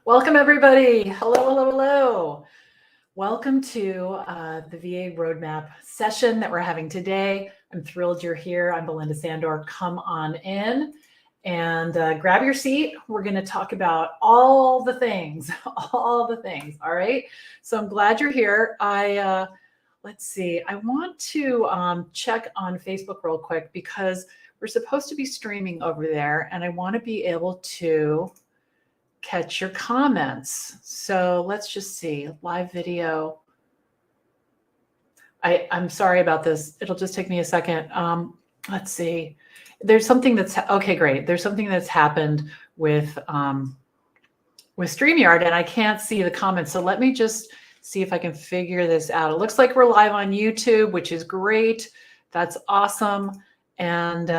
Welcome, everybody. Hello, hello, hello. Welcome to the VA Roadmap session that we're having today. I'm thrilled you're here. I'm Belinda Sandor. Come on in and grab your seat. We're going to talk about all the things, all the things. All right. So I'm glad you're here. Let's see. I want to check on Facebook real quick because we're supposed to be streaming over there, and I want to be able to catch your comments. So let's just see, live video. I'm sorry about this. It'll just take me a second. Let's see. There's something that's, okay, great. There's something that's happened with StreamYard and I can't see the comments. So let me just see if I can figure this out. It looks like we're live on YouTube, which is great. That's awesome. And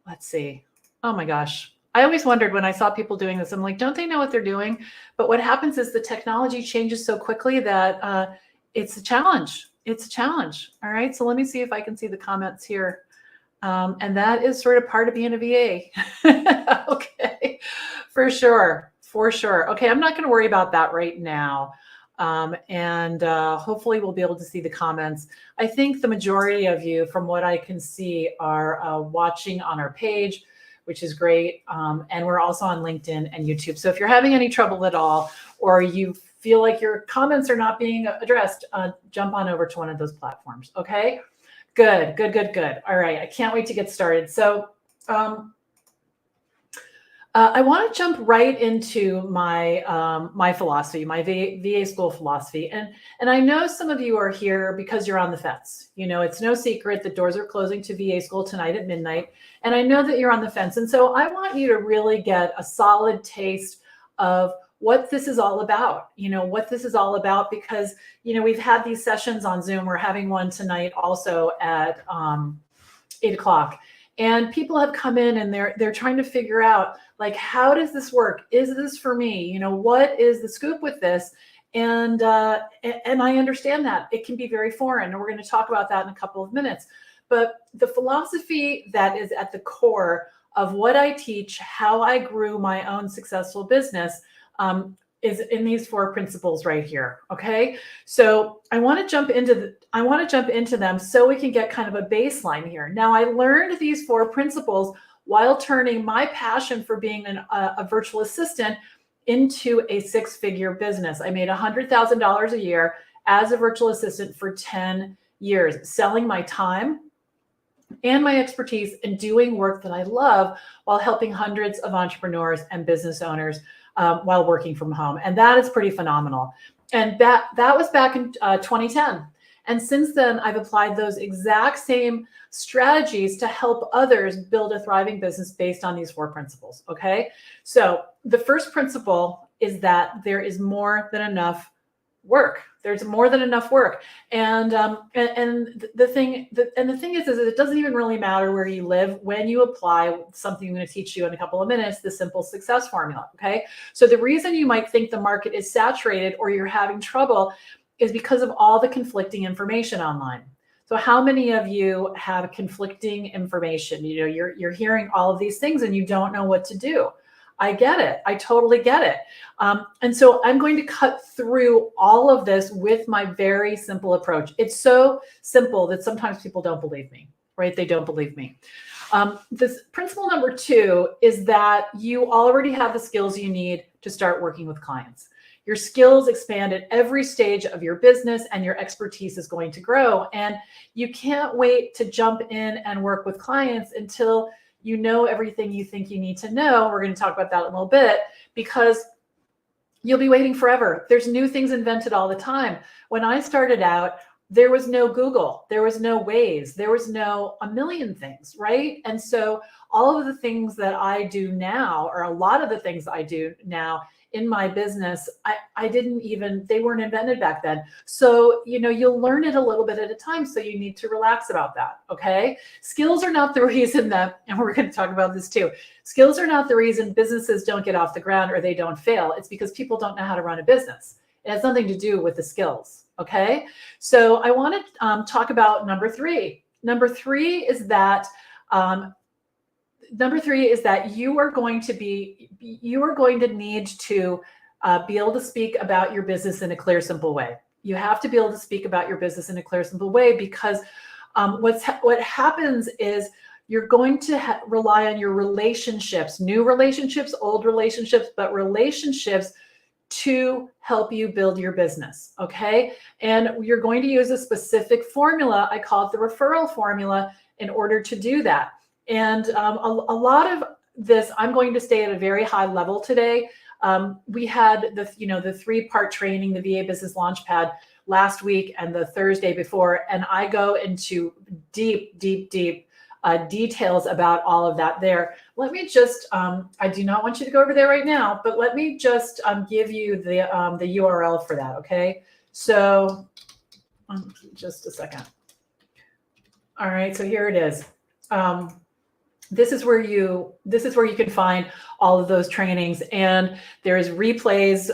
let's see. Oh my gosh. I always wondered when I saw people doing this, I'm like, don't they know what they're doing? But what happens is the technology changes so quickly that it's a challenge. It's a challenge. All right. So let me see if I can see the comments here. And that is sort of part of being a VA. Okay. For sure. For sure. Okay. I'm not going to worry about that right now. And hopefully we'll be able to see the comments. I think the majority of you, from what I can see, are watching on our page, which is great. And we're also on LinkedIn and YouTube. So if you're having any trouble at all, or you feel like your comments are not being addressed, jump on over to one of those platforms. Okay, good, good, good, good. All right, I can't wait to get started. So I want to jump right into my my philosophy, my VA school philosophy, and I know some of you are here because you're on the fence. You know, it's no secret that doors are closing to VA school tonight at midnight, and I know that you're on the fence. And so I want you to really get a solid taste of what this is all about. You know, what this is all about, because you know we've had these sessions on Zoom. We're having one tonight also at 8 o'clock. And people have come in and they're trying to figure out, like, how does this work? Is this for me? You know, what is the scoop with this? And I understand that it can be very foreign, and we're going to talk about that in a couple of minutes. But the philosophy that is at the core of what I teach, how I grew my own successful business, is in these 4 principles right here. Okay, so I want to jump into them so we can get kind of a baseline here. Now, I learned these 4 principles while turning my passion for being a virtual assistant into a 6-figure business. I made $100,000 a year as a virtual assistant for 10 years, selling my time and my expertise and doing work that I love while helping hundreds of entrepreneurs and business owners while working from home. And that is pretty phenomenal. And that was back in 2010. And since then, I've applied those exact same strategies to help others build a thriving business based on these 4 principles. Okay. So the first principle is that there is more than enough work. There's more than enough work. And the thing is it doesn't even really matter where you live when you apply something I'm going to teach you in a couple of minutes, the simple success formula. Okay. So the reason you might think the market is saturated or you're having trouble is because of all the conflicting information online. So how many of you have conflicting information? You know, you're hearing all of these things and you don't know what to do. I get it. I totally get it. And so I'm going to cut through all of this with my very simple approach. It's so simple that sometimes people don't believe me, right? They don't believe me. This principle number 2 is that you already have the skills you need to start working with clients. Your skills expand at every stage of your business and your expertise is going to grow. And you can't wait to jump in and work with clients until you know everything you think you need to know. We're going to talk about that in a little bit, because you'll be waiting forever. There's new things invented all the time. When I started out, there was no Google, there was no Waze, there was no a million things, right? And so all of the things that I do now, or a lot of the things I do now in my business, I didn't even, they weren't invented back then. So, you know, you'll learn it a little bit at a time. So you need to relax about that. Okay. Skills are not the reason that, and we're going to talk about this too. Skills are not the reason businesses don't get off the ground or they don't fail. It's because people don't know how to run a business. It has nothing to do with the skills. Okay. So I want to talk about number 3. Number 3 is that number three is that you are going to need to be able to speak about your business in a clear, simple way. You have to be able to speak about your business in a clear, simple way, because what happens is you're going to rely on your relationships, new relationships, old relationships, but relationships to help you build your business, okay? And you're going to use a specific formula. I call it the referral formula in order to do that. And a lot of this, I'm going to stay at a very high level today. We had the 3-part training, the VA Business Launchpad, last week and the Thursday before, and I go into deep details about all of that there. Let me just, I do not want you to go over there right now, but let me just give you the URL for that, okay? So just a second. All right, so here it is. This is where you can find all of those trainings, and there's replays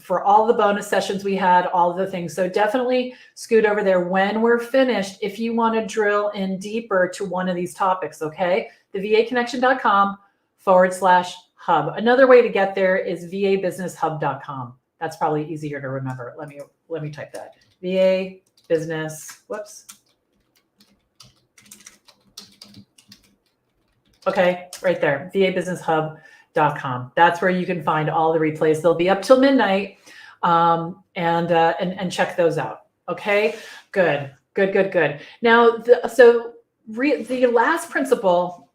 for all the bonus sessions we had, all of the things. So definitely scoot over there when we're finished if you want to drill in deeper to one of these topics, okay? The vaconnection.com/hub. Another way to get there is vabusinesshub.com. That's probably easier to remember. Let me type that. VA Business, whoops. Okay, right there, vabusinesshub.com. That's where you can find all the replays. They'll be up till midnight, and check those out. Okay, good. Now, the last principle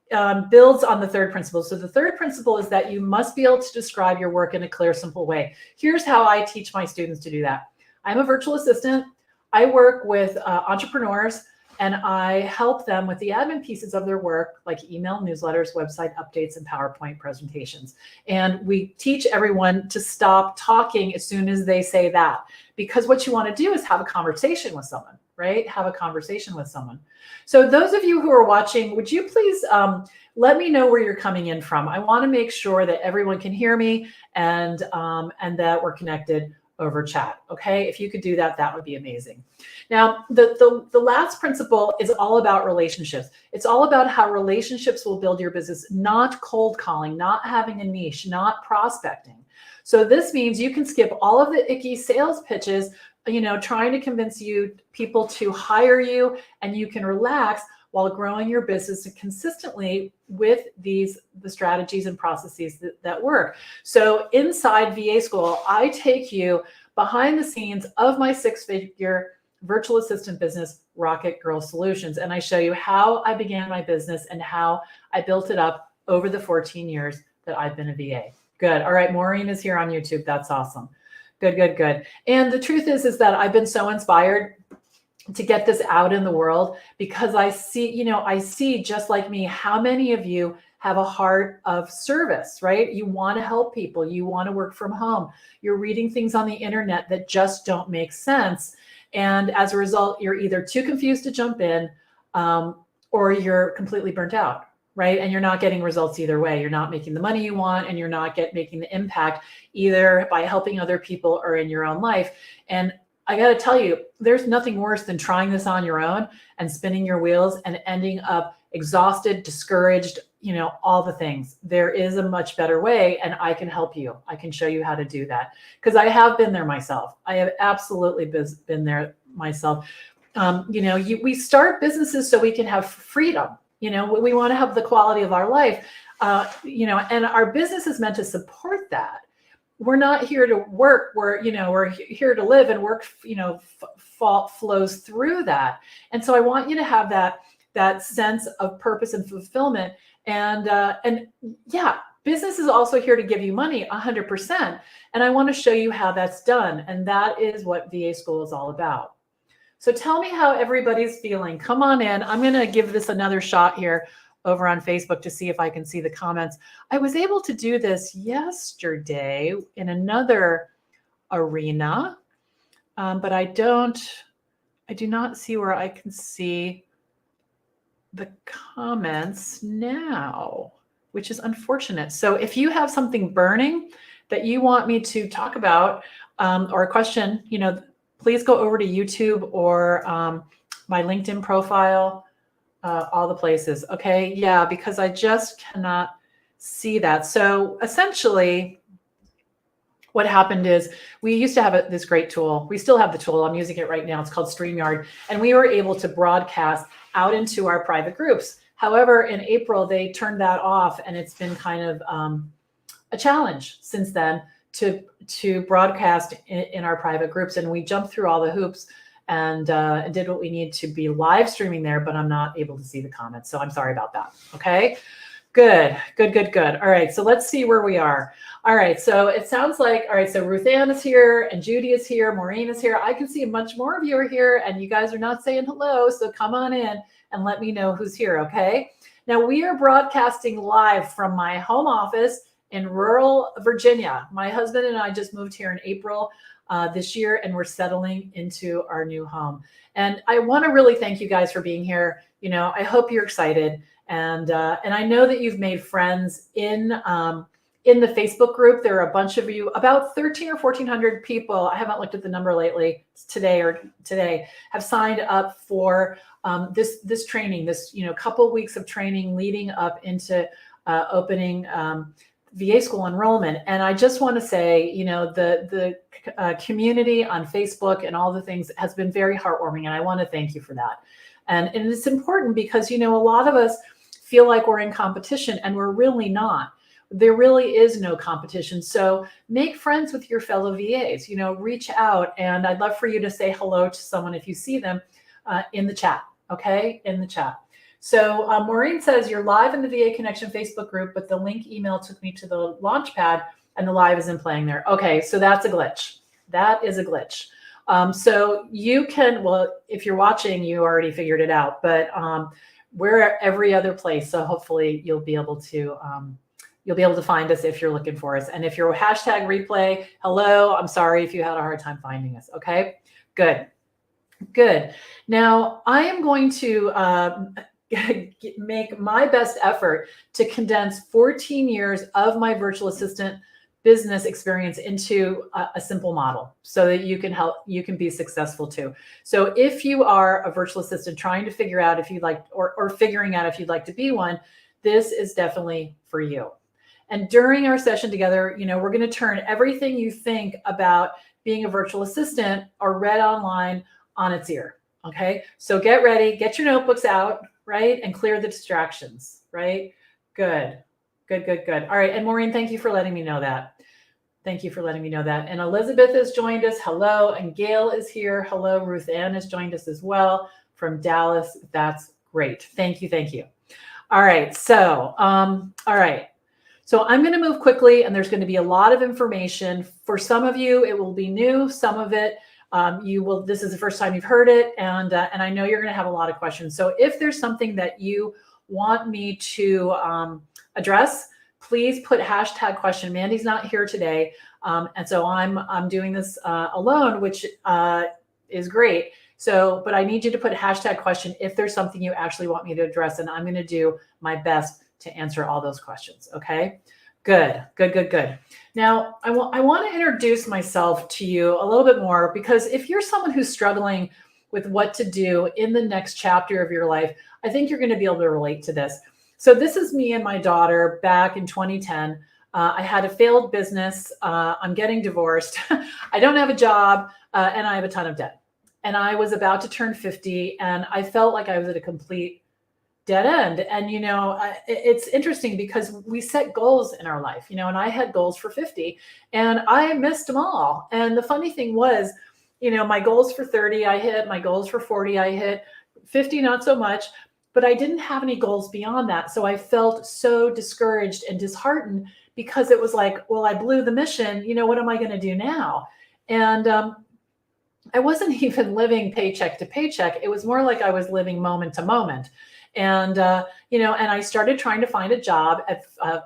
builds on the third principle. So the third principle is that you must be able to describe your work in a clear, simple way. Here's how I teach my students to do that. I'm a virtual assistant. I work with entrepreneurs, and I help them with the admin pieces of their work, like email, newsletters, website updates, and PowerPoint presentations. And we teach everyone to stop talking as soon as they say that, because what you want to do is have a conversation with someone, right? Have a conversation with someone. So those of you who are watching, would you please let me know where you're coming in from? I want to make sure that everyone can hear me and that we're connected over chat. Okay, if you could do that, that would be amazing. Now, the last principle is all about relationships. It's all about how relationships will build your business, not cold calling, not having a niche, not prospecting. So this means you can skip all of the icky sales pitches, trying to convince people to hire you, and you can relax while growing your business consistently with the strategies and processes that work. So inside VA School, I take you behind the scenes of my 6-figure virtual assistant business, Rocket Girl Solutions. And I show you how I began my business and how I built it up over the 14 years that I've been a VA. Good. All right. Maureen is here on YouTube. That's awesome. Good. And the truth is that I've been so inspired to get this out in the world, because I see just like me, how many of you have a heart of service, right? You want to help people. You want to work from home. You're reading things on the internet that just don't make sense. And as a result, you're either too confused to jump in, or you're completely burnt out, right? And you're not getting results either way. You're not making the money you want, and you're not making the impact either by helping other people or in your own life. And I got to tell you, there's nothing worse than trying this on your own and spinning your wheels and ending up exhausted, discouraged, all the things. There is a much better way, and I can help you. I can show you how to do that, because I have been there myself. I have absolutely been there myself. We start businesses so we can have freedom. We want to have the quality of our life, and our business is meant to support that. We're not here to work. We're here to live, and work, flows through that. And so I want you to have that sense of purpose and fulfillment. And yeah, business is also here to give you money 100%. And I want to show you how that's done. And that is what VA School is all about. So tell me how everybody's feeling. Come on in. I'm going to give this another shot here over on Facebook to see if I can see the comments. I was able to do this yesterday in another arena, but I do not see where I can see the comments now, which is unfortunate. So if you have something burning that you want me to talk about, or a question, please go over to YouTube or my LinkedIn profile. all the places. Okay. Yeah, because I just cannot see that. So essentially, what happened is we used to have this great tool. We still have the tool. I'm using it right now. It's called StreamYard. And we were able to broadcast out into our private groups. However, in April, they turned that off, and it's been kind of a challenge since then to broadcast in our private groups. And we jumped through all the hoops and did what we need to be live streaming there, but I'm not able to see the comments. So I'm sorry about that. Okay. Good. All right. So let's see where we are. All right. So it sounds like, all right. So Ruth Ann is here and Judy is here. Maureen is here. I can see much more of you are here and you guys are not saying hello. So come on in and let me know who's here. Okay. Now we are broadcasting live from my home office in rural Virginia. My husband and I just moved here in April this year, and we're settling into our new home. And I want to really thank you guys for being here. You know, I hope you're excited. And I know that you've made friends in the Facebook group. There are a bunch of you, about 13 or 1400 people. I haven't looked at the number lately. Today have signed up for this training. This couple weeks of training leading up into opening VA school enrollment. And I just want to say, the community on Facebook and all the things has been very heartwarming, and I want to thank you for that. And it's important because a lot of us feel like we're in competition, and we're really not. There really is no competition. So make friends with your fellow VAs, reach out. And I'd love for you to say hello to someone if you see them in the chat. Okay. In the chat. So Maureen says you're live in the VA Connection Facebook group, but the link email took me to the Launchpad and the live isn't playing there. Okay. So that's a glitch. That is a glitch. So you can, well, if you're watching, you already figured it out, but we're every other place. So hopefully you'll be able to find us if you're looking for us. And if you're hashtag replay, hello, I'm sorry if you had a hard time finding us. Okay, good. Now I am going to make my best effort to condense 14 years of my virtual assistant business experience into a simple model so that you can be successful too. So if you are a virtual assistant trying to figure out if you'd like, or figuring out if you'd like to be one, this is definitely for you. And during our session together, we're going to turn everything you think about being a virtual assistant or read online on its ear. Okay. So get ready, get your notebooks out, right? And clear the distractions, right? Good. All right. And Maureen, thank you for letting me know that. And Elizabeth has joined us. Hello. And Gail is here. Hello. Ruth Ann has joined us as well from Dallas. That's great. Thank you. All right. So, So I'm going to move quickly, and there's going to be a lot of information. For some of you, it will be new. Some of it, this is the first time you've heard it. And I know you're going to have a lot of questions. So if there's something that you want me to address, please put hashtag question. Mandy's not here today. And so I'm doing this alone, which is great. So, but I need you to put hashtag question if there's something you actually want me to address, and I'm going to do my best to answer all those questions. Okay, good. Now, I want to introduce myself to you a little bit more, because if you're someone who's struggling with what to do in the next chapter of your life, I think you're going to be able to relate to this. So this is me and my daughter back in 2010. I had a failed business. I'm getting divorced. I don't have a job, and I have a ton of debt. And I was about to turn 50, and I felt like I was at a complete dead end. And, it's interesting because we set goals in our life, and I had goals for 50 and I missed them all. And the funny thing was, my goals for 30, I hit, my goals for 40, I hit, 50, not so much, but I didn't have any goals beyond that. So I felt so discouraged and disheartened because it was like, well, I blew the mission. What am I going to do now? And, I wasn't even living paycheck to paycheck. It was more like I was living moment to moment. And, and I started trying to find a job at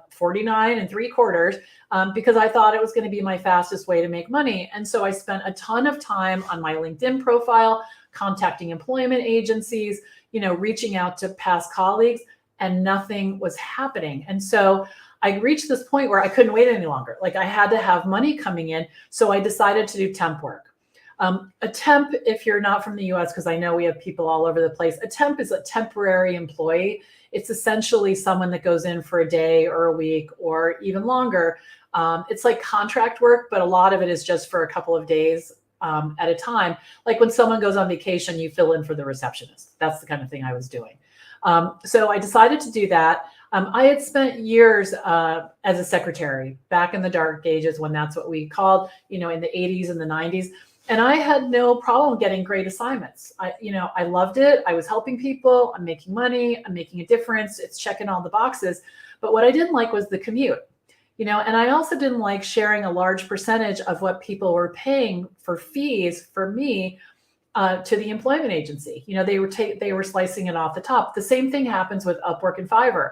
49 3/4 because I thought it was going to be my fastest way to make money. And so I spent a ton of time on my LinkedIn profile, contacting employment agencies, reaching out to past colleagues, and nothing was happening. And so I reached this point where I couldn't wait any longer. Like I had to have money coming in. So I decided to do temp work. A temp, if you're not from the US, because I know we have people all over the place, a temp is a temporary employee. It's essentially someone that goes in for a day or a week or even longer. It's like contract work, but a lot of it is just for a couple of days at a time. Like when someone goes on vacation, you fill in for the receptionist. That's the kind of thing I was doing. So I decided to do that. I had spent years as a secretary back in the dark ages when that's what we called, in the 80s and the 90s. And I had no problem getting great assignments. I loved it. I was helping people. I'm making money. I'm making a difference. It's checking all the boxes. But what I didn't like was the commute. And I also didn't like sharing a large percentage of what people were paying for fees for me to the employment agency. They were slicing it off the top. The same thing happens with Upwork and Fiverr.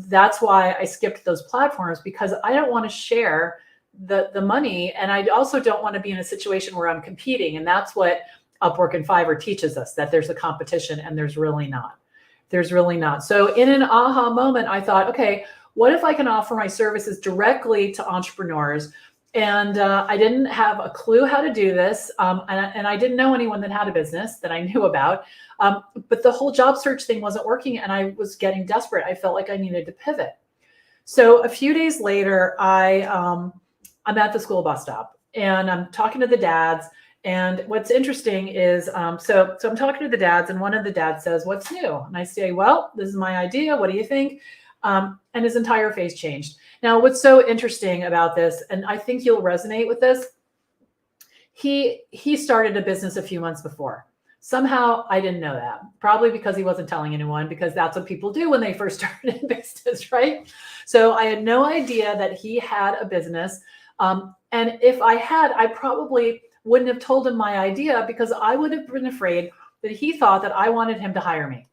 That's why I skipped those platforms, because I don't want to share the money, and I also don't want to be in a situation where I'm competing. And that's what Upwork and Fiverr teaches us, that there's a competition, and there's really not. So in an aha moment, I thought, okay, what if I can offer my services directly to entrepreneurs? And I didn't have a clue how to do this. And I didn't know anyone that had a business that I knew about. But the whole job search thing wasn't working, and I was getting desperate. I felt like I needed to pivot. So a few days later, I'm at the school bus stop, and I'm talking to the dads. And what's interesting is, so I'm talking to the dads, and one of the dads says, "What's new?" And I say, "Well, this is my idea. What do you think?" And his entire face changed. Now, what's so interesting about this, and I think you'll resonate with this, he started a business a few months before. Somehow I didn't know that, probably because he wasn't telling anyone, because that's what people do when they first start in business, right? So I had no idea that he had a business. And if I had, I probably wouldn't have told him my idea, because I would have been afraid that he thought that I wanted him to hire me.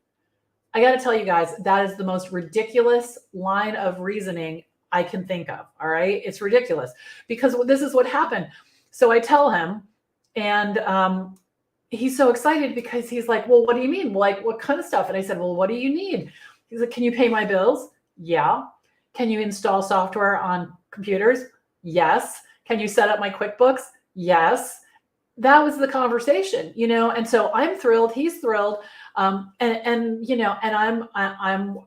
I got to tell you guys, that is the most ridiculous line of reasoning I can think of. All right. It's ridiculous, because this is what happened. So I tell him, and he's so excited, because he's like, "Well, what do you mean? Like, what kind of stuff?" And I said, "Well, what do you need?" He's like, "Can you pay my bills?" "Yeah." "Can you install software on computers?" "Yes." "Can you set up my QuickBooks?" "Yes." That was the conversation, and so I'm thrilled. He's thrilled. And I'm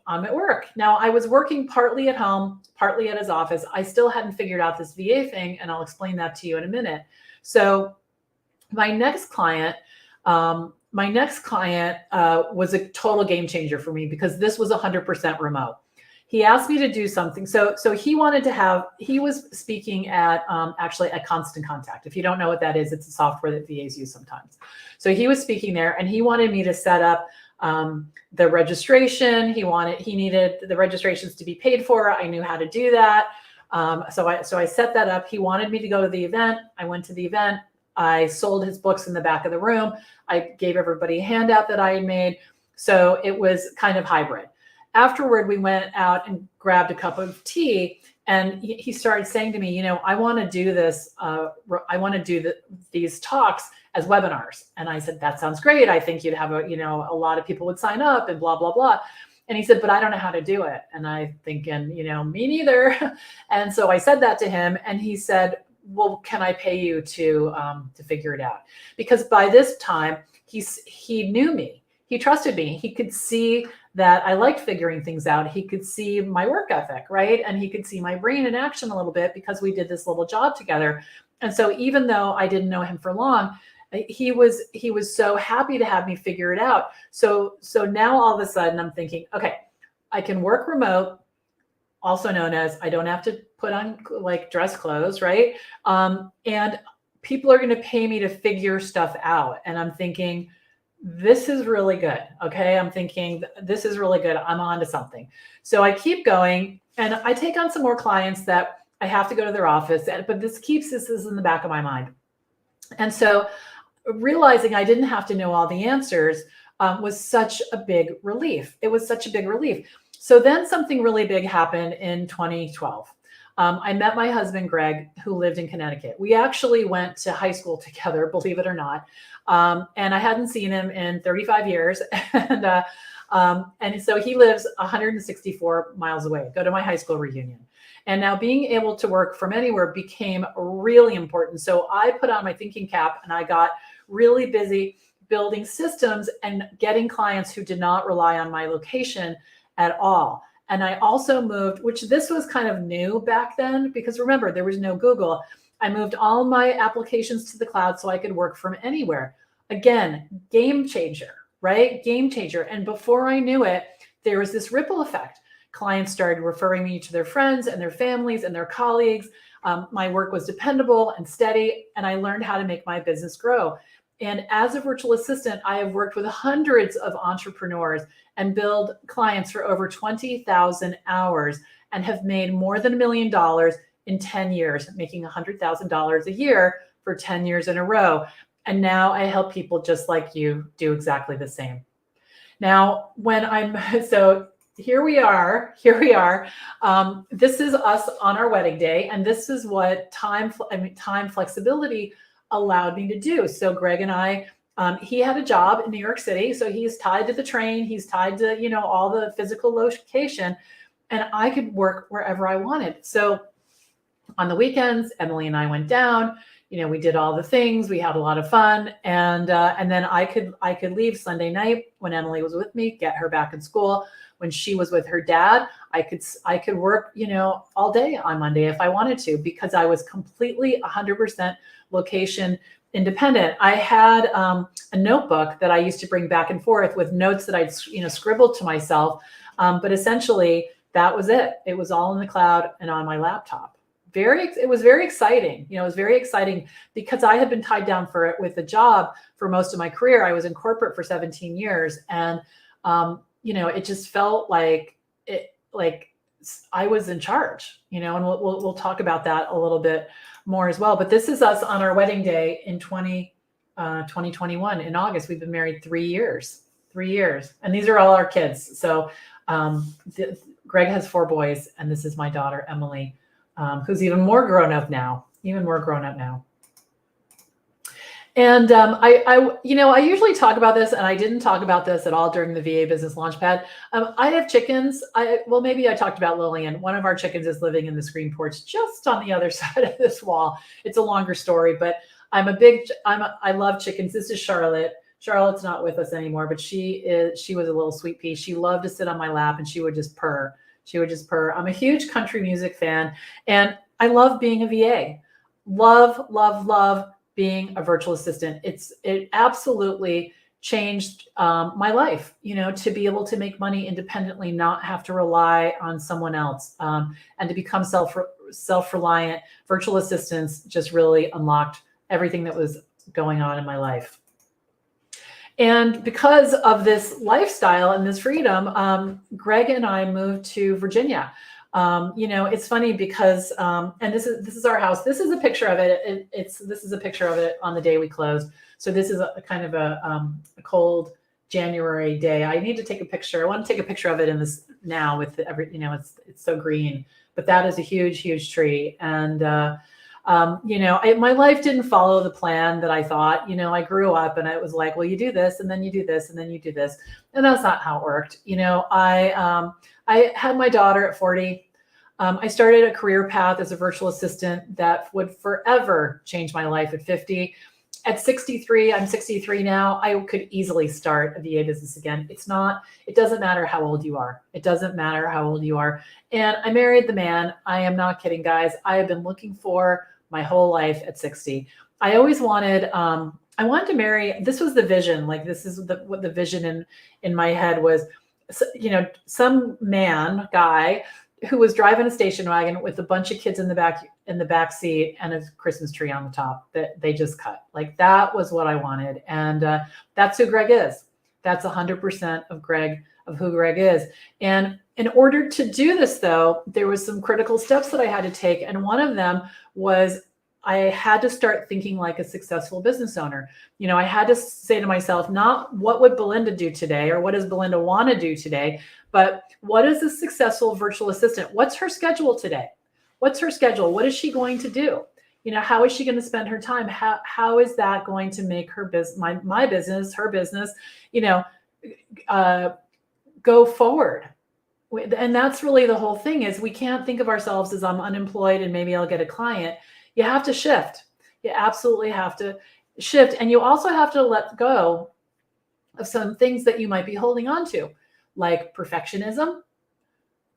at work. Now, I was working partly at home, partly at his office. I still hadn't figured out this VA thing, and I'll explain that to you in a minute. So my next client was a total game changer for me, because this was 100% remote. He asked me to do something. So he was speaking at actually at Constant Contact. If you don't know what that is, it's a software that VAs use sometimes. So he was speaking there, and he wanted me to set up the registration. He needed the registrations to be paid for. I knew how to do that. So I set that up. He wanted me to go to the event. I went to the event. I sold his books in the back of the room. I gave everybody a handout that I had made. So it was kind of hybrid. Afterward, we went out and grabbed a cup of tea, and he started saying to me, "I want to do this. I want to do these talks as webinars." And I said, "That sounds great. I think you'd have a lot of people would sign up and blah, blah, blah." And he said, "But I don't know how to do it." And I thinking, me neither. And so I said that to him, and he said, "Well, can I pay you to figure it out?" Because by this time he knew me. He trusted me. He could see that I liked figuring things out. He could see my work ethic, right? And he could see my brain in action a little bit, because we did this little job together. And so even though I didn't know him for long, he was so happy to have me figure it out. So now all of a sudden I'm thinking, okay, I can work remote, also known as I don't have to put on like dress clothes, right? And people are going to pay me to figure stuff out. And I'm thinking, this is really good. Okay. I'm thinking, this is really good. I'm on to something. So I keep going, and I take on some more clients that I have to go to their office, but this is in the back of my mind. And so realizing I didn't have to know all the answers was such a big relief. It was such a big relief. So then something really big happened in 2012. I met my husband, Greg, who lived in Connecticut. We actually went to high school together, believe it or not. And I hadn't seen him in 35 years. And so he lives 164 miles away. Go to my high school reunion. And now being able to work from anywhere became really important. So I put on my thinking cap and I got really busy building systems and getting clients who did not rely on my location at all. And I also moved, which this was kind of new back then, because remember, there was no Google. I moved all my applications to the cloud so I could work from anywhere. Again, game changer, right? Game changer. And before I knew it, there was this ripple effect. Clients started referring me to their friends and their families and their colleagues. My work was dependable and steady, and I learned how to make my business grow. And as a virtual assistant, I have worked with hundreds of entrepreneurs and billed clients for over 20,000 hours and have made more than $1 million in 10 years, making $100,000 a year for 10 years in a row. And now I help people just like you do exactly the same. Now, so here we are. This is us on our wedding day. And this is what time flexibility allowed me to do. So Greg and I, he had a job in New York City. So he's tied to the train. He's tied to, all the physical location, and I could work wherever I wanted. So on the weekends, Emily and I went down, we did all the things, we had a lot of fun. And then I could leave Sunday night when Emily was with me, get her back in school. When she was with her dad, I could work, all day on Monday if I wanted to, because I was completely 100% location independent. I had a notebook that I used to bring back and forth with notes that I'd, scribbled to myself. But essentially that was it. It was all in the cloud and on my laptop. It was very exciting. It was very exciting because I had been tied down with a job for most of my career. I was in corporate for 17 years. And, it just felt like I was in charge, and we'll talk about that a little bit more as well. But this is us on our wedding day in 2021 in August. We've been married 3 years. And these are all our kids. So Greg has 4 boys, and this is my daughter, Emily, who's even more grown up now. And I usually talk about this, and I didn't talk about this at all during the VA Business Launchpad. I have chickens. Maybe I talked about Lillian. One of our chickens is living in the screen porch just on the other side of this wall. It's a longer story, but I love chickens. This is Charlotte. Charlotte's not with us anymore, but she was a little sweet pea. She loved to sit on my lap and she would just purr. I'm a huge country music fan, and I love being a VA. Love being a virtual assistant. It absolutely changed my life, to be able to make money independently, not have to rely on someone else, and to become self-reliant. Virtual assistants just really unlocked everything that was going on in my life. And because of this lifestyle and this freedom, Greg and I moved to Virginia. It's funny because, and this is our house. This is a picture of it. This is a picture of it on the day we closed. So this is a kind of a cold January day. I need to take a picture. I want to take a picture of it in this now with it's so green, but that is a huge, huge tree. And, my life didn't follow the plan that I thought. I grew up and it was like, well, you do this and then you do this and then you do this. And that's not how it worked. I had my daughter at 40. I started a career path as a virtual assistant that would forever change my life at 50. At 63, I'm 63 now, I could easily start a VA business again. It doesn't matter how old you are. And I married the man. I am not kidding, guys. I have been looking for my whole life at 60. I always wanted, I wanted to marry. This was the vision. Like, this is what the vision in my head was, some guy who was driving a station wagon with a bunch of kids in the back seat and a Christmas tree on the top that they just cut. Like, that was what I wanted. And that's who Greg is. That's 100% of who Greg is. And in order to do this, though, there was some critical steps that I had to take. And one of them was I had to start thinking like a successful business owner. I had to say to myself, not what would Belinda do today or what does Belinda want to do today, but what is a successful virtual assistant? What's her schedule today? What's her schedule? What is she going to do? How is she going to spend her time? How is that going to make her business, my business, her business, go forward? And that's really the whole thing, is we can't think of ourselves as I'm unemployed and maybe I'll get a client. You have to shift. You absolutely have to shift. And you also have to let go of some things that you might be holding on to, like perfectionism,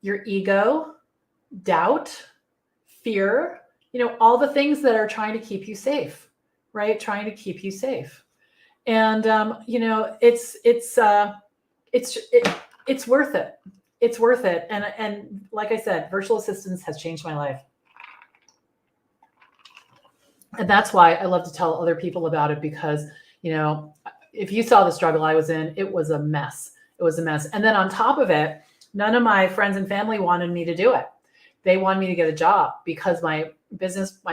your ego, doubt, fear, all the things that are trying to keep you safe, right? Trying to keep you safe. And, it's worth it. It's worth it. And like I said, virtual assistants has changed my life. And that's why I love to tell other people about it, because, if you saw the struggle I was in, it was a mess. It was a mess. And then on top of it, none of my friends and family wanted me to do it. They wanted me to get a job because my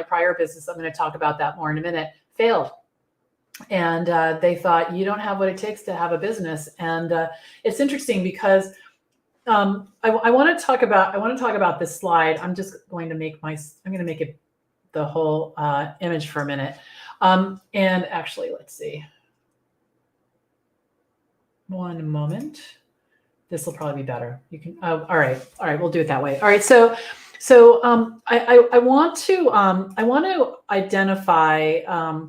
prior business, I'm going to talk about that more in a minute, failed. And they thought, you don't have what it takes to have a business. And it's interesting because I want to talk about this slide. I'm just going to make it the whole image for a minute. And actually, let's see. One moment. This will probably be better. You can. All right. We'll do it that way. All right. So I want to identify. I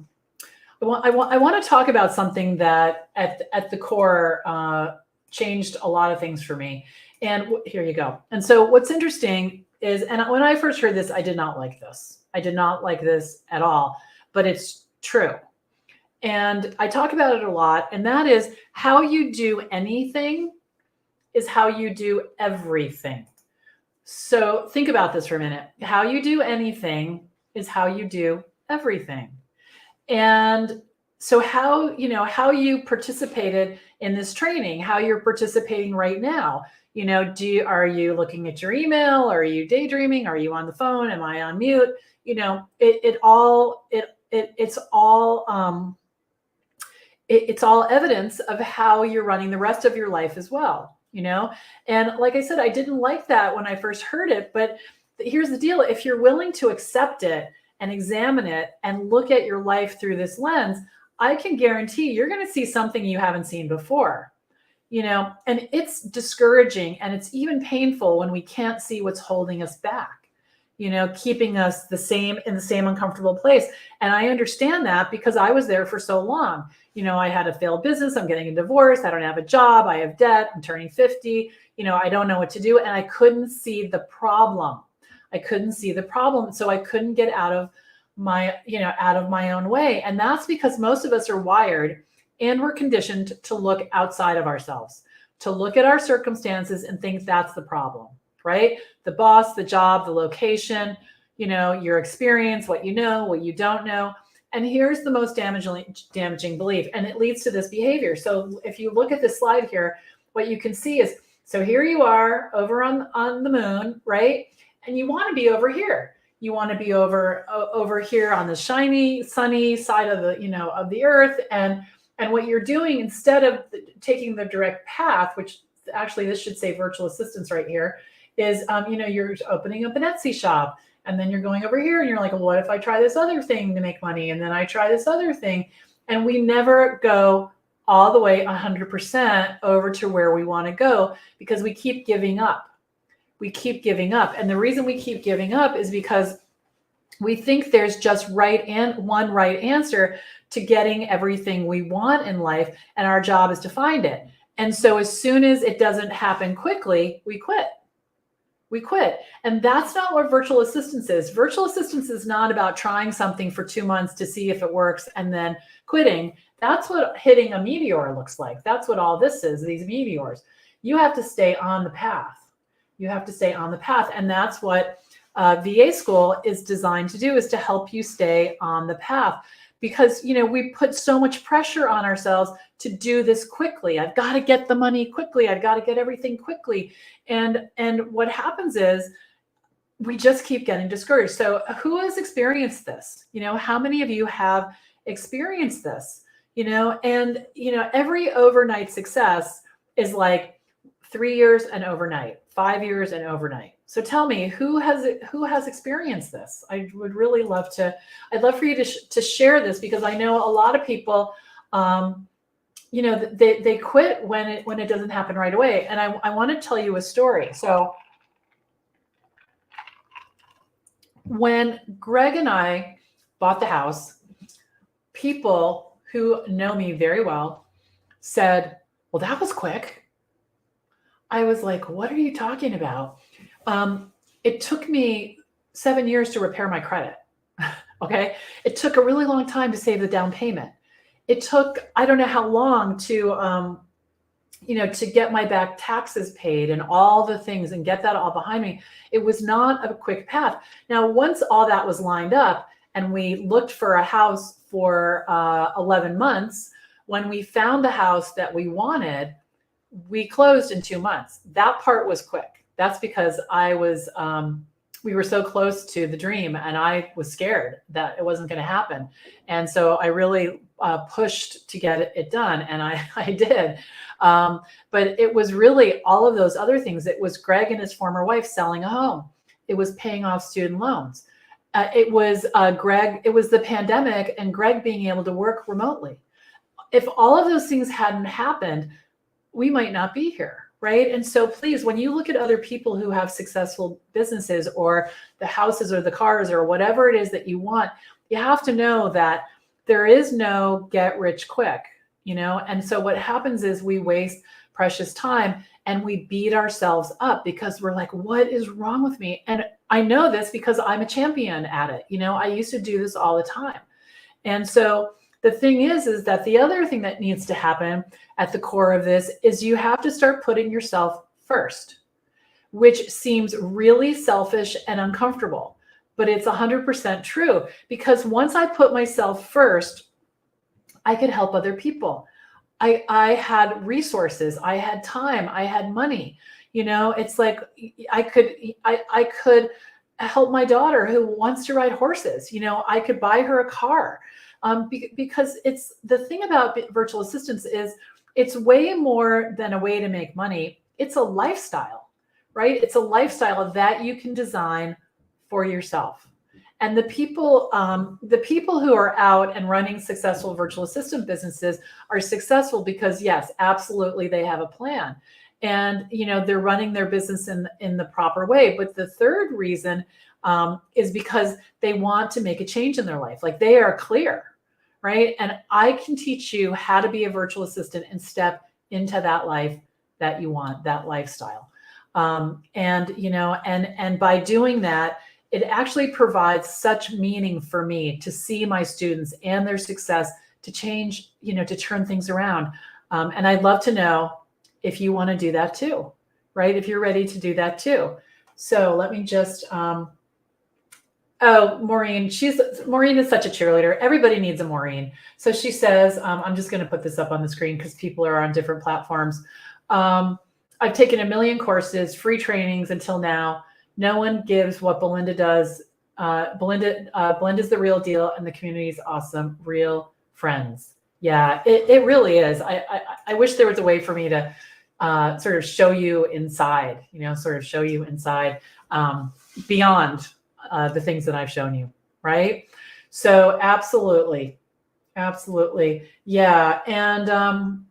want to talk about something that at the core changed a lot of things for me. And here you go. And so what's interesting is, and when I first heard this, I did not like this. I did not like this at all, but it's true. And I talk about it a lot. And that is, how you do anything is how you do everything. So think about this for a minute. How you do anything is how you do everything. And so how you participated in this training, how you're participating right now, are you looking at your email? Are you daydreaming? Are you on the phone? Am I on mute? It's all evidence of how you're running the rest of your life as well, And like I said, I didn't like that when I first heard it, but here's the deal. If you're willing to accept it and examine it and look at your life through this lens, I can guarantee you're going to see something you haven't seen before, and it's discouraging, and it's even painful when we can't see what's holding us back, keeping us in the same uncomfortable place. And I understand that because I was there for so long. I had a failed business. I'm getting a divorce. I don't have a job. I have debt. I'm turning 50. I don't know what to do. And I couldn't see the problem. So I couldn't get out of my own way. And that's because most of us are wired and we're conditioned to look outside of ourselves, to look at our circumstances and think that's the problem, right? The boss, the job, the location, your experience, what you know, what you don't know. And here's the most damaging belief, and it leads to this behavior. So if you look at this slide here, what you can see is, so here you are over on the moon, right? And you want to be over here. You want to be over here on the shiny, sunny side of the earth. And what you're doing, instead of taking the direct path, which actually this should say virtual assistants right here, is you're opening up an Etsy shop. And then you're going over here and you're like, well, what if I try this other thing to make money? And then I try this other thing. And we never go all the way 100% over to where we want to go, because we keep giving up. And the reason we keep giving up is because we think there's just one right answer to getting everything we want in life. And our job is to find it. And so as soon as it doesn't happen quickly, we quit. And that's not what virtual assistance is. Virtual assistance is not about trying something for 2 months to see if it works and then quitting. That's what hitting a meteor looks like. That's what all this is, these meteors. You have to stay on the path. And that's what VA school is designed to do, is to help you stay on the path. Because, we put so much pressure on ourselves to do this quickly. I've got to get the money quickly. I've got to get everything quickly. And what happens is we just keep getting discouraged. So who has experienced this? How many of you have experienced this? Every overnight success is like 3 years and overnight, 5 years and overnight. So tell me, who has experienced this? I'd love for you to share this, because I know a lot of people, they quit when it doesn't happen right away. And I want to tell you a story. So when Greg and I bought the house, people who know me very well said, well, that was quick. I was like, what are you talking about? It took me 7 years to repair my credit. Okay. It took a really long time to save the down payment. It took, I don't know how long to, to get my back taxes paid and all the things and get that all behind me. It was not a quick path. Now, once all that was lined up and we looked for a house for 11 months, when we found the house that we wanted, we closed in 2 months. That part was quick. That's because we were so close to the dream and I was scared that it wasn't going to happen. And so I really pushed to get it done. And I did. But it was really all of those other things. It was Greg and his former wife selling a home. It was paying off student loans. It was the pandemic and Greg being able to work remotely. If all of those things hadn't happened, we might not be here. Right. And so please, when you look at other people who have successful businesses or the houses or the cars or whatever it is that you want, you have to know that there is no get rich quick, And so what happens is we waste precious time and we beat ourselves up because we're like, what is wrong with me? And I know this because I'm a champion at it. I used to do this all the time. And so the thing is that the other thing that needs to happen at the core of this is you have to start putting yourself first, which seems really selfish and uncomfortable, but it's 100% true because once I put myself first, I could help other people. I had resources, I had time, I had money. It's like I could help my daughter who wants to ride horses. I could buy her a car. Because it's the thing about virtual assistants is it's way more than a way to make money. It's a lifestyle, right? It's a lifestyle that you can design for yourself. And the people who are out and running successful virtual assistant businesses are successful because yes, absolutely, they have a plan, and they're running their business in the proper way. But the third reason is because they want to make a change in their life. Like they are clear. Right. And I can teach you how to be a virtual assistant and step into that life that you want, that lifestyle. And by doing that, it actually provides such meaning for me to see my students and their success to change, to turn things around. And I'd love to know if you want to do that too, right? If you're ready to do that too. So let me just, oh, Maureen, Maureen is such a cheerleader. Everybody needs a Maureen. So she says, I'm just going to put this up on the screen because people are on different platforms. I've taken 1 million courses, free trainings until now. No one gives what Belinda does. Belinda's the real deal and the community is awesome. Real friends. Yeah, it really is. I wish there was a way for me to sort of show you inside, beyond the things that I've shown you, right? So absolutely. Yeah. And,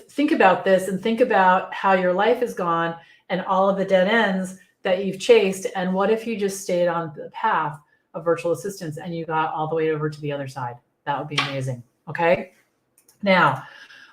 think about this and think about how your life has gone and all of the dead ends that you've chased. And what if you just stayed on the path of virtual assistants and you got all the way over to the other side? That would be amazing. Okay. Now,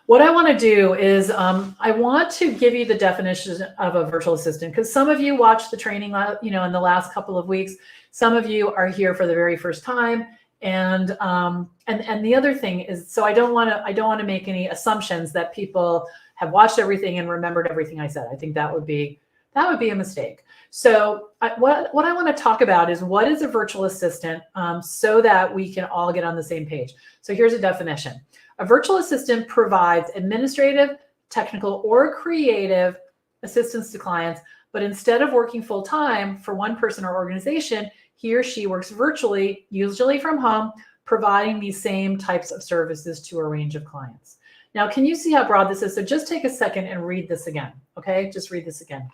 what I want to do is I want to give you the definition of a virtual assistant because some of you watched the training, in the last couple of weeks. Some of you are here for the very first time, and the other thing is, so I don't want to make any assumptions that people have watched everything and remembered everything I said. I think that would be a mistake. So what I want to talk about is what is a virtual assistant, so that we can all get on the same page. So here's a definition. A virtual assistant provides administrative, technical, or creative assistance to clients, but instead of working full-time for one person or organization, he or she works virtually, usually from home, providing these same types of services to a range of clients. Now, can you see how broad this is? So just take a second and read this again, okay? Just read this again.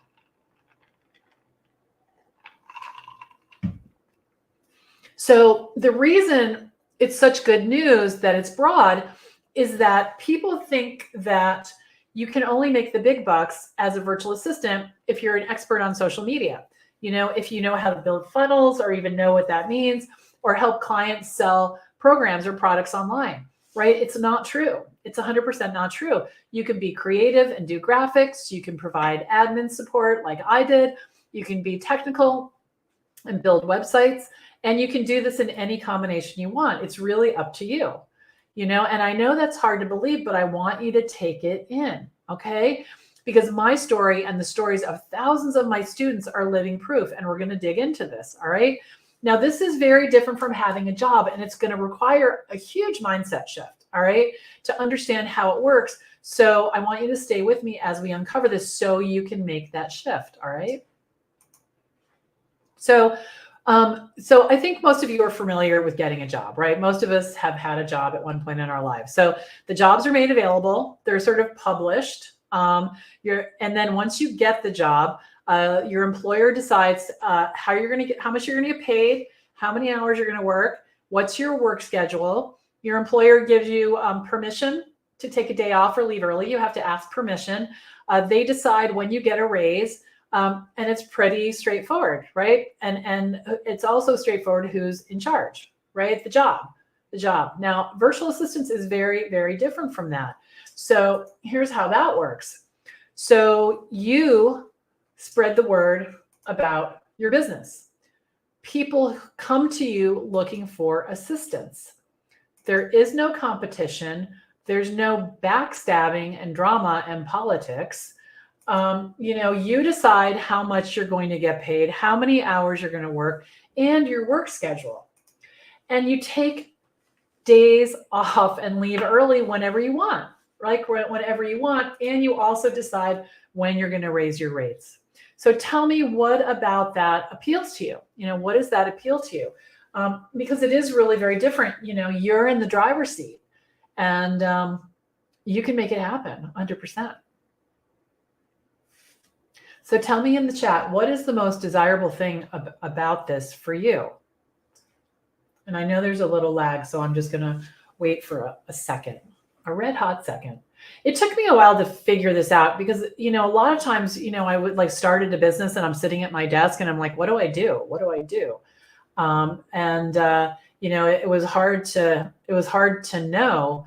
So the reason it's such good news that it's broad is that people think that you can only make the big bucks as a virtual assistant if you're an expert on social media. If you know how to build funnels or even know what that means, or help clients sell programs or products online, right? It's not true. It's 100% not true. You can be creative and do graphics. You can provide admin support like I did. You can be technical and build websites. And you can do this in any combination you want. It's really up to you. And I know that's hard to believe, but I want you to take it in, okay? Because my story and the stories of thousands of my students are living proof, and we're going to dig into this, all right? Now, this is very different from having a job, and it's going to require a huge mindset shift, all right, to understand how it works. So I want you to stay with me as we uncover this so you can make that shift, all right? So I think most of you are familiar with getting a job, right? Most of us have had a job at one point in our lives. So the jobs are made available. They're sort of published. And then once you get the job, your employer decides how much you're going to get paid, how many hours you're going to work, what's your work schedule. Your employer gives you permission to take a day off or leave early. You have to ask permission. They decide when you get a raise. And it's pretty straightforward, right? And it's also straightforward who's in charge, right? The job. Now, virtual assistance is very, very different from that. So here's how that works. So you spread the word about your business. People come to you looking for assistance. There is no competition. There's no backstabbing and drama and politics. You decide how much you're going to get paid, how many hours you're going to work, and your work schedule. And you take days off and leave early whenever you want, like whenever you want. And you also decide when you're going to raise your rates. So tell me, what about that appeals to you? What does that appeal to you? Because it is really very different. You're in the driver's seat, and you can make it happen 100%. So tell me in the chat, what is the most desirable thing about this for you? And I know there's a little lag, so I'm just going to wait for a second, a red hot second. It took me a while to figure this out because, a lot of times, I would started a business and I'm sitting at my desk and I'm like, what do I do? What do I do? It was hard to know,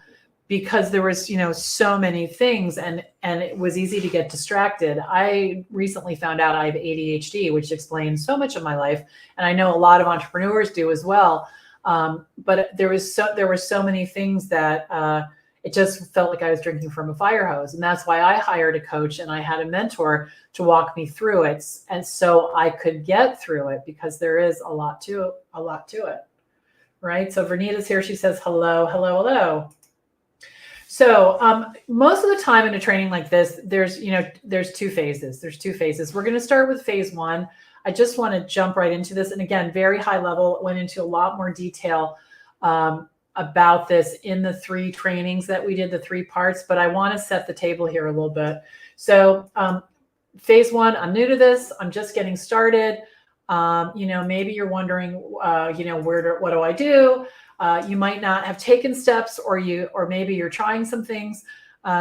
because there was, so many things, and it was easy to get distracted. I recently found out I have ADHD, which explains so much of my life. And I know a lot of entrepreneurs do as well. But there were so many things that it just felt like I was drinking from a fire hose. And that's why I hired a coach and I had a mentor to walk me through it. And so I could get through it, because there is a lot to it. Right. So Vernita's here. She says, hello, hello, hello. So most of the time in a training like this, there's two phases. We're going to start with phase one. I just want to jump right into this. And again, very high level, went into a lot more detail about this in the 3 trainings that we did, the 3 parts, but I want to set the table here a little bit. So phase one, I'm new to this. I'm just getting started. Maybe you're wondering, what do I do? You might not have taken steps, or maybe you're trying some things.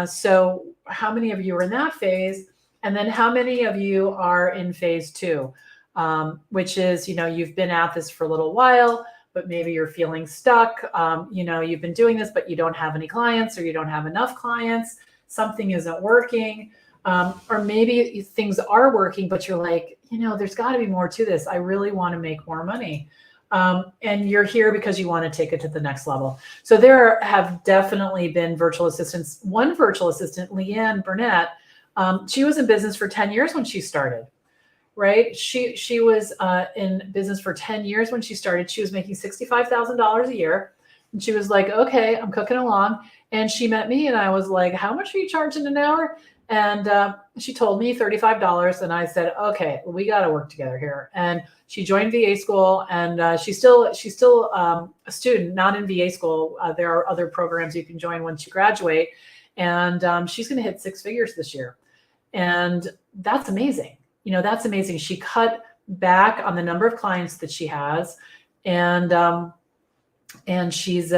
So how many of you are in that phase? And then how many of you are in phase 2, which is, you've been at this for a little while, but maybe you're feeling stuck. You've been doing this, but you don't have any clients, or you don't have enough clients. Something isn't working. Or maybe things are working, but you're like, there's got to be more to this. I really want to make more money. And you're here because you want to take it to the next level. So there have definitely been virtual assistants. One virtual assistant, Leanne Burnett, she was in business for 10 years when she started, right? She was in business for 10 years when she started. She was making $65,000 a year. And she was like, okay, I'm cooking along. And she met me and I was like, how much are you charging an hour? And she told me $35. And I said, okay, we got to work together here. And she joined VA school, and she's still a student, not in VA school. There are other programs you can join once you graduate. And she's going to hit 6 figures this year. And that's amazing. That's amazing. She cut back on the number of clients that she has. And and she's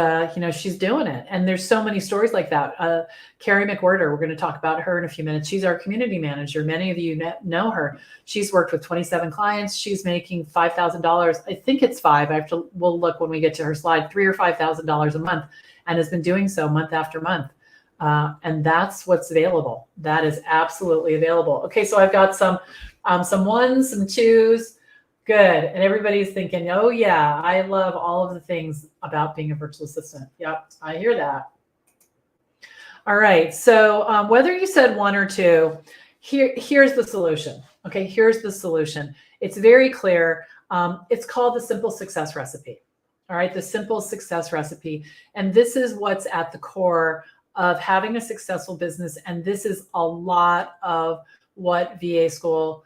she's doing it. And there's so many stories like that. Carrie McWhirter, we're going to talk about her in a few minutes. She's our community manager. Many of you know her. She's worked with 27 clients. She's making $5,000. I think it's we'll look when we get to her slide, $3,000 or $5,000 a month, and has been doing so month after month. And that's what's available. That is absolutely available. Okay, so I've got some ones, some twos. Good. And everybody's thinking, oh yeah, I love all of the things about being a virtual assistant. Yep, I hear that. All right. So whether you said one or two, here's the solution. Okay, here's the solution. It's very clear. It's called the simple success recipe. All right, the simple success recipe. And this is what's at the core of having a successful business. And this is a lot of what VA School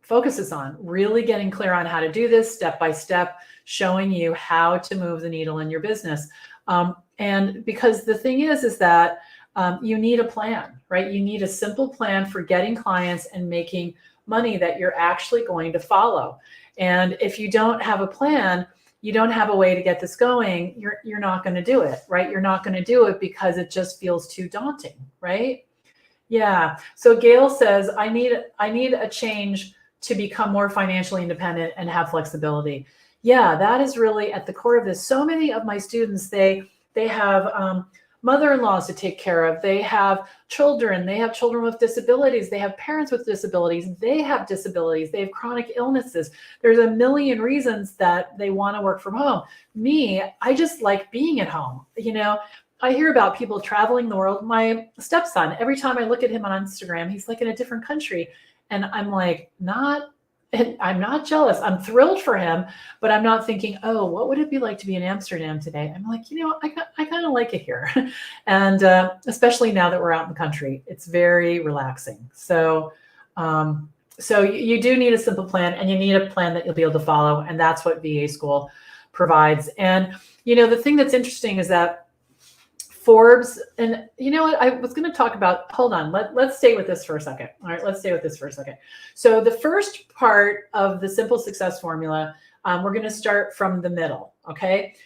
focuses on, really getting clear on how to do this step by step, showing you how to move the needle in your business. And because the thing is that you need a plan, right? You need a simple plan for getting clients and making money that you're actually going to follow. And if you don't have a plan, you don't have a way to get this going, you're not going to do it, right? You're not going to do it because it just feels too daunting, right? Yeah. So Gail says, I need a change to become more financially independent and have flexibility. Yeah, that is really at the core of this. So many of my students, they have mother-in-laws to take care of. They have children. They have children with disabilities. They have parents with disabilities. They have disabilities. They have chronic illnesses. There's a million reasons that they want to work from home. Me, I just like being at home. I hear about people traveling the world. My stepson, every time I look at him on Instagram, he's like in a different country. And I'm like, I'm not jealous. I'm thrilled for him, but I'm not thinking, oh, what would it be like to be in Amsterdam today? I'm like, I kind of like it here. And especially now that we're out in the country, it's very relaxing. So you do need a simple plan, and you need a plan that you'll be able to follow. And that's what VA School provides. And, the thing that's interesting is that Forbes, and what I was going to talk about, hold on, let's stay with this for a second. All right, let's stay with this for a second. So the first part of the simple success formula, we're going to start from the middle, okay?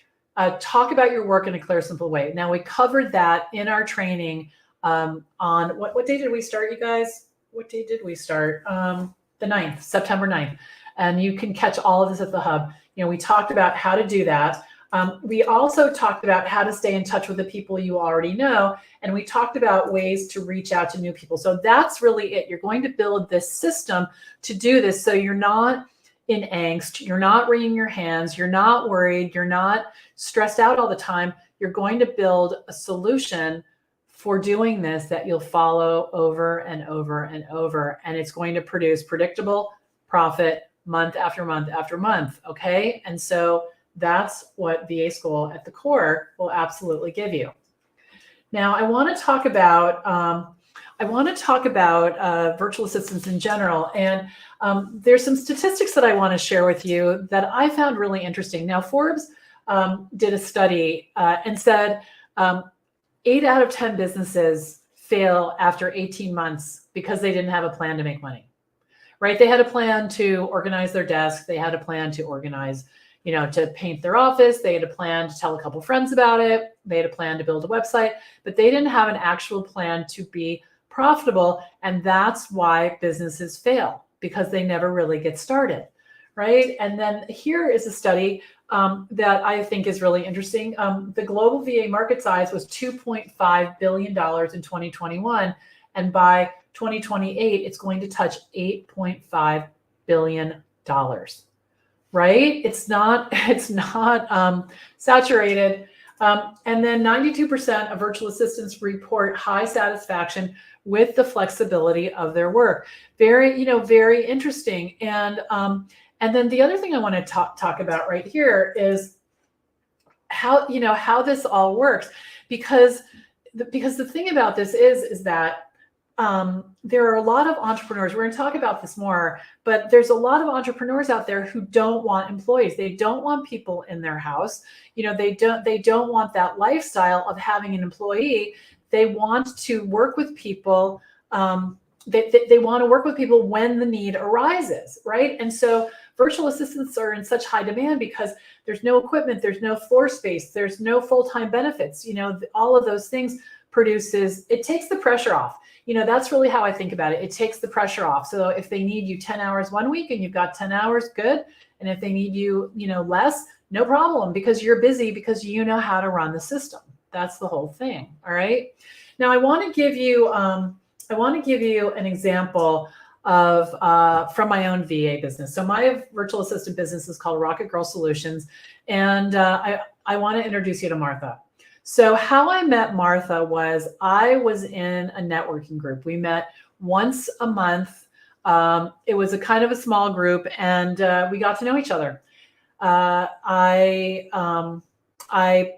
Talk about your work in a clear, simple way. Now, we covered that in our training on, what day did we start, you guys? What day did we start? The 9th, September 9th. And you can catch all of this at the hub. We talked about how to do that. We also talked about how to stay in touch with the people you already know, and we talked about ways to reach out to new people. So that's really it. You're going to build this system to do this so you're not in angst, you're not wringing your hands, you're not worried, you're not stressed out all the time. You're going to build a solution for doing this that you'll follow over and over and over, and it's going to produce predictable profit month after month after month, okay? And so that's what VA School at the core will absolutely give you. Now, I want to talk about virtual assistants in general, and there's some statistics that I want to share with you that I found really interesting. Now, Forbes did a study and said 8 out of 10 businesses fail after 18 months because they didn't have a plan to make money. Right? They had a plan to organize their desk. They had a plan to organize, to paint their office. They had a plan to tell a couple friends about it. They had a plan to build a website, but they didn't have an actual plan to be profitable. And that's why businesses fail, because they never really get started, right? And then here is a study that I think is really interesting. The global VA market size was $2.5 billion in 2021. And by 2028, it's going to touch $8.5 billion. Right? It's not saturated. And then 92% of virtual assistants report high satisfaction with the flexibility of their work. Very interesting. And then the other thing I want to talk about right here is how this all works, because the thing about this is that there are a lot of entrepreneurs. We're going to talk about this more, but there's a lot of entrepreneurs out there who don't want employees. They don't want people in their house. They don't want that lifestyle of having an employee. They want to work with people. They want to work with people when the need arises, right? And so virtual assistants are in such high demand because there's no equipment, there's no floor space, there's no full-time benefits. All of those things it takes the pressure off. That's really how I think about it. It takes the pressure off. So if they need you 10 hours one week and you've got 10 hours, good. And if they need you, less, no problem, because you're busy, because you know how to run the system. That's the whole thing. All right. Now I want to give you an example of from my own VA business. So my virtual assistant business is called Rocket Girl Solutions, and I want to introduce you to Martha. So how I met Martha was I was in a networking group. We met once a month. It was a kind of a small group, and we got to know each other. I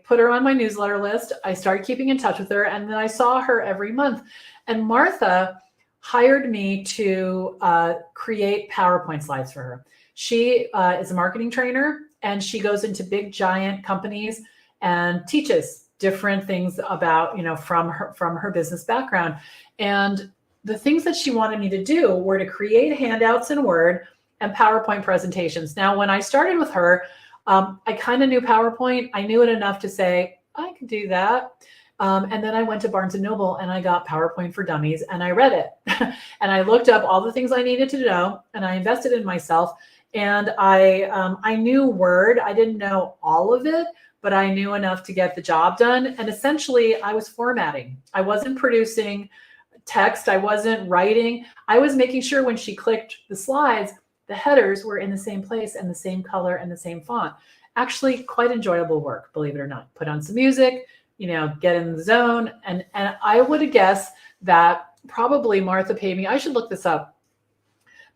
put her on my newsletter list. I started keeping in touch with her, and then I saw her every month. And Martha hired me to create PowerPoint slides for her. She is a marketing trainer, and she goes into big, giant companies and teaches different things about, from her business background. And the things that she wanted me to do were to create handouts in Word and PowerPoint presentations. Now, when I started with her, I kind of knew PowerPoint. I knew it enough to say, I could do that. And then I went to Barnes & Noble and I got PowerPoint for Dummies, and I read it. And I looked up all the things I needed to know, and I invested in myself. And I knew Word. I didn't know all of it, but I knew enough to get the job done. And essentially I was formatting. I wasn't producing text. I wasn't writing. I was making sure when she clicked the slides, the headers were in the same place and the same color and the same font. Actually quite enjoyable work, believe it or not. Put on some music, get in the zone. And I would guess that probably Martha paid me, I should look this up,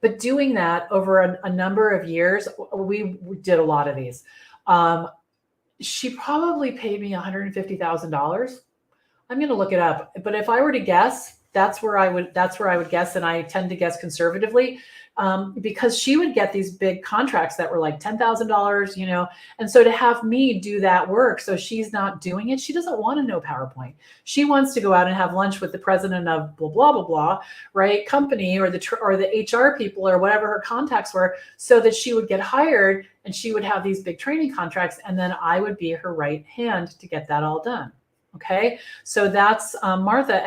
but doing that over a number of years, we did a lot of these. She probably paid me $150,000. I'm going to look it up, but if I were to guess, that's where I would guess. And I tend to guess conservatively, because she would get these big contracts that were like $10,000, and so to have me do that work, so she's not doing it. She doesn't want to know PowerPoint. She wants to go out and have lunch with the president of blah, blah, blah, blah, right? Company or the HR people or whatever her contacts were, so that she would get hired and she would have these big training contracts. And then I would be her right hand to get that all done. Okay. So that's Martha.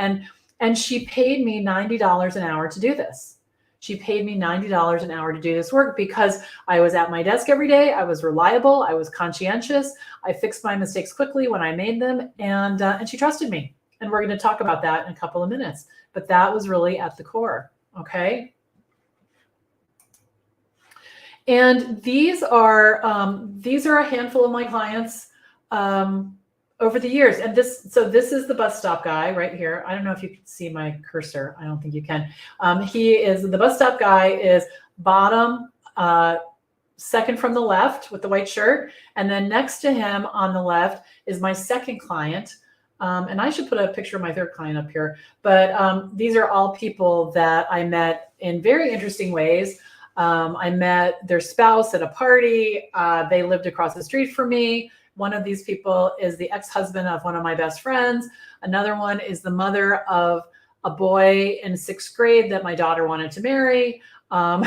And she paid me $90 an hour to do this. She paid me $90 an hour to do this work because I was at my desk every day. I was reliable. I was conscientious. I fixed my mistakes quickly when I made them, and she trusted me. And we're going to talk about that in a couple of minutes. But that was really at the core. Okay. And these are a handful of my clients over the years. And this is the bus stop guy right here. I don't know if you can see my cursor. I don't think you can. The bus stop guy is bottom, second from the left with the white shirt. And then next to him on the left is my second client. And I should put a picture of my third client up here. But these are all people that I met in very interesting ways. I met their spouse at a party. They lived across the street from me. One of these people is the ex-husband of one of my best friends. Another one is the mother of a boy in 6th grade that my daughter wanted to marry. I'm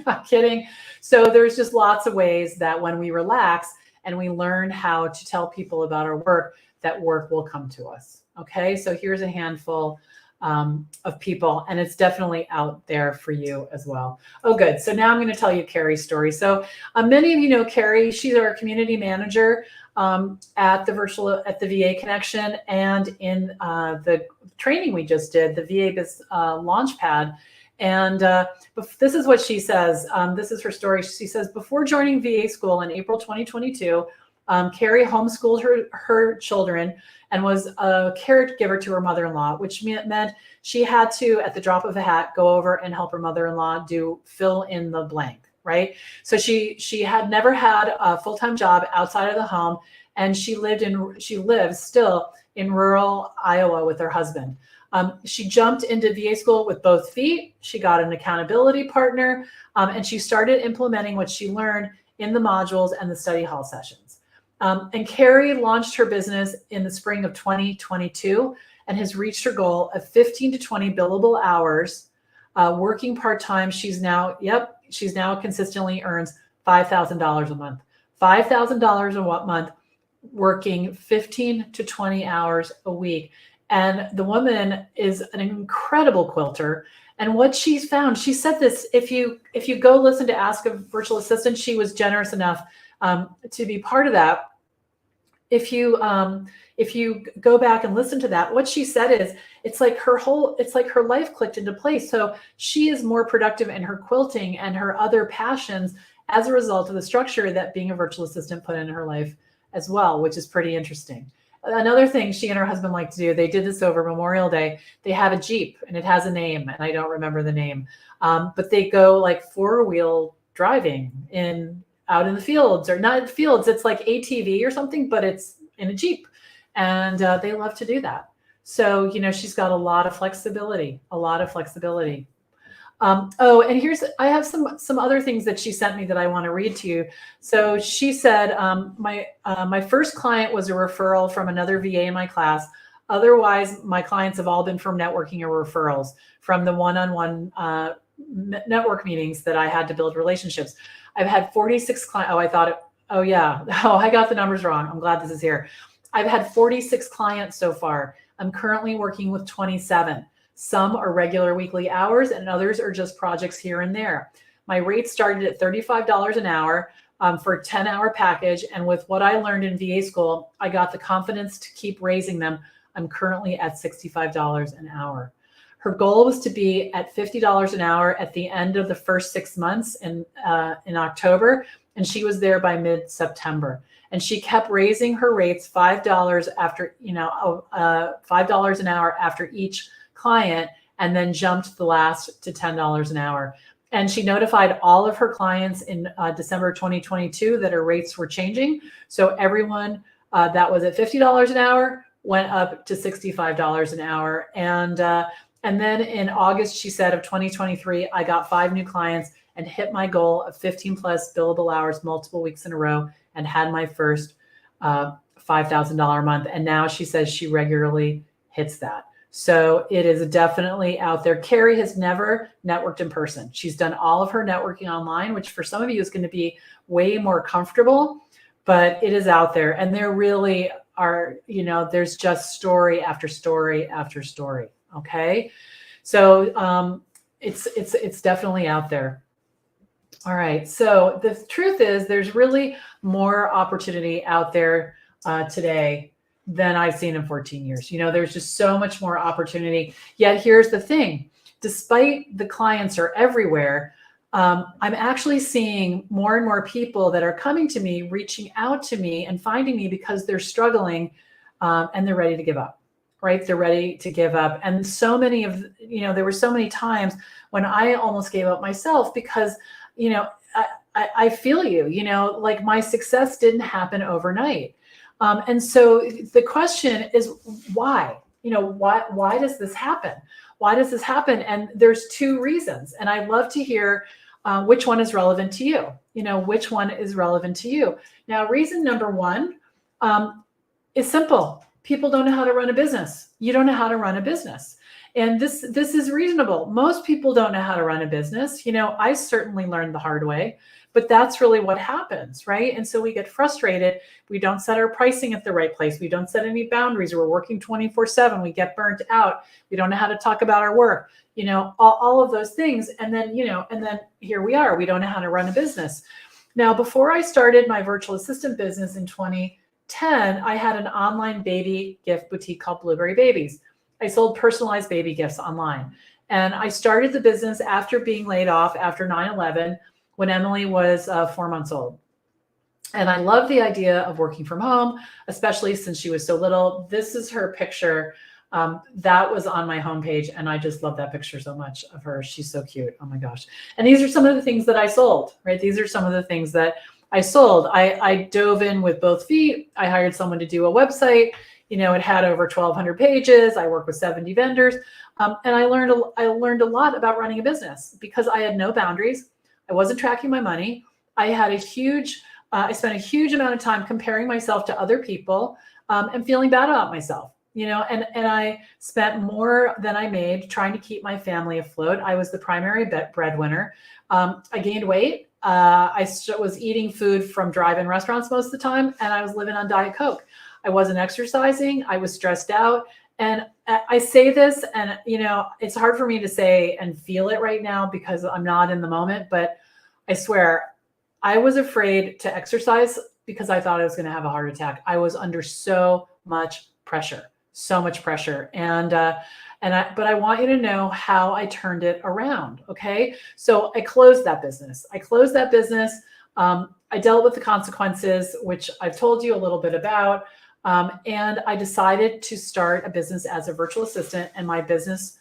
not kidding. So there's just lots of ways that when we relax and we learn how to tell people about our work, that work will come to us. Okay, so here's a handful of people, and it's definitely out there for you as well. Oh, good. So now I'm going to tell you Carrie's story. So many of you know Carrie. She's our community manager at the VA Connection, and in the training we just did, the VA Biz Launchpad. And this is what she says. This is her story. She says, before joining VA school in April 2022, Carrie homeschooled her children and was a caregiver to her mother-in-law, which meant she had to, at the drop of a hat, go over and help her mother-in-law fill in the blank, right? So she had never had a full-time job outside of the home, and she lives still in rural Iowa with her husband. She jumped into VA school with both feet. She got an accountability partner, and she started implementing what she learned in the modules and the study hall sessions. And Carrie launched her business in the spring of 2022 and has reached her goal of 15 to 20 billable hours, working part-time. She's now consistently earns $5,000 a month. $5,000 a month, working 15 to 20 hours a week. And the woman is an incredible quilter. And what she's found, she said this, if you go listen to Ask a Virtual Assistant, she was generous enough to be part of that. If you go back and listen to that, what she said is, it's like her life clicked into place. So she is more productive in her quilting and her other passions as a result of the structure that being a virtual assistant put in her life as well, which is pretty interesting. Another thing she and her husband like to do, they did this over Memorial Day. They have a Jeep and it has a name, and I don't remember the name, but they go like 4-wheel driving out in the fields, or not fields. It's like ATV or something, but it's in a Jeep, and they love to do that. So, she's got a lot of flexibility, Oh, and I have some other things that she sent me that I want to read to you. So she said, my first client was a referral from another VA in my class. Otherwise, my clients have all been from networking or referrals from the one-on-one network meetings that I had to build relationships. I've had 46 clients. I got the numbers wrong. I'm glad this is here. I've had 46 clients so far. I'm currently working with 27. Some are regular weekly hours and others are just projects here and there. My rate started at $35 an hour for a 10-hour package. And with what I learned in VA school, I got the confidence to keep raising them. I'm currently at $65 an hour. Her goal was to be at $50 an hour at the end of the first 6 months in October, and she was there by mid-September. And she kept raising her rates $5 after, $5 an hour after each client, and then jumped the last to $10 an hour. And she notified all of her clients in December 2022 that her rates were changing. So everyone that was at $50 an hour went up to $65 an hour. And then in August, she said, of 2023, I got 5 new clients and hit my goal of 15 plus billable hours multiple weeks in a row, and had my first $5,000 a month. And now she says she regularly hits that. So it is definitely out there. Carrie has never networked in person. She's done all of her networking online, which for some of you is going to be way more comfortable, but it is out there. And there really are, there's just story after story after story. Okay. So it's definitely out there. All right. So the truth is there's really more opportunity out there today than I've seen in 14 years. There's just so much more opportunity. Yet here's the thing, despite the clients are everywhere, I'm actually seeing more and more people that are coming to me, reaching out to me and finding me because they're struggling and they're ready to give up, right? They're ready to give up. And so many of, there were so many times when I almost gave up myself because, I feel you, like my success didn't happen overnight. And so the question is why? Why does this happen? Why does this happen? And there's 2 reasons. And I'd love to hear which one is relevant to you. Which one is relevant to you. Now, reason number 1 is simple. People don't know how to run a business. You don't know how to run a business. And this is reasonable. Most people don't know how to run a business. I certainly learned the hard way. But that's really what happens, right? And so we get frustrated. We don't set our pricing at the right place. We don't set any boundaries. We're working 24/7. We get burnt out. We don't know how to talk about our work, all of those things. And then, and then here we are. We don't know how to run a business. Now, before I started my virtual assistant business in 2010, I had an online baby gift boutique called Blueberry Babies. I sold personalized baby gifts online. And I started the business after being laid off after 9/11. When Emily was 4 months old. And I love the idea of working from home, especially since she was so little. This is her picture. That was on my homepage. And I just love that picture so much of her. She's so cute. Oh my gosh. And these are some of the things that I sold, right? These are some of the things that I sold. I dove in with both feet. I hired someone to do a website. It had over 1,200 pages. I worked with 70 vendors. And I learned a lot about running a business because I had no boundaries. I wasn't tracking my money. I spent a huge amount of time comparing myself to other people and feeling bad about myself, and I spent more than I made trying to keep my family afloat. I was the primary breadwinner. I gained weight was eating food from drive-in restaurants most of the time, and I was living on Diet Coke. I wasn't exercising. I was stressed out. And I say this, and it's hard for me to say and feel it right now because I'm not in the moment, but I swear I was afraid to exercise because I thought I was going to have a heart attack. I was under so much pressure. But I want you to know how I turned it around. Okay. So I closed that business. I dealt with the consequences, which I've told you a little bit about. And I decided to start a business as a virtual assistant. And my business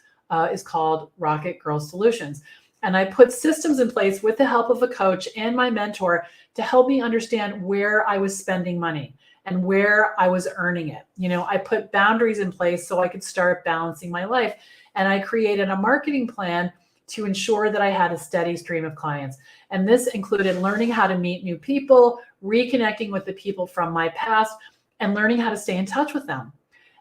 is called Rocket Girl Solutions. And I put systems in place with the help of a coach and my mentor to help me understand where I was spending money and where I was earning it. I put boundaries in place so I could start balancing my life. And I created a marketing plan to ensure that I had a steady stream of clients. And this included learning how to meet new people, reconnecting with the people from my past, and learning how to stay in touch with them.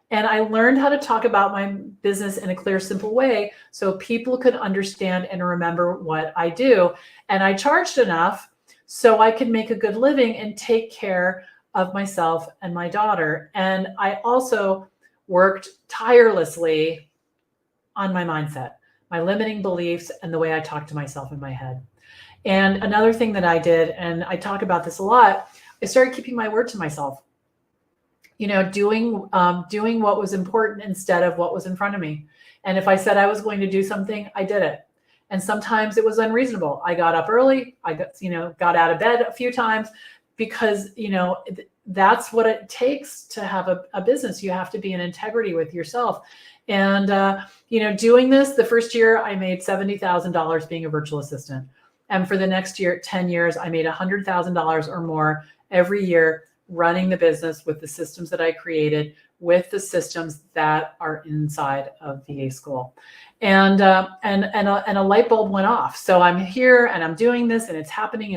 And I learned how to talk about my business in a clear, simple way so people could understand and remember what I do. And I charged enough so I could make a good living and take care of myself and my daughter. And I also worked tirelessly on my mindset, my limiting beliefs, and the way I talk to myself in my head. And another thing that I did, and I talk about this a lot, I started keeping my word to myself. Doing what was important instead of what was in front of me. And if I said I was going to do something, I did it. And sometimes it was unreasonable. I got up early. I got out of bed a few times because, that's what it takes to have a business. You have to be in integrity with yourself. And, doing this, the first year I made $70,000 being a virtual assistant. And for the next year, 10 years, I made $100,000 or more every year running the business with the systems that I created, with the systems that are inside of VA school. And a light bulb went off. So I'm here and I'm doing this and it's happening.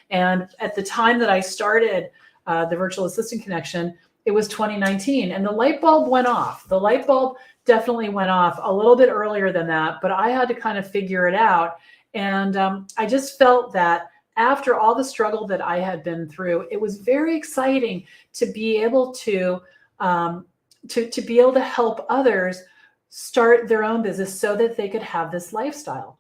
And at the time that I started the Virtual Assistant Connection, it was 2019 and the light bulb went off. The light bulb definitely went off a little bit earlier than that, but I had to kind of figure it out. And I just felt that after all the struggle that I had been through, it was very exciting to be able to be able to help others start their own business so that they could have this lifestyle.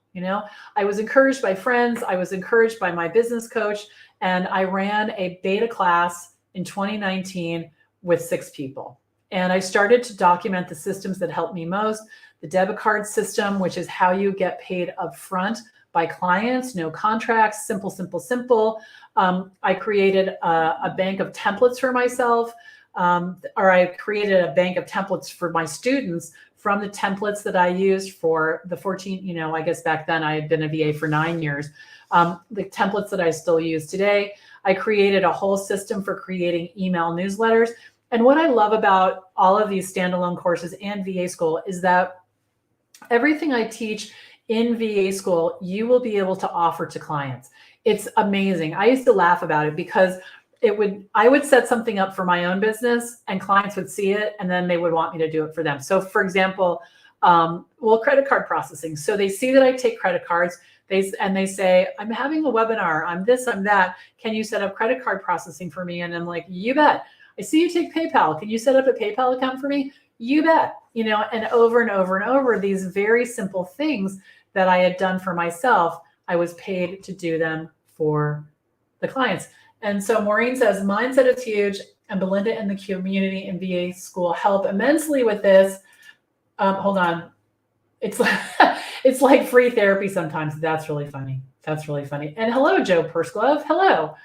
I was encouraged by friends. I was encouraged by my business coach, and I ran a beta class in 2019 with 6 people. And I started to document the systems that helped me most. The debit card system, which is how you get paid upfront by clients, no contracts, simple. I created a bank of templates for myself, or I created a bank of templates for my students from the templates that I used for the 14, I guess back then I had been a VA for 9 years. The templates that I still use today. I created a whole system for creating email newsletters. And what I love about all of these standalone courses and VA school is that everything I teach in VA school, you will be able to offer to clients. It's amazing. I used to laugh about it because I would set something up for my own business and clients would see it and then they would want me to do it for them. So for example, credit card processing. So they see that I take credit cards, they say, I'm having a webinar, I'm this, I'm that. Can you set up credit card processing for me? And I'm like, you bet. I see you take PayPal. Can you set up a PayPal account for me? You bet. And over and over and over, these very simple things that I had done for myself, I was paid to do them for the clients. And so Maureen says, mindset is huge, and Belinda and the community in VA school help immensely with this. Hold on. It's like free therapy sometimes. That's really funny. And hello, Joe Persglove. Hello.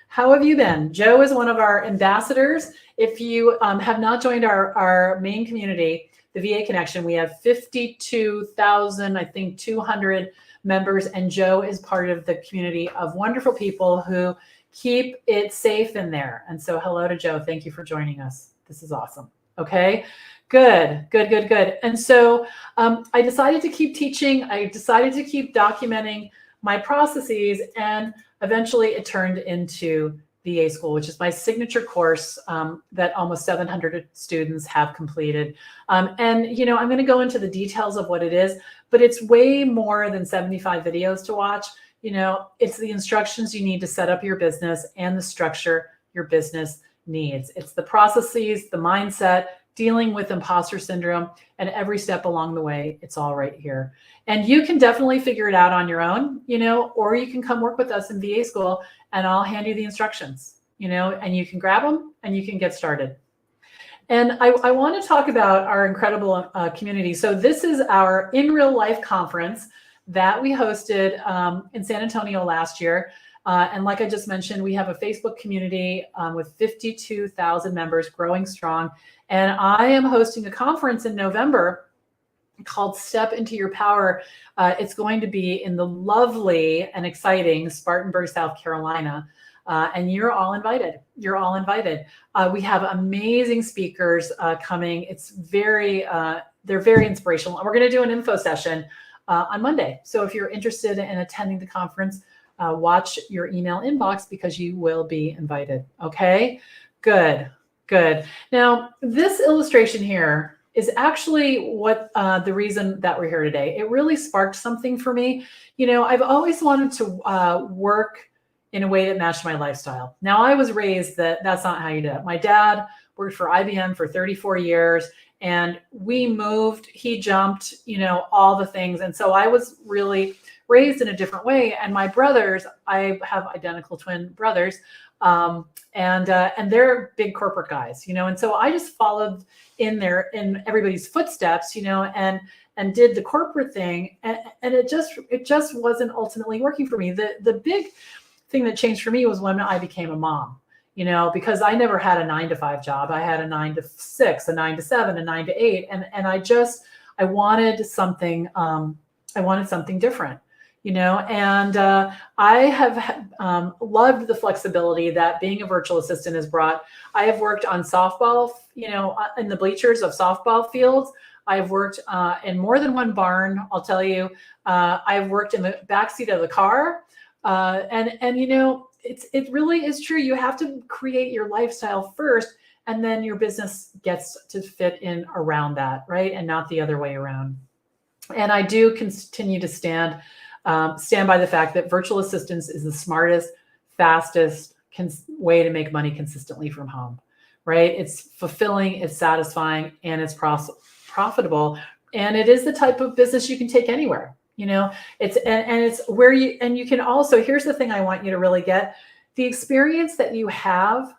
How have you been? Joe is one of our ambassadors. If you have not joined our main community, the VA Connection, we have 52,000, I think 200 members, and Joe is part of the community of wonderful people who keep it safe in there. And so hello to Joe. Thank you for joining us. This is awesome. Okay, good. And so I decided to keep teaching. I decided to keep documenting my processes, and eventually it turned into VA School, which is my signature course that almost 700 students have completed. And, I'm going to go into the details of what it is, but it's way more than 75 videos to watch. It's the instructions you need to set up your business and the structure your business needs. It's the processes, the mindset, dealing with imposter syndrome, and every step along the way. It's all right here. And you can definitely figure it out on your own, or you can come work with us in VA school and I'll hand you the instructions, and you can grab them and you can get started. And I want to talk about our incredible community. So this is our in real life conference that we hosted in San Antonio last year. And like I just mentioned, we have a Facebook community with 52,000 members, growing strong. And I am hosting a conference in November called Step Into Your Power. It's going to be in the lovely and exciting Spartanburg, South Carolina. And you're all invited. You're all invited. We have amazing speakers coming. They're very inspirational. And we're going to do an info session on Monday. So if you're interested in attending the conference, watch your email inbox because you will be invited. Okay, good. Now, this illustration here is actually what the reason that we're here today. It really sparked something for me. I've always wanted to work in a way that matched my lifestyle. Now, I was raised that that's not how you do it. My dad worked for IBM for 34 years and we moved, he jumped, all the things. And so I was really raised in a different way. And my brothers, I have identical twin brothers, and they're big corporate guys, and so I just followed in everybody's footsteps, and did the corporate thing. And it just wasn't ultimately working for me. The big thing that changed for me was when I became a mom, because I never had a 9-to-5 job. I had a 9-to-6, a 9-to-7, a 9-to-8. And I wanted something, different, and I have loved the flexibility that being a virtual assistant has brought. I have worked on softball, in the bleachers of softball fields. I've worked in more than one barn, I'll tell you. I've worked in the backseat of the car. It really is true. You have to create your lifestyle first, and then your business gets to fit in around that, right? And not the other way around. And I do continue to stand by the fact that virtual assistance is the smartest, fastest way to make money consistently from home, right? It's fulfilling, it's satisfying, and it's profitable. And it is the type of business you can take anywhere. It's where you can also, here's the thing I want you to really get. The experience that you have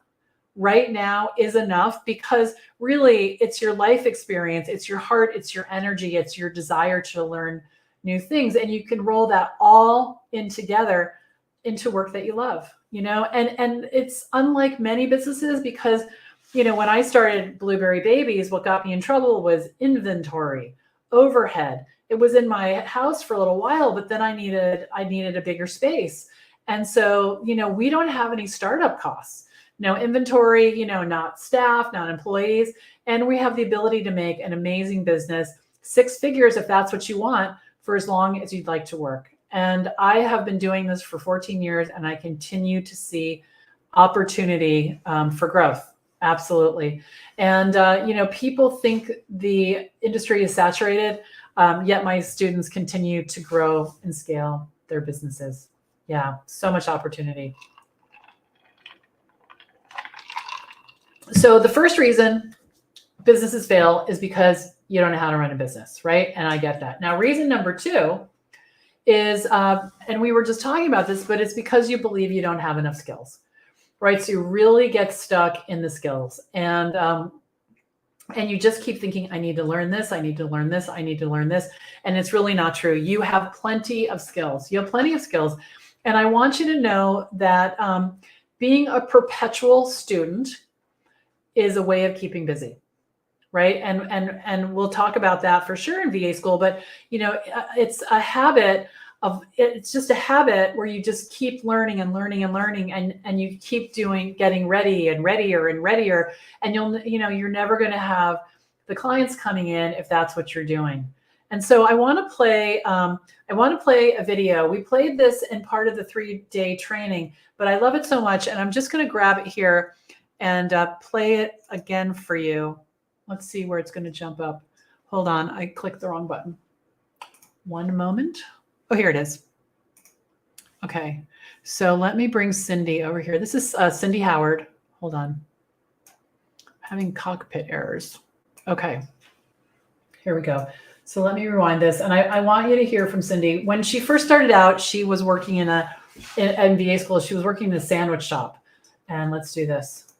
right now is enough, because really it's your life experience, it's your heart, it's your energy, it's your desire to learn new things. And you can roll that all in together into work that you love, and it's unlike many businesses, because, when I started Blueberry Babies, what got me in trouble was inventory, overhead. It was in my house for a little while, but then I needed a bigger space. And so, we don't have any startup costs, no inventory, not staff, not employees. And we have the ability to make an amazing business, 6 figures, if that's what you want, for as long as you'd like to work. And I have been doing this for 14 years and I continue to see opportunity for growth. Absolutely. And, people think the industry is saturated. Yet my students continue to grow and scale their businesses. Yeah, so much opportunity. So the first reason businesses fail is because you don't know how to run a business, right? And I get that. Now, reason number 2 is, and we were just talking about this, but it's because you believe you don't have enough skills, right? So you really get stuck in the skills, and you just keep thinking, I need to learn this, I need to learn this, I need to learn this. And it's really not true. You have plenty of skills. You have plenty of skills. And I want you to know that being a perpetual student is a way of keeping busy, right? And we'll talk about that for sure in VA school, but it's a habit it's just a habit where you just keep learning and learning and learning, and you keep getting ready and readier and readier. And you're never going to have the clients coming in if that's what you're doing. And so I want to play a video. We played this in part of the 3-day training, but I love it so much. And I'm just going to grab it here and play it again for you. Let's see where it's going to jump up. Hold on. I clicked the wrong button. One moment. Oh, here it is. Okay. So let me bring Cindy over here. This is Cindy Howard. Hold on. Having cockpit errors. Okay. Here we go. So let me rewind this. And I want you to hear from Cindy. When she first started out, she was working in VA school. She was working in a sandwich shop. And let's do this.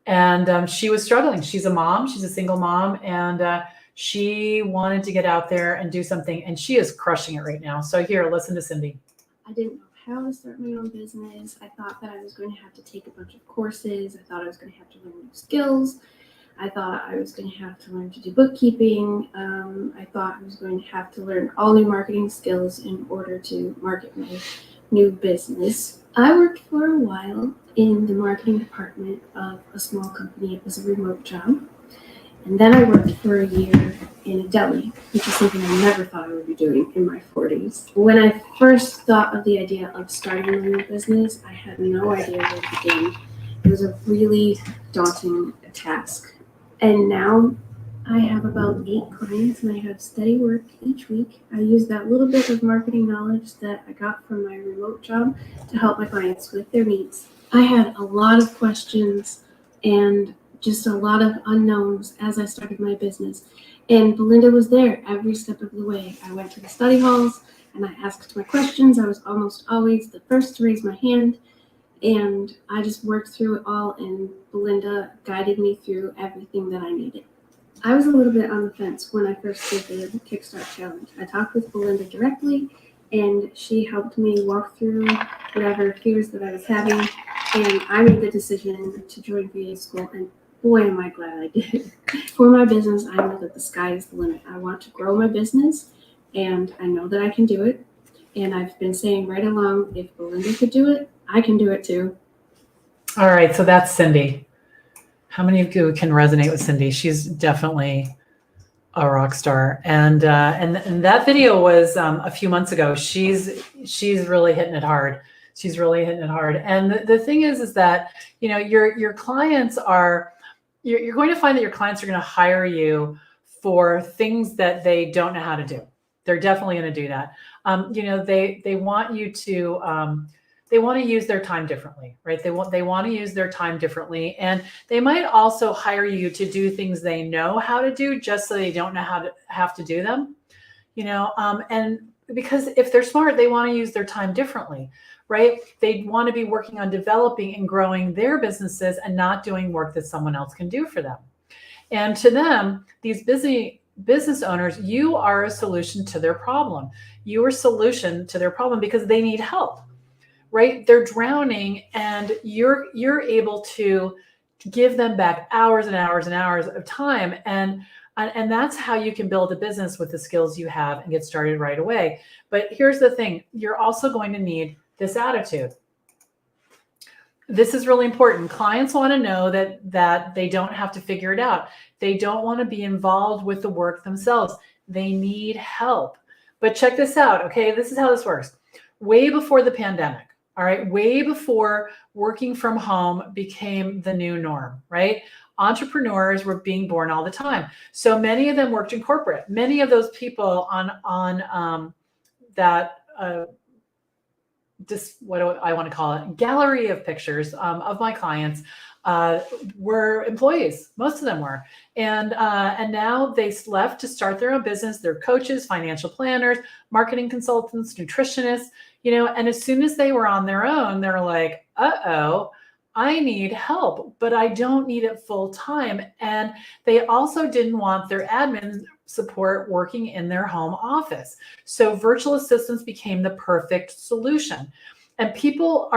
And she was struggling. She's a mom. She's a single mom. And she wanted to get out there and do something. And she is crushing it right now. So here, listen to Cindy. I didn't know how to start my own business. I thought that I was going to have to take a bunch of courses. I thought I was going to have to learn new skills. I thought I was going to have to learn to do bookkeeping. I thought I was going to have to learn all new marketing skills in order to market my new business. I worked for a while in the marketing department of a small company. It was a remote job. And then I worked for a year in a deli, which is something I never thought I would be doing in my 40s. When I first thought of the idea of starting my own business, I had no idea where to begin. It was a really daunting task. And now I have about 8 clients and I have steady work each week. I use that little bit of marketing knowledge that I got from my remote job to help my clients with their needs. I had a lot of questions and just a lot of unknowns as I started my business. And Belinda was there every step of the way. I went to the study halls and I asked my questions. I was almost always the first to raise my hand. And I just worked through it all, and Belinda guided me through everything that I needed. I was a little bit on the fence when I first did the Kickstart Challenge. I talked with Belinda directly, and she helped me walk through whatever fears that I was having. And I made the decision to join VA school, and boy, am I glad I did. For my business, I know that the sky is the limit. I want to grow my business, and I know that I can do it. And I've been saying right along, if Belinda could do it, I can do it too. All right. So that's Cindy. How many of you can resonate with Cindy? She's definitely a rock star. And that video was a few months ago. She's really hitting it hard. She's really hitting it hard. And the thing is that, you know, your clients are, you're going to find that your clients are going to hire you for things that they don't know how to do. They're definitely going to do that. You know, they want you to, they want to use their time differently, right? They want to use their time differently. And they might also hire you to do things they know how to do just so they don't know how to have to do them, you know? And because if they're smart, they want to use their time differently, right? They want to be working on developing and growing their businesses and not doing work that someone else can do for them. And to them, these busy business owners, you are a solution to their problem. You are a solution to their problem because they need help. Right? They're drowning, and you're able to give them back hours and hours and hours of time. And that's how you can build a business with the skills you have and get started right away. But here's the thing, you're also going to need this attitude. This is really important. Clients want to know that they don't have to figure it out. They don't want to be involved with the work themselves. They need help. But check this out, okay? This is how this works. Way before the pandemic, all right, way before working from home became the new norm, right? Entrepreneurs were being born all the time. So many of them worked in corporate. Many of those people on that just what do I want to call it, gallery of pictures of my clients were employees. Most of them were, and now they left to start their own business. They're coaches, financial planners, marketing consultants, nutritionists, you know. And as soon as they were on their own, they're like, "Uh-oh, I need help, but I don't need it full time." And they also didn't want their admin support working in their home office. So virtual assistants became the perfect solution. And people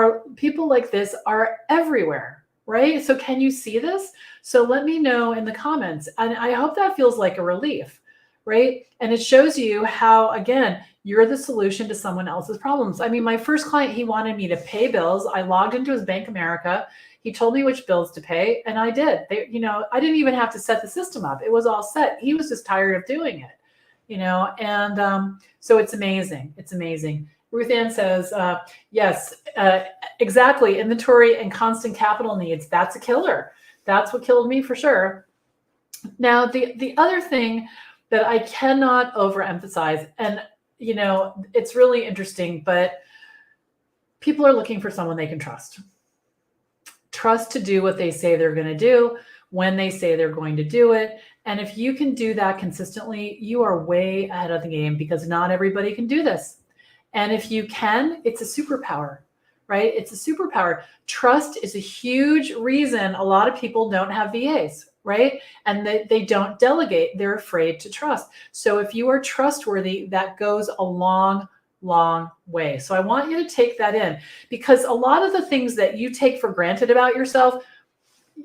like this are everywhere, right? So can you see this? So let me know in the comments. And I hope that feels like a relief, right? And it shows you how, again, you're the solution to someone else's problems. I mean, my first client, he wanted me to pay bills. I logged into his Bank America. He told me which bills to pay, and I did. You know, I didn't even have to set the system up. It was all set. He was just tired of doing it, you know. And so it's amazing. It's amazing. Ruth Ann says, yes, exactly. Inventory and constant capital needs. That's a killer. That's what killed me for sure. Now, the other thing that I cannot overemphasize, and, you know, it's really interesting, but people are looking for someone they can trust. Trust to do what they say they're going to do when they say they're going to do it. And if you can do that consistently, you are way ahead of the game, because not everybody can do this. And if you can, it's a superpower, right? It's a superpower. Trust is a huge reason a lot of people don't have VAs, right? And they don't delegate. They're afraid to trust. So if you are trustworthy, that goes a long way. So I want you to take that in, because a lot of the things that you take for granted about yourself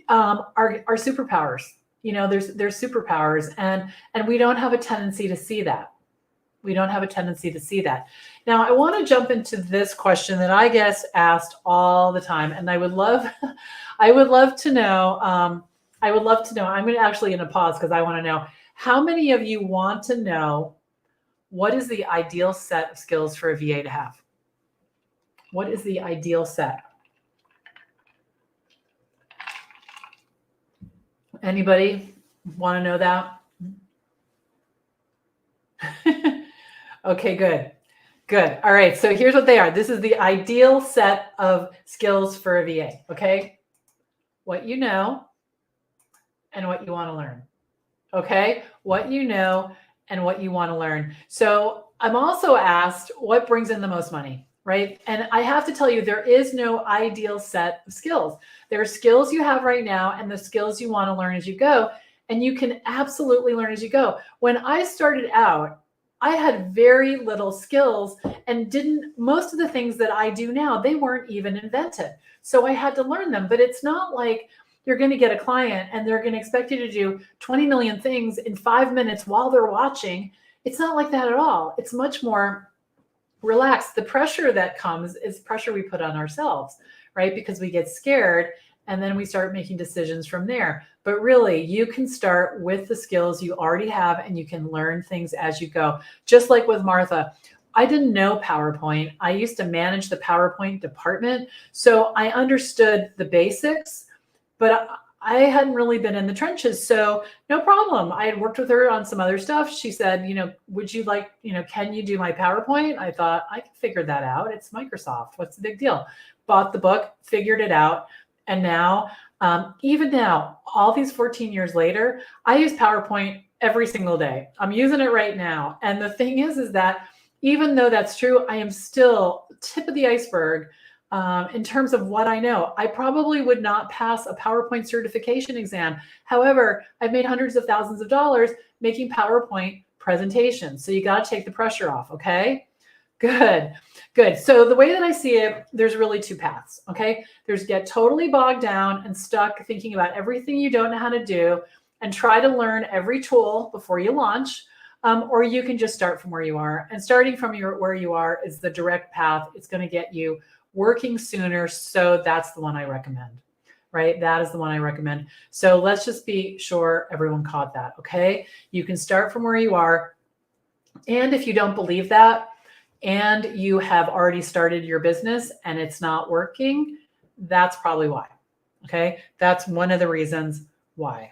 are superpowers. You know, there's superpowers, and we don't have a tendency to see that. We don't have a tendency to see that. Now, I want to jump into this question that I get asked all the time, and I would love to know. I'm going to pause because I want to know how many of you want to know what is the ideal set of skills for a VA to have. What is the ideal set? Anybody want to know that? Okay, good. All right, so here's what they are. This is the ideal set of skills for a VA, okay? What you know and what you want to learn, okay? What you know and what you want to learn. So I'm also asked what brings in the most money, right? And I have to tell you, there is no ideal set of skills. There are skills you have right now and the skills you want to learn as you go. And you can absolutely learn as you go. When I started out, I had very little skills and most of the things that I do now, they weren't even invented. So I had to learn them. But it's not like you're going to get a client and they're going to expect you to do 20 million things in 5 minutes while they're watching. It's not like that at all. It's much more relaxed. The pressure that comes is pressure we put on ourselves, right? Because we get scared and then we start making decisions from there. But really, you can start with the skills you already have and you can learn things as you go. Just like with Martha, I didn't know PowerPoint. I used to manage the PowerPoint department. So I understood the basics, but I hadn't really been in the trenches. So no problem. I had worked with her on some other stuff. She said, would you like, can you do my PowerPoint? I thought I can figure that out. It's Microsoft. What's the big deal? Bought the book, figured it out. And now, even now, all these 14 years later, I use PowerPoint every single day. I'm using it right now. And the thing is that even though that's true, I am still tip of the iceberg in terms of what I know. I probably would not pass a PowerPoint certification exam. However, I've made hundreds of thousands of dollars making PowerPoint presentations. So you got to take the pressure off. Okay. Good. So the way that I see it, there's really two paths. Okay. There's get totally bogged down and stuck thinking about everything you don't know how to do and try to learn every tool before you launch. Or you can just start from where you are, and starting from where you are is the direct path. It's going to get you working sooner. So that's the one I recommend, right? That is the one I recommend. So let's just be sure everyone caught that. Okay. You can start from where you are. And if you don't believe that, and you have already started your business and it's not working, that's probably why. Okay. That's one of the reasons why.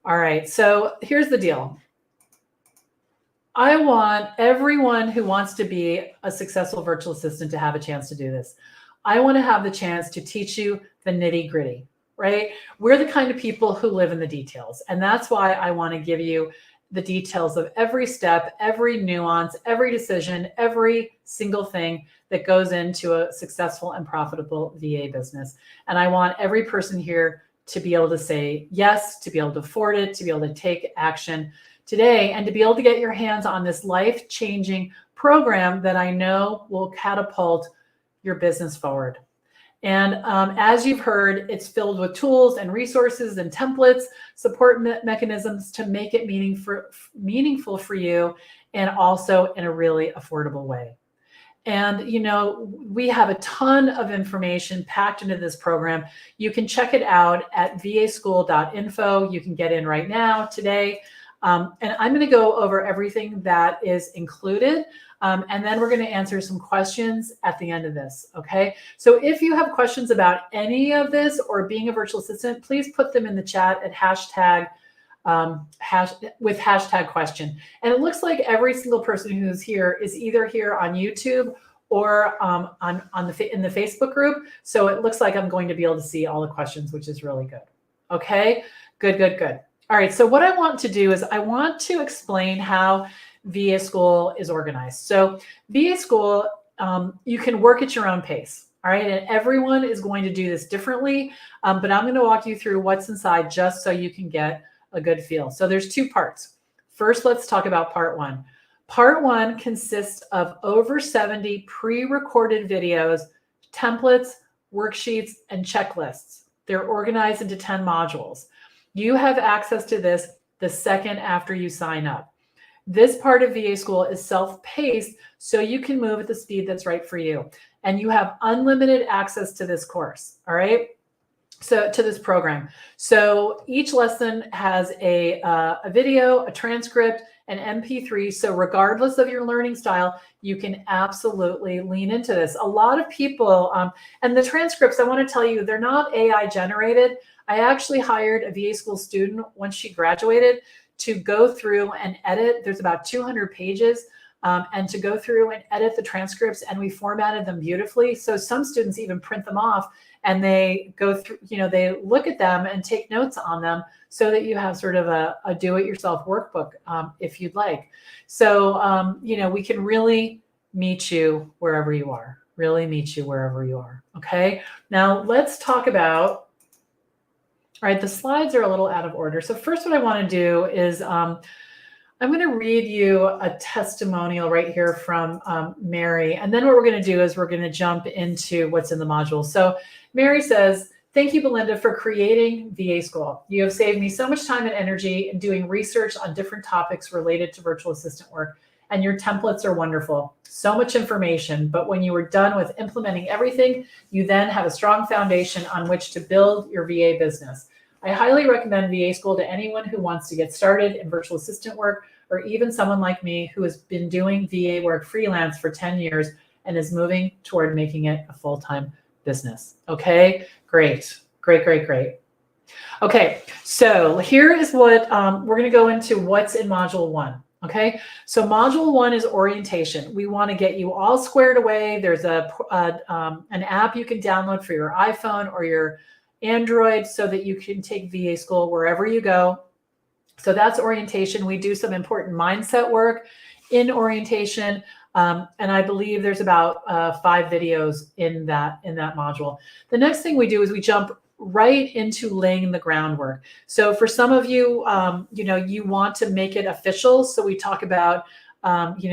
All right. So here's the deal. I want everyone who wants to be a successful virtual assistant to have a chance to do this. I want to have the chance to teach you the nitty gritty, right? We're the kind of people who live in the details. And that's why I want to give you the details of every step, every nuance, every decision, every single thing that goes into a successful and profitable VA business. And I want every person here to be able to say yes, to be able to afford it, to be able to take action today, and to be able to get your hands on this life-changing program that I know will catapult your business forward. And as you've heard, it's filled with tools and resources and templates, support mechanisms to make it meaningful for you, and also in a really affordable way. And, we have a ton of information packed into this program. You can check it out at vaschool.info. You can get in right now, today. And I'm going to go over everything that is included. And then we're going to answer some questions at the end of this. Okay. So if you have questions about any of this or being a virtual assistant, please put them in the chat at with hashtag question. And it looks like every single person who's here is either here on YouTube or in the Facebook group. So it looks like I'm going to be able to see all the questions, which is really good. Okay, good, good, good. All right, so what I want to do is I want to explain how VA school is organized. So VA school, you can work at your own pace. All right, and everyone is going to do this differently, but I'm going to walk you through what's inside just so you can get a good feel. So there's two parts. First, let's talk about part one. Part one consists of over 70 pre-recorded videos, templates, worksheets, and checklists. They're organized into 10 modules. You have access to this the second after you sign up. This part of VA school is self-paced, so you can move at the speed that's right for you. And you have unlimited access to this course, all right? So to this program. So each lesson has a video, a transcript, an MP3. So regardless of your learning style, you can absolutely lean into this. A lot of people, and the transcripts, I want to tell you, they're not AI generated. I actually hired a VA school student once she graduated to go through and edit. There's about 200 pages. And to go through and edit the transcripts, and we formatted them beautifully. So some students even print them off and they go through, they look at them and take notes on them so that you have sort of a do-it-yourself workbook if you'd like. So, we can really meet you wherever you are, okay? Now let's talk about, all right, the slides are a little out of order. So first what I want to do is, I'm going to read you a testimonial right here from Mary. And then what we're going to do is we're going to jump into what's in the module. So Mary says, "Thank you, Belinda, for creating VA School. You have saved me so much time and energy in doing research on different topics related to virtual assistant work. And your templates are wonderful. So much information. But when you are done with implementing everything, you then have a strong foundation on which to build your VA business. I highly recommend VA School to anyone who wants to get started in virtual assistant work, or even someone like me who has been doing VA work freelance for 10 years and is moving toward making it a full-time business." Okay, great, great, great, great. Okay, so here is what we're going to go into what's in module one. Okay, so module one is orientation. We want to get you all squared away. There's an app you can download for your iPhone or your Android so that you can take VA School wherever you go. So that's orientation. We do some important mindset work in orientation. And I believe there's about 5 videos in that module. The next thing we do is we jump right into laying the groundwork. So for some of you, you want to make it official. So we talk about,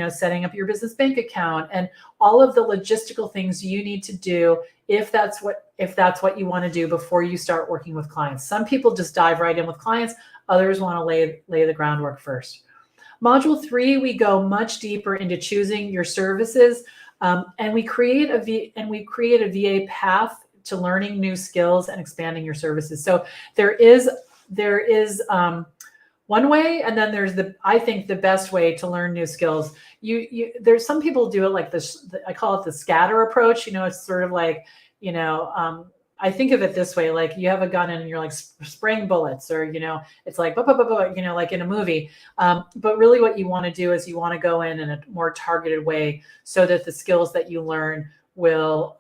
setting up your business bank account and all of the logistical things you need to do if that's what you want to do before you start working with clients. Some people just dive right in with clients. Others want to lay the groundwork first. Module 3, we go much deeper into choosing your services, and we create a VA path to learning new skills and expanding your services. So there is one way, and then there's I think the best way to learn new skills. There's some people do it like this. I call it the scatter approach. It's sort of like, I think of it this way, like you have a gun and you're like spraying bullets, or, it's like, like in a movie. But really what you want to do is you want to go in a more targeted way so that the skills that you learn will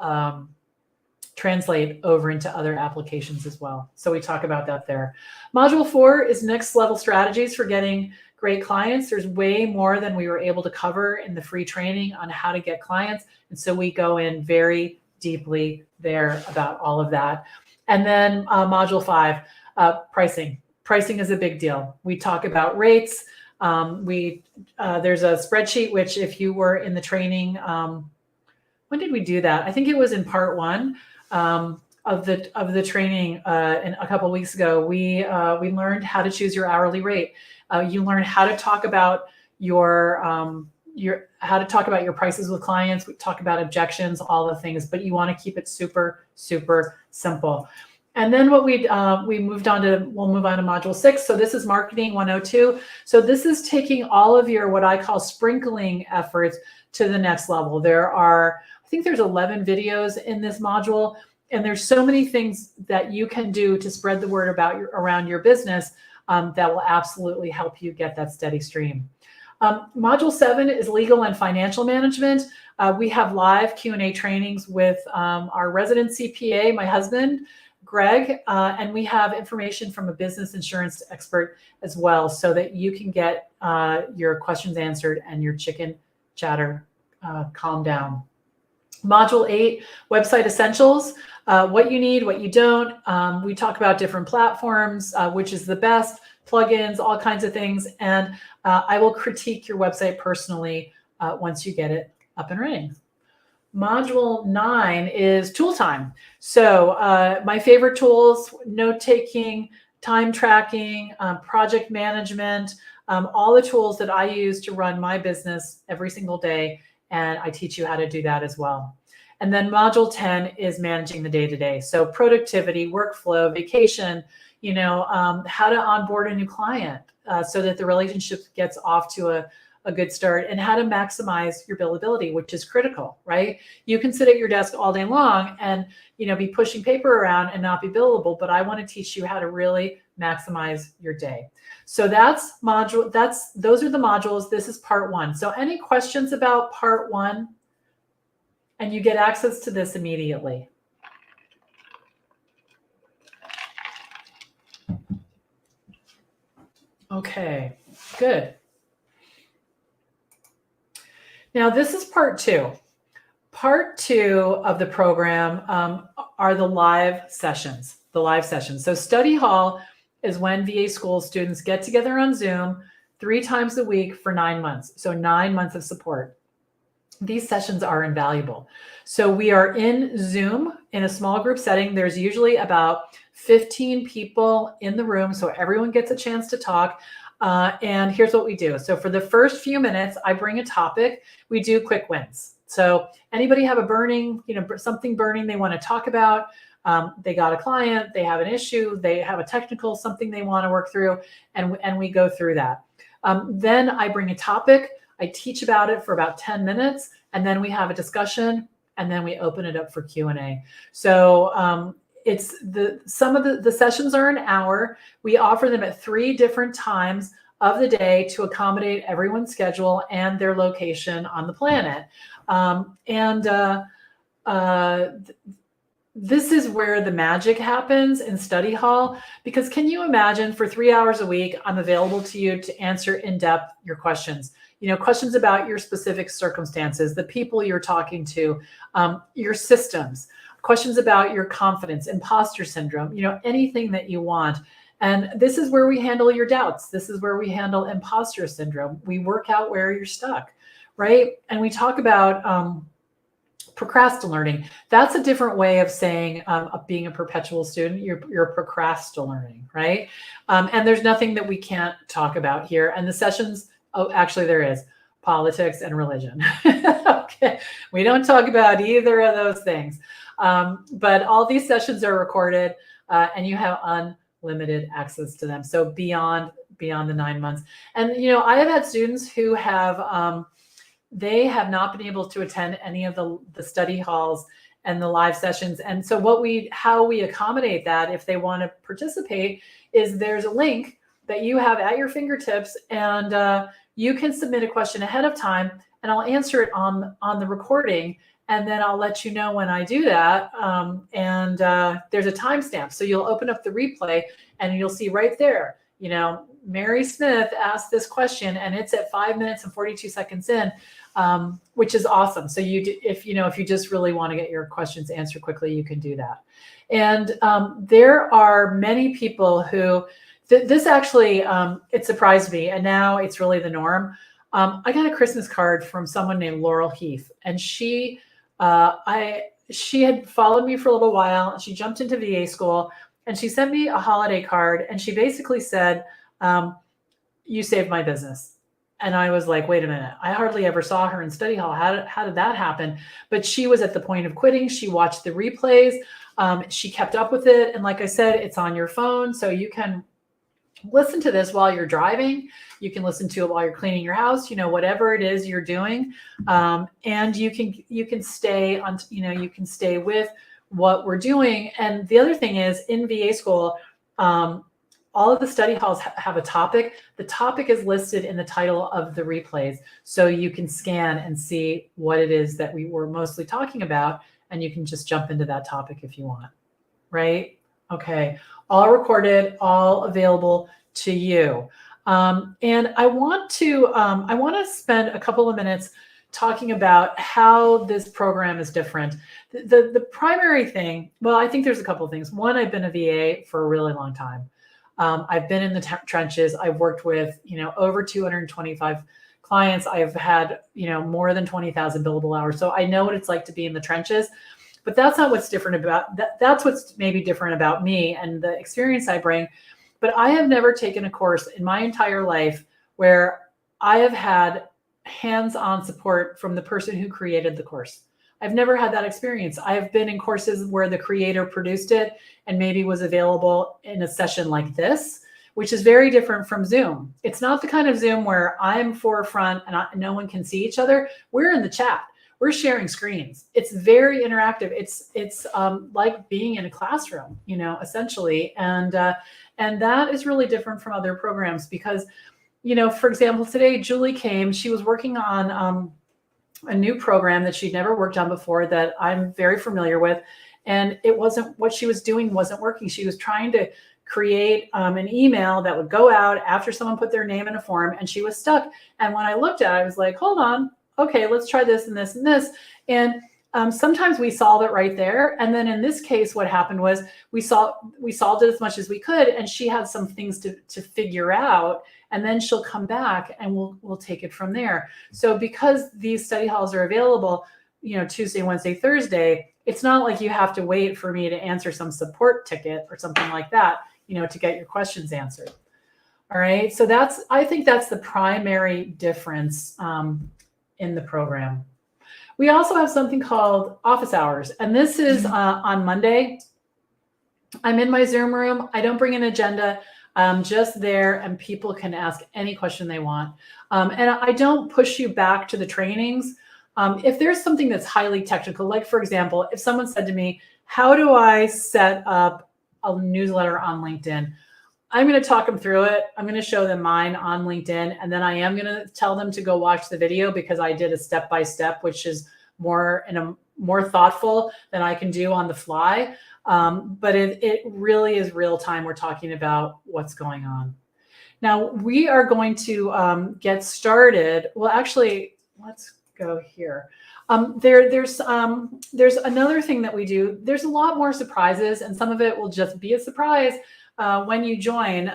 translate over into other applications as well. So we talk about that there. Module 4 is next level strategies for getting great clients. There's way more than we were able to cover in the free training on how to get clients. And so we go in very deeply there about all of that. And then module 5, pricing. Pricing is a big deal. We talk about rates. There's a spreadsheet, which if you were in the training, when did we do that? I think it was in part 1 of the training a couple of weeks ago. We learned how to choose your hourly rate. You learn how to talk about your prices with clients. We talk about objections, all the things, but you want to keep it super, super simple. And then what we'll move on to module 6. So this is marketing 102. So this is taking all of your, what I call sprinkling efforts to the next level. I think there's 11 videos in this module, and there's so many things that you can do to spread the word around your business that will absolutely help you get that steady stream. Module 7 is legal and financial management. We have live Q&A trainings with our resident CPA, my husband, Greg, and we have information from a business insurance expert as well, so that you can get your questions answered and your chicken chatter calmed down. Module 8, website essentials, what you need, what you don't. We talk about different platforms, which is the best, plugins, all kinds of things. And I will critique your website personally once you get it up and running. Module 9 is tool time. So my favorite tools: note-taking, time tracking, project management, all the tools that I use to run my business every single day. And I teach you how to do that as well. And then module 10 is managing the day-to-day. So productivity, workflow, vacation, how to onboard a new client so that the relationship gets off to a good start, and how to maximize your billability, which is critical, right? You can sit at your desk all day long and, be pushing paper around and not be billable, but I want to teach you how to really maximize your day. So those are the modules. This is part 1. So any questions about part 1? And you get access to this immediately. Okay, good. Now this is part 2. Part 2 of the program are the live sessions. So study hall is when VA school students get together on Zoom 3 times a week for 9 months. So 9 months of support. These sessions are invaluable. So we are in Zoom in a small group setting. There's usually about 15 people in the room, so everyone gets a chance to talk. And here's what we do. So for the first few minutes, I bring a topic. We do quick wins. So anybody have a burning, something burning they want to talk about? They got a client, they have an issue, they have a technical, something they want to work through, and we go through that. Then I bring a topic. I teach about it for about 10 minutes, and then we have a discussion, and then we open it up for Q&A. So some of the sessions are an hour. We offer them at 3 different times of the day to accommodate everyone's schedule and their location on the planet. This is where the magic happens in study hall, because can you imagine, for 3 hours a week, I'm available to you to answer in depth your questions. Questions about your specific circumstances, the people you're talking to, your systems, questions about your confidence, imposter syndrome, anything that you want. And this is where we handle your doubts. This is where we handle imposter syndrome. We work out where you're stuck, right? And we talk about procrastinating. That's a different way of saying being a perpetual student. You're procrastinating, right? And there's nothing that we can't talk about here. And the sessions, actually there is politics and religion. Okay, we don't talk about either of those things. But all these sessions are recorded, and you have unlimited access to them. So beyond the 9 months. And I have had students who have they have not been able to attend any of the study halls and the live sessions. And so how we accommodate that, if they want to participate, is there's a link that you have at your fingertips, and you can submit a question ahead of time, and I'll answer it on the recording, and then I'll let you know when I do that. There's a timestamp, so you'll open up the replay and you'll see right there, Mary Smith asked this question, and it's at 5 minutes and 42 seconds in, which is awesome. So if you just really want to get your questions answered quickly, you can do that. And there are many people who this actually it surprised me, and now it's really the norm. I got a Christmas card from someone named Laurel Heath, and she had followed me for a little while. She jumped into VA school, and she sent me a holiday card, and she basically said, "You saved my business." And I was like, wait a minute, I hardly ever saw her in study hall. How did that happen? But she was at the point of quitting. She watched the replays. She kept up with it. And like I said, it's on your phone, so you can listen to this while you're driving. You can listen to it while you're cleaning your house, whatever it is you're doing. And you can stay on, you can stay with what we're doing. And the other thing is, in VA school, all of the study halls have a topic. The topic is listed in the title of the replays. So you can scan and see what it is that we were mostly talking about. And you can just jump into that topic if you want, right? Okay, all recorded, all available to you. And I want to spend a couple of minutes talking about how this program is different. The primary thing, well, I think there's a couple of things. One, I've been a VA for a really long time. I've been in the trenches. I've worked with, over 225 clients. I've had, more than 20,000 billable hours. So I know what it's like to be in the trenches, but that's not what's different about that. That's what's maybe different about me and the experience I bring. But I have never taken a course in my entire life where I have had hands-on support from the person who created the course. I've never had that experience. I've been in courses where the creator produced it and maybe was available in a session like this, which is very different from Zoom. It's not the kind of Zoom where I'm forefront and no one can see each other. We're in the chat. We're sharing screens. It's very interactive. It's like being in a classroom, essentially. And that is really different from other programs because, for example, today Julie came. She was working on a new program that she'd never worked on before that I'm very familiar with. And it wasn't, what she was doing wasn't working. She was trying to create an email that would go out after someone put their name in a form, and she was stuck. And when I looked at it, I was like, hold on, okay, let's try this and this and this. And sometimes we solve it right there. And then in this case, what happened was we solved it as much as we could, and she had some things to figure out. And then she'll come back and we'll take it from there. So because these study halls are available, Tuesday, Wednesday, Thursday, it's not like you have to wait for me to answer some support ticket or something like that, to get your questions answered. All right. So I think that's the primary difference in the program. We also have something called office hours. And this is on Monday. I'm in my Zoom room. I don't bring an agenda. I'm just there and people can ask any question they want. And I don't push you back to the trainings. If there's something that's highly technical, like for example, if someone said to me, how do I set up a newsletter on LinkedIn? I'm going to talk them through it. I'm going to show them mine on LinkedIn. And then I am going to tell them to go watch the video because I did a step-by-step, which is more thoughtful than I can do on the fly. But it really is real time. We're talking about what's going on. Now we are going to get started. Well, actually, let's go here. There's another thing that we do. There's a lot more surprises, and some of it will just be a surprise when you join.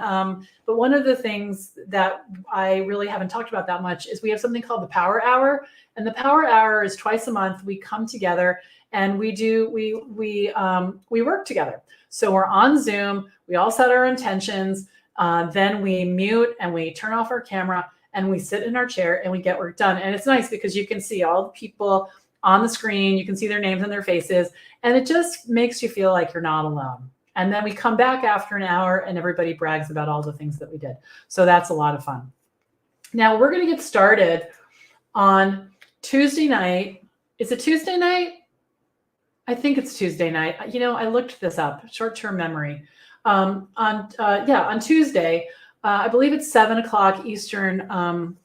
But one of the things that I really haven't talked about that much is we have something called the Power Hour, and the Power Hour is twice a month. We come together and we work together. So we're on Zoom. We all set our intentions. Then we mute and we turn off our camera and we sit in our chair and we get work done. And it's nice because you can see all the people on the screen. You can see their names and their faces, and it just makes you feel like you're not alone. And then we come back after an hour and everybody brags about all the things that we did. So that's a lot of fun. Now we're going to get started on Tuesday night. Is it Tuesday night? I think it's Tuesday night. I looked this up, short-term memory. On Tuesday, I believe it's 7 o'clock Eastern time,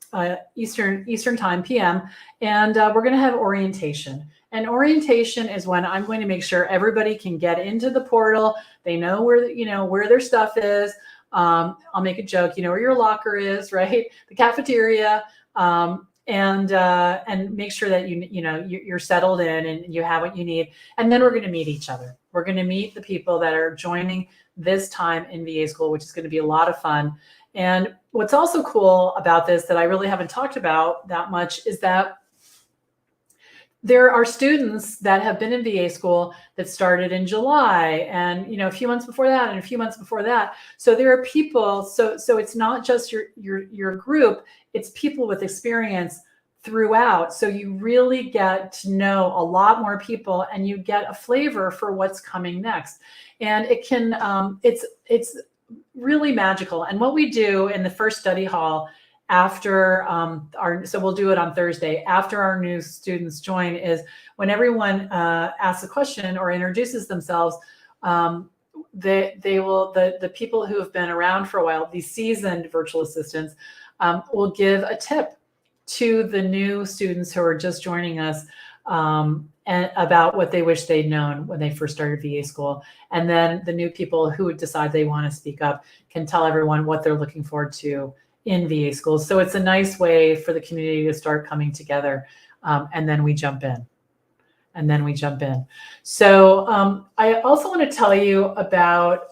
PM. And we're going to have orientation. And orientation is when I'm going to make sure everybody can get into the portal. They know where their stuff is. I'll make a joke, where your locker is, right? The cafeteria, and make sure that you're settled in and you have what you need. And then we're going to meet each other. We're going to meet the people that are joining this time in VA school, which is going to be a lot of fun. And what's also cool about this that I really haven't talked about that much is that there are students that have been in VA school that started in July and, a few months before that and a few months before that. So there are people, so it's not just your group, it's people with experience throughout. So you really get to know a lot more people and you get a flavor for what's coming next. And it can, it's really magical. And what we do in the first study hall after so we'll do it on Thursday, after our new students join, is when everyone asks a question or introduces themselves, the people who have been around for a while, these seasoned virtual assistants, will give a tip to the new students who are just joining us, and about what they wish they'd known when they first started VA school. And then the new people who would decide they want to speak up can tell everyone what they're looking forward to in VA schools. So it's a nice way for the community to start coming together. And then we jump in. So I also want to tell you about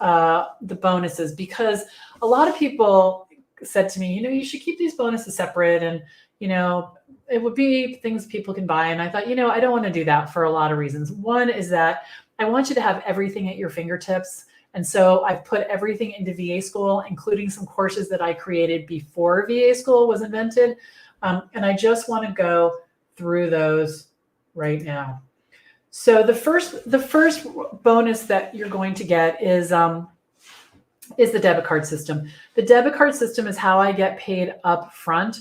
the bonuses, because a lot of people said to me, you should keep these bonuses separate, and it would be things people can buy. And I thought, I don't want to do that for a lot of reasons. One is that I want you to have everything at your fingertips. And so I've put everything into VA school, including some courses that I created before VA school was invented. And I just want to go through those right now. So the first bonus that you're going to get is the debit card system. The debit card system is how I get paid up front.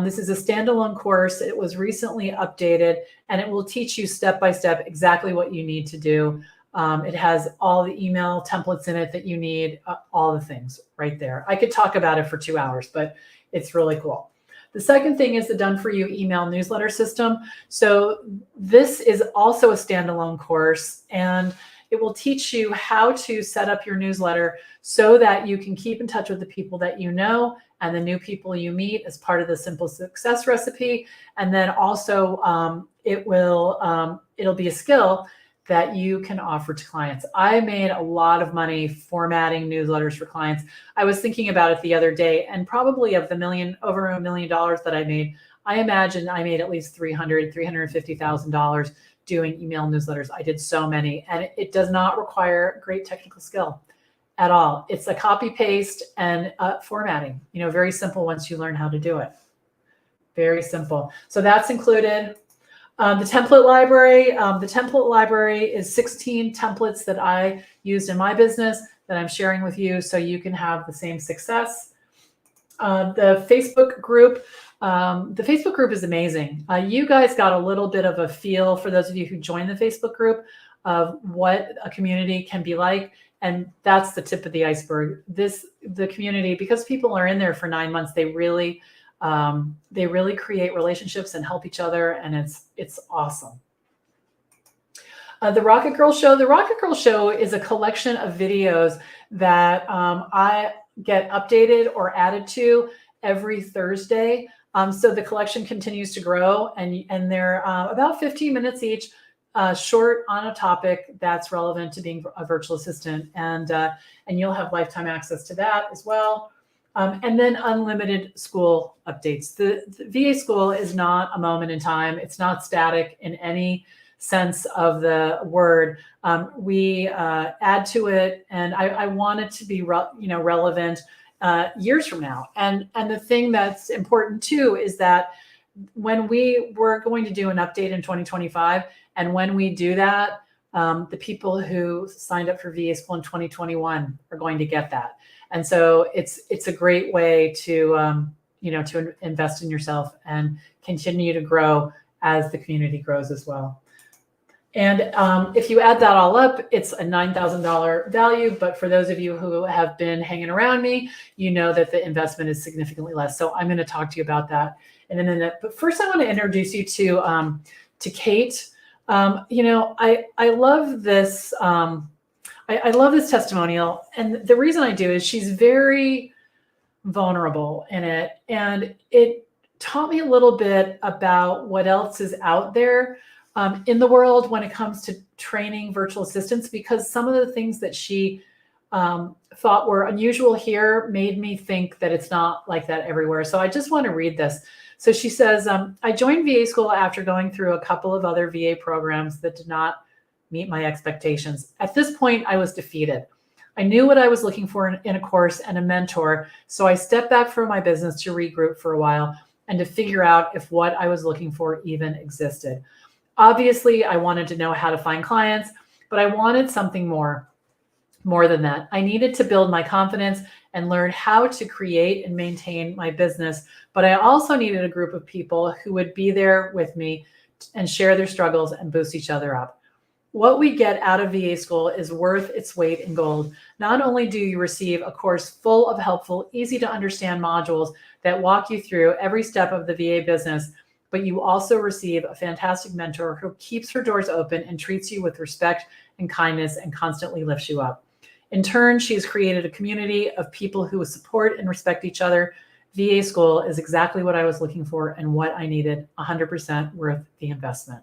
This is a standalone course. It was recently updated, and it will teach you step by step exactly what you need to do. It has all the email templates in it that you need, all the things right there. I could talk about it for 2 hours, but it's really cool. The second thing is the Done For You email newsletter system. So this is also a standalone course, and it will teach you how to set up your newsletter so that you can keep in touch with the people that you know and the new people you meet as part of the Simple Success recipe. And then also it'll be a skill that you can offer to clients. I made a lot of money formatting newsletters for clients. I was thinking about it the other day, and probably of the over $1 million that I made, I imagine I made at least $350,000 doing email newsletters. I did so many, and it does not require great technical skill at all. It's a copy paste and formatting, very simple once you learn how to do it. Very simple. So that's included. The template library is 16 templates that I used in my business that I'm sharing with you so you can have the same success. The Facebook group is amazing. You guys got a little bit of a feel, for those of you who joined the Facebook group, of what a community can be like. And that's the tip of the iceberg. The community, because people are in there for 9 months, they really create relationships and help each other, and it's awesome. The Rocket Girl Show. The Rocket Girl Show is a collection of videos that I get updated or added to every Thursday. So the collection continues to grow, and they're about 15 minutes each, short on a topic that's relevant to being a virtual assistant, and you'll have lifetime access to that as well. And then unlimited school updates. The VA school is not a moment in time. It's not static in any sense of the word. We add to it, and I want it to be relevant years from now. And the thing that's important too is that when we're going to do an update in 2025, and when we do that, the people who signed up for VA school in 2021 are going to get that. And so it's a great way to to invest in yourself and continue to grow as the community grows as well. And if you add that all up, it's a $9,000 value. But for those of you who have been hanging around me, you know that the investment is significantly less. So I'm going to talk to you about that in a minute. But first, I want to introduce you to Kate. I love this. I love this testimonial, and the reason I do is she's very vulnerable in it, and it taught me a little bit about what else is out there in the world when it comes to training virtual assistants, because some of the things that she thought were unusual here made me think that it's not like that everywhere. So I just want to read this. So she says, I joined VA school after going through a couple of other VA programs that did not meet my expectations. At this point, I was defeated. I knew what I was looking for in a course and a mentor, so I stepped back from my business to regroup for a while and to figure out if what I was looking for even existed. Obviously, I wanted to know how to find clients, but I wanted something more than that. I needed to build my confidence and learn how to create and maintain my business, but I also needed a group of people who would be there with me and share their struggles and boost each other up. what we get out of VA school is worth its weight in gold. Not only do you receive a course full of helpful, easy to understand modules that walk you through every step of the VA business, but you also receive a fantastic mentor who keeps her doors open and treats you with respect and kindness and constantly lifts you up. In turn, she's created a community of people who support and respect each other. VA school is exactly what I was looking for and what I needed, 100% worth the investment.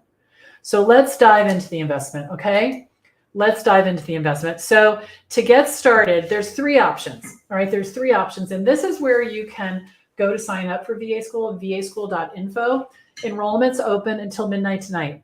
So let's dive into the investment, okay? Let's dive into the investment. So to get started, there's 3 options, all right? There's 3 options, and this is where you can go to sign up for VA School, vaschool.info. Enrollment's open until midnight tonight.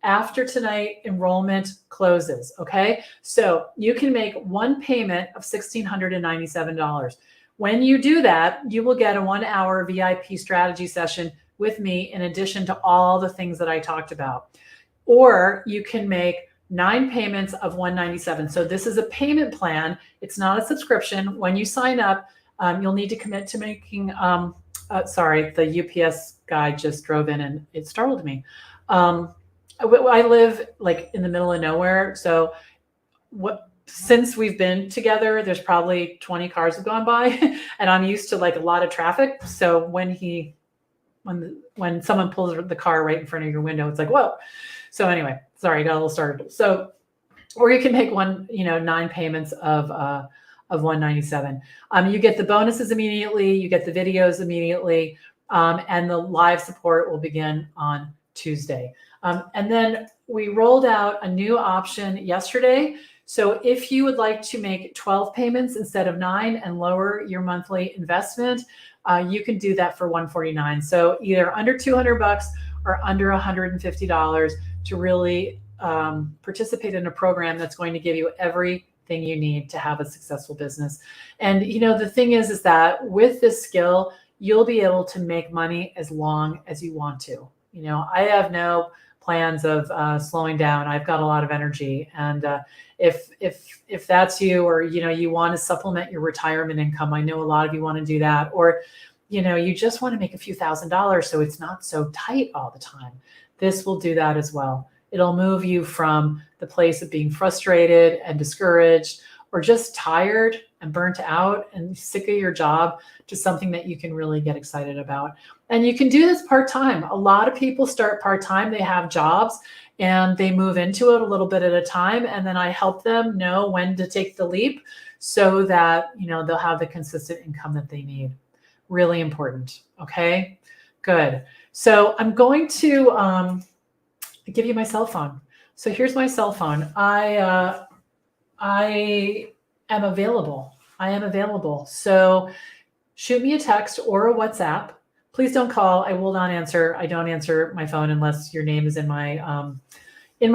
After tonight, enrollment closes, okay? So you can make one payment of $1,697. When you do that, you will get a 1-hour VIP strategy session with me in addition to all the things that I talked about. Or you can make 9 payments of $197. So this is a payment plan. It's not a subscription. When you sign up, you'll need to commit to making, sorry, the UPS guy just drove in and it startled me. I live like in the middle of nowhere. So since we've been together, there's probably 20 cars have gone by and I'm used to like a lot of traffic. So when someone pulls the car right in front of your window, it's like, whoa. So anyway, sorry, I got a little started. So, or you can make 9 payments of $197. You get the bonuses immediately, you get the videos immediately, and the live support will begin on Tuesday. And then we rolled out a new option yesterday. So if you would like to make 12 payments instead of 9 and lower your monthly investment, you can do that for $149. So either under $200 or under $150 to really participate in a program that's going to give you everything you need to have a successful business. And the thing is that with this skill, you'll be able to make money as long as you want to. I have no plans of slowing down. I've got a lot of energy, and if that's you, or you want to supplement your retirement income, I know a lot of you want to do that, or you just want to make a few $1,000s so it's not so tight all the time. This will do that as well. It'll move you from the place of being frustrated and discouraged or just tired and burnt out and sick of your job to something that you can really get excited about. And you can do this part-time. A lot of people start part-time. They have jobs and they move into it a little bit at a time. And then I help them know when to take the leap so that, they'll have the consistent income that they need. Really important. Okay, good. So I'm going to give you my cell phone. So here's my cell phone. I am available. So shoot me a text or a WhatsApp. Please don't call. I will not answer. I don't answer my phone unless your name is in my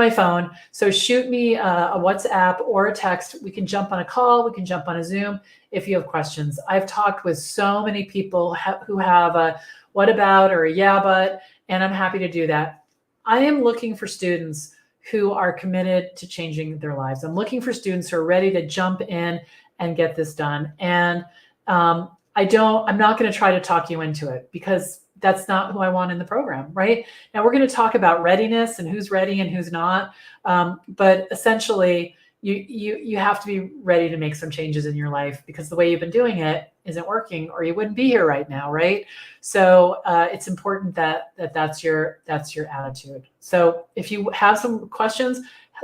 phone. So shoot me a WhatsApp or a text. We can jump on a call. We can jump on a Zoom if you have questions. I've talked with so many people who have a what about or a yeah, but, and I'm happy to do that. I am looking for students who are committed to changing their lives. I'm looking for students who are ready to jump in and get this done. And I'm not going to try to talk you into it because that's not who I want in the program, right? Now we're going to talk about readiness and who's ready and who's not. But essentially you have to be ready to make some changes in your life because the way you've been doing it isn't working or you wouldn't be here right now, right? So it's important that's your attitude. So if you have some questions,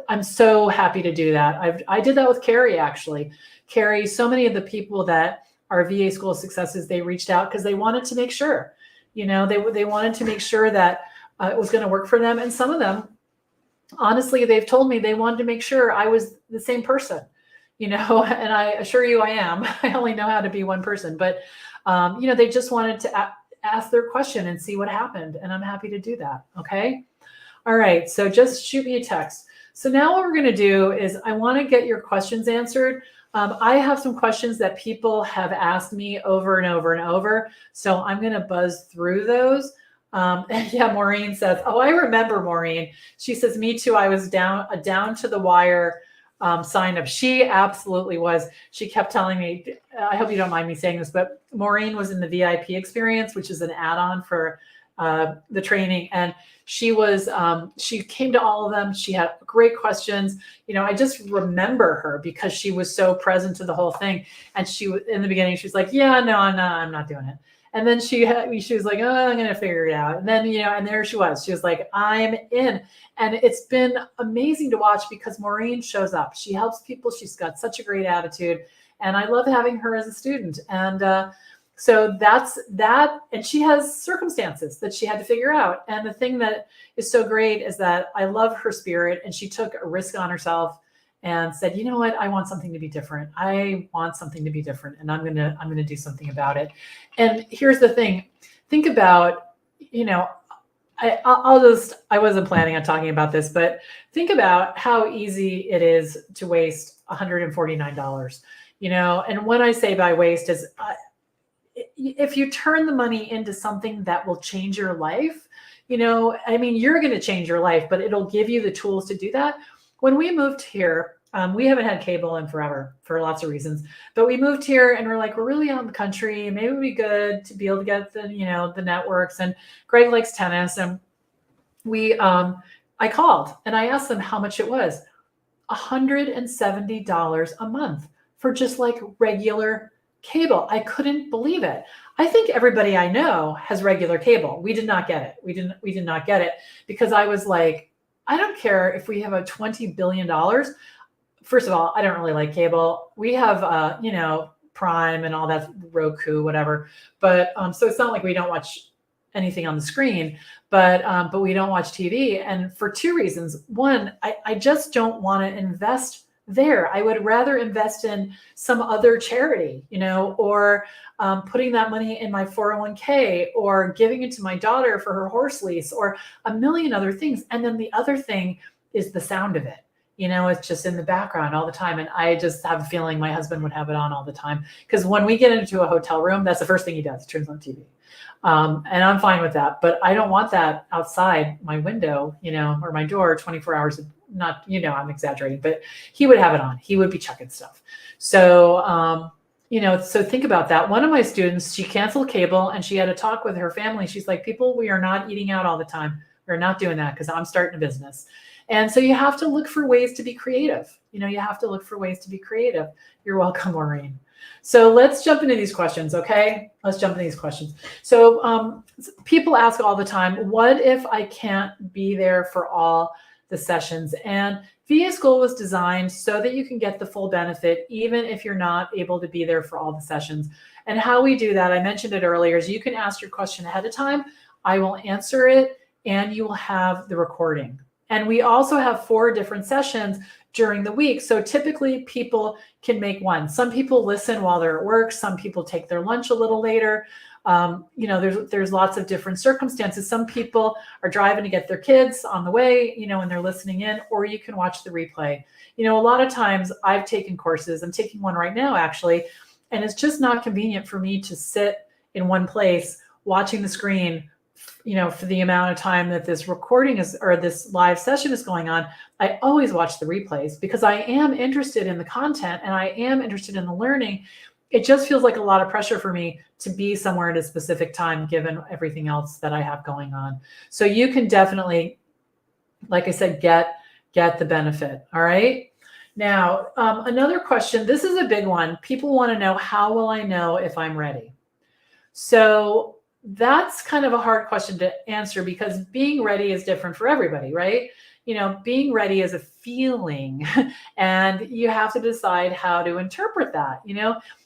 I'm so happy to do that. I did that with Carrie, actually. Carrie, so many of the people that are VA school successes, they reached out because they wanted to make sure, they wanted to make sure that it was going to work for them. And some of them, honestly, they've told me they wanted to make sure I was the same person, and I assure you I am. I only know how to be one person, but, they just wanted to ask their question and see what happened. And I'm happy to do that. Okay. All right. So just shoot me a text. So now what we're going to do is I want to get your questions answered. I have some questions that people have asked me over and over and over. So I'm going to buzz through those. Yeah, Maureen says, oh, I remember Maureen. She says, me too. I was down to the wire sign up. She absolutely was. She kept telling me, I hope you don't mind me saying this, but Maureen was in the VIP experience, which is an add-on for the training, and she came to all of them. She had great questions. I just remember her because she was so present to the whole thing. And in the beginning, she was like, yeah, no, I'm not doing it. And then she was like, oh, I'm going to figure it out. And then, and there she was. She was like, I'm in. And it's been amazing to watch because Maureen shows up. She helps people. She's got such a great attitude. And I love having her as a student. And so that's that. And she has circumstances that she had to figure out. And the thing that is so great is that I love her spirit. And she took a risk on herself and said, you know what, I want something to be different. I want something to be different. And I'm going to do something about it. And here's the thing. Think about, I wasn't planning on talking about this, but think about how easy it is to waste $149. And when I say by waste is, if you turn the money into something that will change your life, you're going to change your life, but it'll give you the tools to do that. When we moved here, we haven't had cable in forever for lots of reasons, but we moved here and we're like, we're really out in the country. Maybe it'd be good to be able to get the networks, and Greg likes tennis. And I called and I asked them how much it was. $170 a month for just like regular cable. I couldn't believe it. I think everybody I know has regular cable. We did not get it. We did not get it because I was like, I don't care if we have a $20 billion. First of all, I don't really like cable. We have, Prime and all that, Roku, whatever. But so it's not like we don't watch anything on the screen, but we don't watch TV. And for two reasons. One, I just don't want to invest there. I would rather invest in some other charity, or putting that money in my 401k, or giving it to my daughter for her horse lease, or a million other things. And then the other thing is the sound of it. It's just in the background all the time. And I just have a feeling my husband would have it on all the time. Because when we get into a hotel room, that's the first thing he does. He turns on TV. And I'm fine with that. But I don't want that outside my window, or my door 24 hours. Not, I'm exaggerating, but he would have it on. He would be chucking stuff. So, so think about that. One of my students, she canceled cable and she had a talk with her family. She's like, we are not eating out all the time. We're not doing that because I'm starting a business. And so you have to look for ways to be creative. You have to look for ways to be creative. You're welcome, Maureen. So let's jump into these questions, okay? Let's jump into these questions. So people ask all the time, what if I can't be there for all the sessions? And VA School was designed so that you can get the full benefit, even if you're not able to be there for all the sessions. And how we do that, I mentioned it earlier, is you can ask your question ahead of time. I will answer it, and you will have the recording. And we also have 4 different sessions during the week. So typically people can make one. Some people listen while they're at work. Some people take their lunch a little later. There's lots of different circumstances. Some people are driving to get their kids on the way, and they're listening in, or you can watch the replay. A lot of times I've taken courses. I'm taking one right now, actually, and it's just not convenient for me to sit in one place watching the screen for the amount of time that this recording is, or this live session is going on. I always watch the replays because I am interested in the content and I am interested in the learning. It just feels like a lot of pressure for me to be somewhere at a specific time, given everything else that I have going on. So you can definitely, like I said, get the benefit. All right. Now, another question. This is a big one. People want to know, how will I know if I'm ready? So that's kind of a hard question to answer because being ready is different for everybody, right? Being ready is a feeling and you have to decide how to interpret that,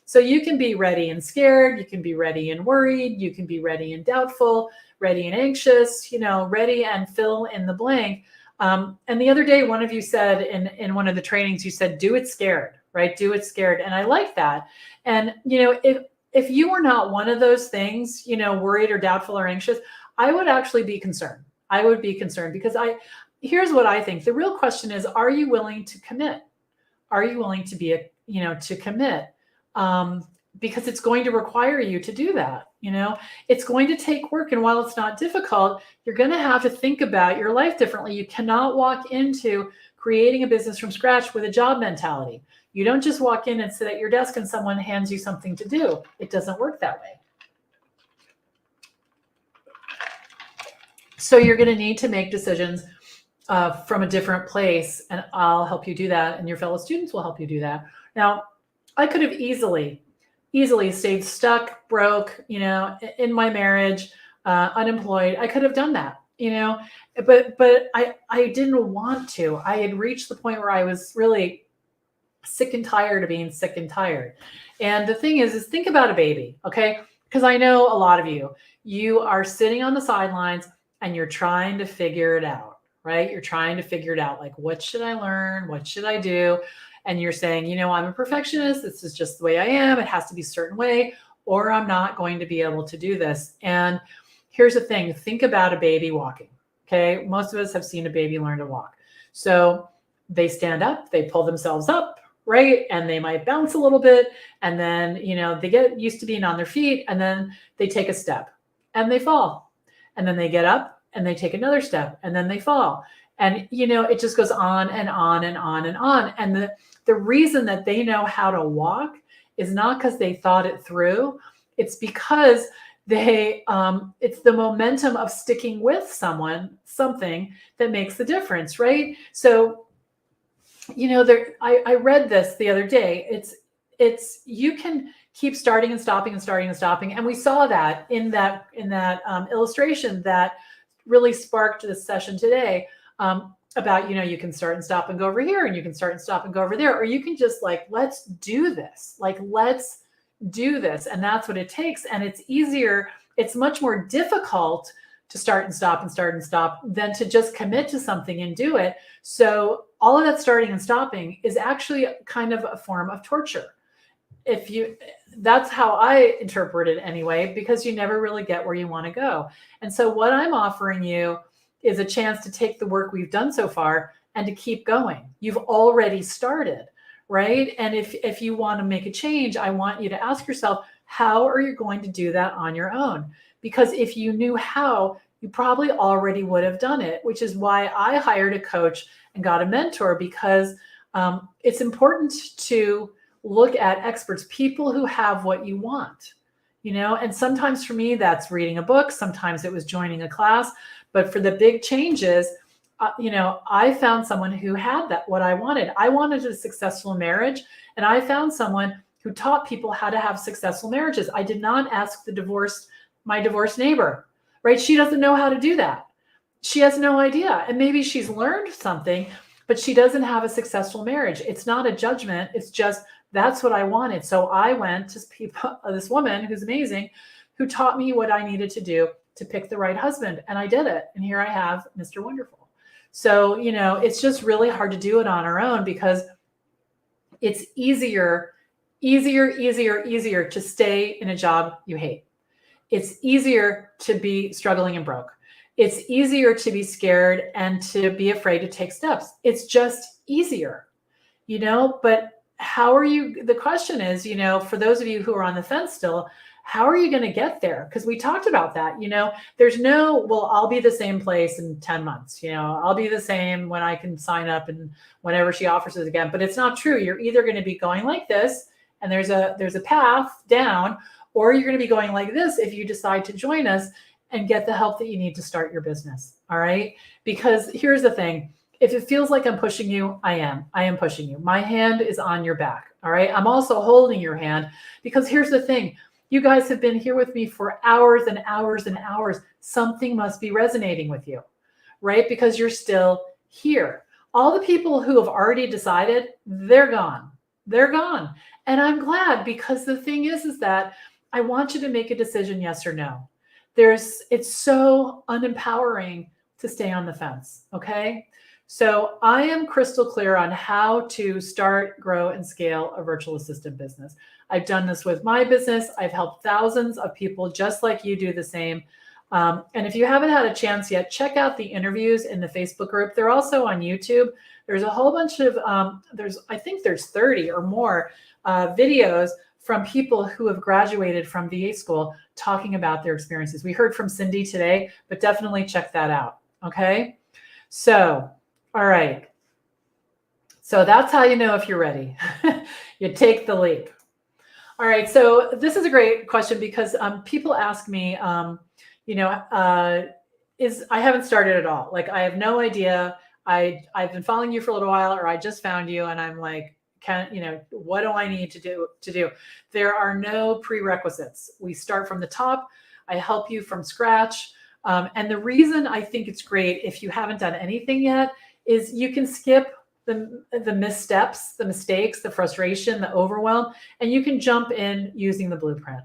So you can be ready and scared. You can be ready and worried. You can be ready and doubtful, ready and anxious, ready and fill in the blank. And the other day, one of you said in one of the trainings, you said, do it scared, right? Do it scared. And I like that. And, if you were not one of those things, worried or doubtful or anxious, I would actually be concerned. I would be concerned because here's what I think. The real question is, are you willing to commit? Are you willing to to commit? Because it's going to require you to do that. It's going to take work. And while it's not difficult, you're going to have to think about your life differently. You cannot walk into creating a business from scratch with a job mentality. You don't just walk in and sit at your desk and someone hands you something to do. It doesn't work that way. So you're going to need to make decisions from a different place, and I'll help you do that, and your fellow students will help you do that. Now, I could have easily stayed stuck, broke, in my marriage, unemployed. I could have done that, but I didn't want to. I had reached the point where I was really sick and tired of being sick and tired. And the thing is think about a baby, okay? Because I know a lot of you are sitting on the sidelines and you're trying to figure it out, right? You're trying to figure it out. Like, what should I learn? What should I do? And you're saying, I'm a perfectionist. This is just the way I am. It has to be a certain way, or I'm not going to be able to do this. And here's the thing. Think about a baby walking, okay? Most of us have seen a baby learn to walk. So they stand up, they pull themselves up, right? And they might bounce a little bit. And then, they get used to being on their feet, and then they take a step and they fall. And then they get up and they take another step and then they fall. And, it just goes on and on and on and on. And the reason that they know how to walk is not because they thought it through. It's because it's the momentum of sticking with something that makes the difference, right? So, I read this the other day. It's you can keep starting and stopping and starting and stopping, and we saw that in that illustration that really sparked this session today, about you can start and stop and go over here, and you can start and stop and go over there, or you can just let's do this, let's do this, and that's what it takes. And it's easier. It's much more difficult to start and stop and start and stop than to just commit to something and do it. So all of that starting and stopping is actually kind of a form of torture. That's how I interpret it anyway, because you never really get where you want to go. And so what I'm offering you is a chance to take the work we've done so far and to keep going. You've already started, right? And if you want to make a change, I want you to ask yourself, how are you going to do that on your own? Because if you knew how, you probably already would have done it, which is why I hired a coach and got a mentor, because it's important to look at experts, people who have what you want, and sometimes for me, that's reading a book. Sometimes it was joining a class. But for the big changes, I found someone who had what I wanted. I wanted a successful marriage, and I found someone who taught people how to have successful marriages. I did not ask my divorced neighbor, right? She doesn't know how to do that. She has no idea. And maybe she's learned something, but she doesn't have a successful marriage. It's not a judgment. It's just, that's what I wanted. So I went to this woman who's amazing, who taught me what I needed to do to pick the right husband. And I did it. And here I have Mr. Wonderful. So, it's just really hard to do it on our own, because it's easier to stay in a job you hate. It's easier to be struggling and broke. It's easier to be scared and to be afraid to take steps. It's just easier, but the question is, for those of you who are on the fence still, how are you going to get there? Because we talked about that, there's well, I'll be the same place in 10 months, I'll be the same when I can sign up and whenever she offers it again. But it's not true. You're either going to be going like this, and there's a path down, or you're going to be going like this if you decide to join us and get the help that you need to start your business. All right. Because here's the thing. If it feels like I'm pushing you, I am pushing you. My hand is on your back. All right. I'm also holding your hand, because here's the thing. You guys have been here with me for hours and hours and hours. Something must be resonating with you, right? Because you're still here. All the people who have already decided, they're gone. They're gone. And I'm glad, because the thing is that I want you to make a decision, yes or no. It's so unempowering to stay on the fence. Okay. So I am crystal clear on how to start, grow, and scale a virtual assistant business. I've done this with my business. I've helped thousands of people just like you do the same. And if you haven't had a chance yet, check out the interviews in the Facebook group. They're also on YouTube. There's a whole bunch of, I think there's 30 or more videos from people who have graduated from VA school talking about their experiences. We heard from Cindy today, but definitely check that out. Okay. So, all right. So that's how you know if you're ready. You take the leap. All right. So this is a great question, because people ask me, I haven't started at all. Like I have no idea. I've been following you for a little while, or I just found you and I'm like, what do I need to do? There are no prerequisites. We start from the top. I help you from scratch. And the reason I think it's great if you haven't done anything yet is you can skip the missteps, the mistakes, the frustration, the overwhelm, and you can jump in using the blueprint.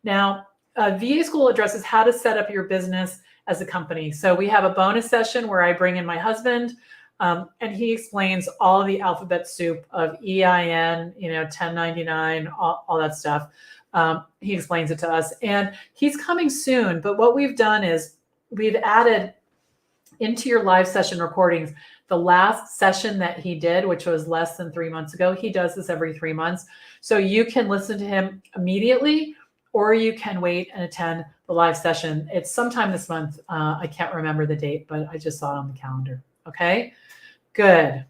Now, VA School addresses how to set up your business as a company. So we have a bonus session where I bring in my husband, and he explains all of the alphabet soup of EIN, 1099, all that stuff. He explains it to us, and he's coming soon. But what we've done is we've added into your live session recordings the last session that he did, which was less than 3 months ago. He does this every 3 months. So you can listen to him immediately, or you can wait and attend the live session. It's sometime this month. I can't remember the date, but I just saw it on the calendar. Okay, good.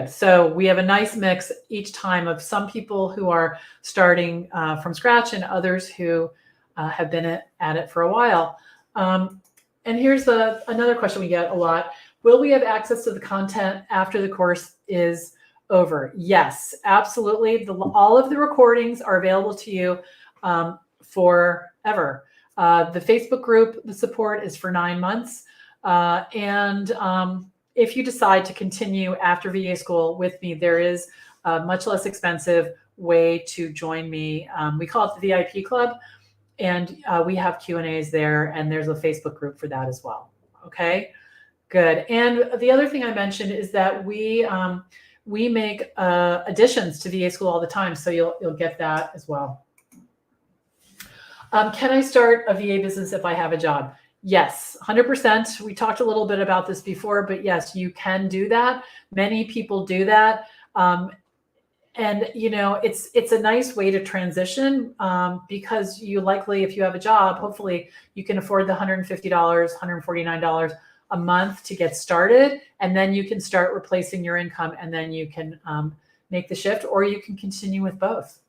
So we have a nice mix each time of some people who are starting from scratch and others who have been at it for a while. And here's another question we get a lot. Will we have access to the content after the course is over? Yes, absolutely. All of the recordings are available to you forever. The Facebook group, the support is for 9 months. If you decide to continue after VA school with me, there is a much less expensive way to join me. We call it the VIP Club. And we have Q&As there, and there's a Facebook group for that as well. Okay, good. And the other thing I mentioned is that we make additions to VA school all the time, so you'll get that as well. Can I start a VA business if I have a job? Yes, 100%. We talked a little bit about this before, but yes, you can do that. Many people do that. And it's a nice way to transition because you likely, if you have a job, hopefully you can afford the $150, $149 a month to get started, and then you can start replacing your income, and then you can make the shift, or you can continue with both.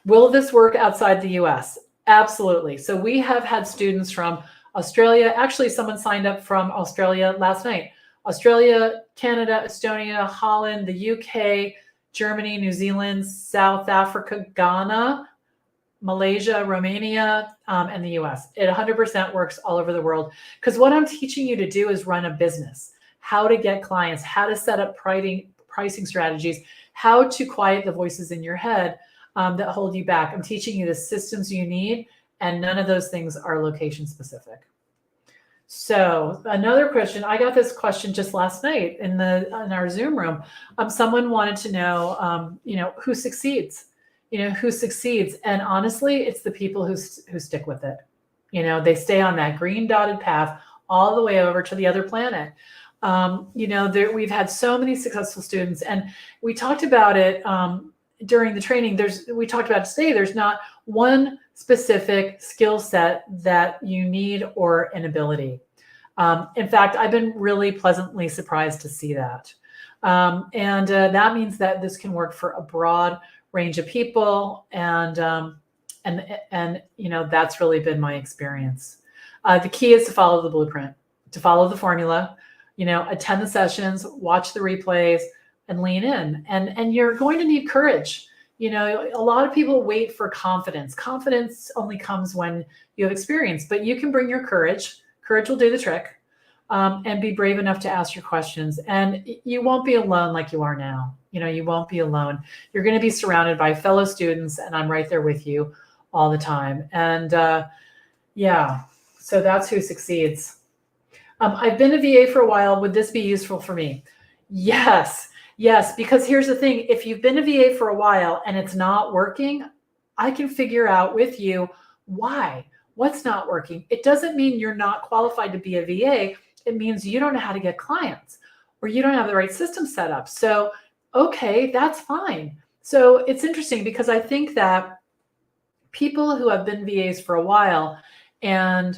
Will this work outside the US? Absolutely. So we have had students from Australia. Actually, someone signed up from Australia last night. Australia, Canada, Estonia, Holland, the UK, Germany, New Zealand, South Africa, Ghana, Malaysia, Romania, and the US. It 100% works all over the world, because what I'm teaching you to do is run a business, how to get clients, how to set up pricing strategies, how to quiet the voices in your head that hold you back. I'm teaching you the systems you need, and none of those things are location specific. So another question, I got this question just last night in our Zoom room. Someone wanted to know, who succeeds, who succeeds. And honestly, it's the people who stick with it. They stay on that green dotted path all the way over to the other planet. We've had so many successful students, and we talked about it during the training. We talked about today, there's not one specific skill set that you need or an ability. In fact, I've been really pleasantly surprised to see that. And that means that this can work for a broad range of people. And that's really been my experience. The key is to follow the blueprint, to follow the formula, attend the sessions, watch the replays, and lean in. And you're going to need courage. A lot of people wait for confidence. Confidence only comes when you have experience, but you can bring your courage. Courage will do the trick, and be brave enough to ask your questions. And you won't be alone like you are now. You won't be alone. You're going to be surrounded by fellow students, and I'm right there with you all the time. And so that's who succeeds. I've been a VA for a while. Would this be useful for me? Yes, because here's the thing. If you've been a VA for a while and it's not working, I can figure out with you why. What's not working? It doesn't mean you're not qualified to be a VA. It means you don't know how to get clients, or you don't have the right system set up. So, okay, that's fine. So it's interesting, because I think that people who have been VAs for a while and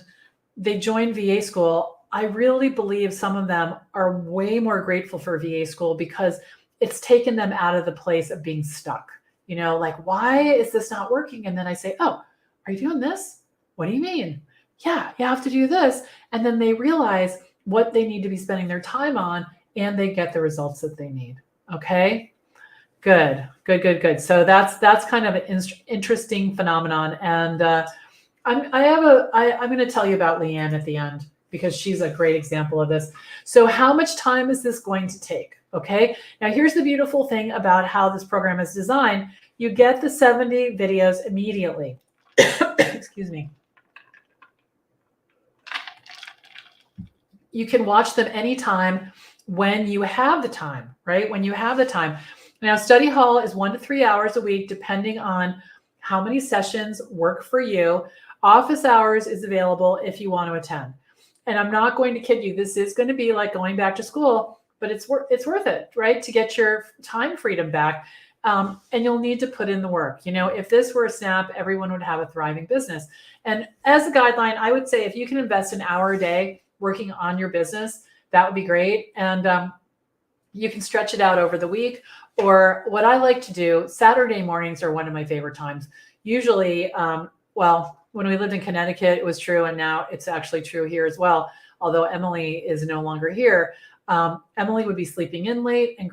they join VA school, I really believe some of them are way more grateful for VA school, because it's taken them out of the place of being stuck. Like, why is this not working? And then I say, oh, are you doing this? What do you mean? yeah, you have to do this. And then they realize what they need to be spending their time on, and they get the results that they need. Okay. Good, good, good, good. So that's kind of an interesting phenomenon. And I'm going to tell you about Leanne at the end because she's a great example of this. So how much time is this going to take? Okay. Now here's the beautiful thing about how this program is designed. You get the 70 videos immediately. Excuse me. You can watch them anytime when you have the time, right? When you have the time. Now, study hall is 1 to 3 hours a week, depending on how many sessions work for you. Office hours is available if you want to attend. And I'm not going to kid you. This is going to be like going back to school, but it's worth it, right? To get your time freedom back. And you'll need to put in the work. You know, if this were a snap, everyone would have a thriving business. And as a guideline, I would say if you can invest an hour a day working on your business, that would be great. And you can stretch it out over the week. Or what I like to do, Saturday mornings are one of my favorite times. Usually, well, when we lived in Connecticut, it was true. And now it's actually true here as well. Although Emily is no longer here. Emily would be sleeping in late, and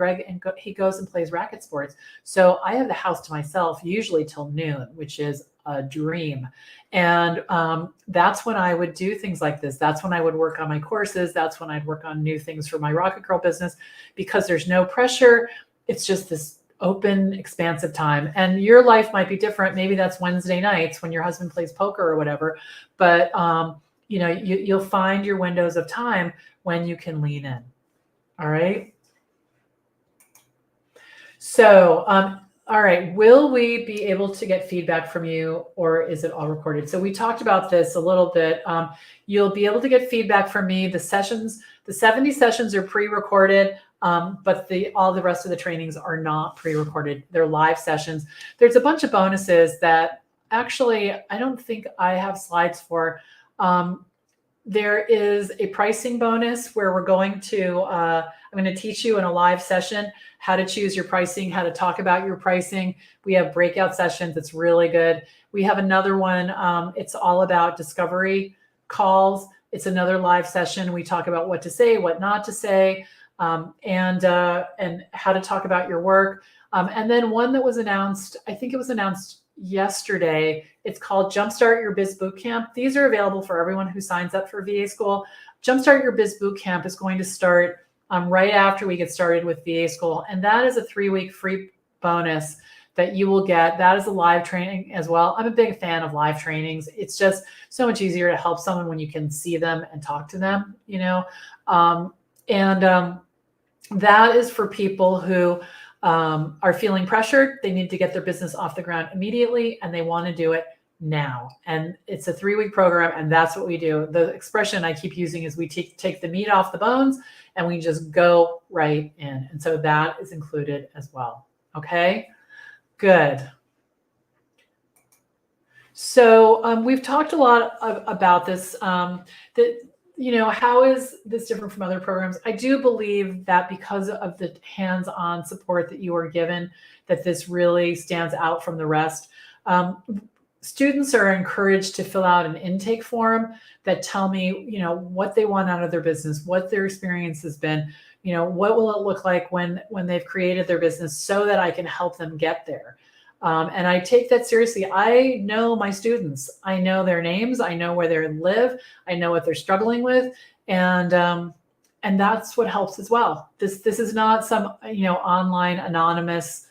he goes and plays racket sports. So I have the house to myself usually till noon, which is a dream. And that's when I would do things like this. That's when I would work on my courses. That's when I'd work on new things for my Rocket Girl business, because there's no pressure. It's just this open, expansive time. And your life might be different. Maybe that's Wednesday nights when your husband plays poker or whatever. But you know, you'll find your windows of time when you can lean in. All right. So, all right. Will we be able to get feedback from you, or is it all recorded? So we talked about this a little bit. You'll be able to get feedback from me. The 70 sessions are pre-recorded, but all the rest of the trainings are not pre-recorded. They're live sessions. There's a bunch of bonuses that actually I don't think I have slides for. There is a pricing bonus where we're going to, I'm going to teach you in a live session how to choose your pricing, how to talk about your pricing. We have breakout sessions. It's really good. We have another one. It's all about discovery calls. It's another live session. We talk about what to say, what not to say, and how to talk about your work. And then one that was announced, I think it was announced yesterday. It's called Jumpstart Your Biz Bootcamp. These are available for everyone who signs up for VA School. Jumpstart Your Biz Bootcamp is going to start right after we get started with VA School. And that is a 3-week free bonus that you will get. That is a live training as well. I'm a big fan of live trainings. It's just so much easier to help someone when you can see them and talk to them, you know. That is for people who are feeling pressured. They need to get their business off the ground immediately, and they want to do it now. And it's a 3-week program, and that's what we do. The expression I keep using is we take the meat off the bones, and we just go right in. And so that is included as well. Okay, good. So we've talked a lot about this. You know, how is this different from other programs? I do believe that because of the hands-on support that you are given, that this really stands out from the rest. Students are encouraged to fill out an intake form that tell me, you know, what they want out of their business, what their experience has been, you know, what will it look like when they've created their business, so that I can help them get there. And I take that seriously. I know my students. I know their names. I know where they live. I know what they're struggling with, and that's what helps as well. This is not some, you know, online anonymous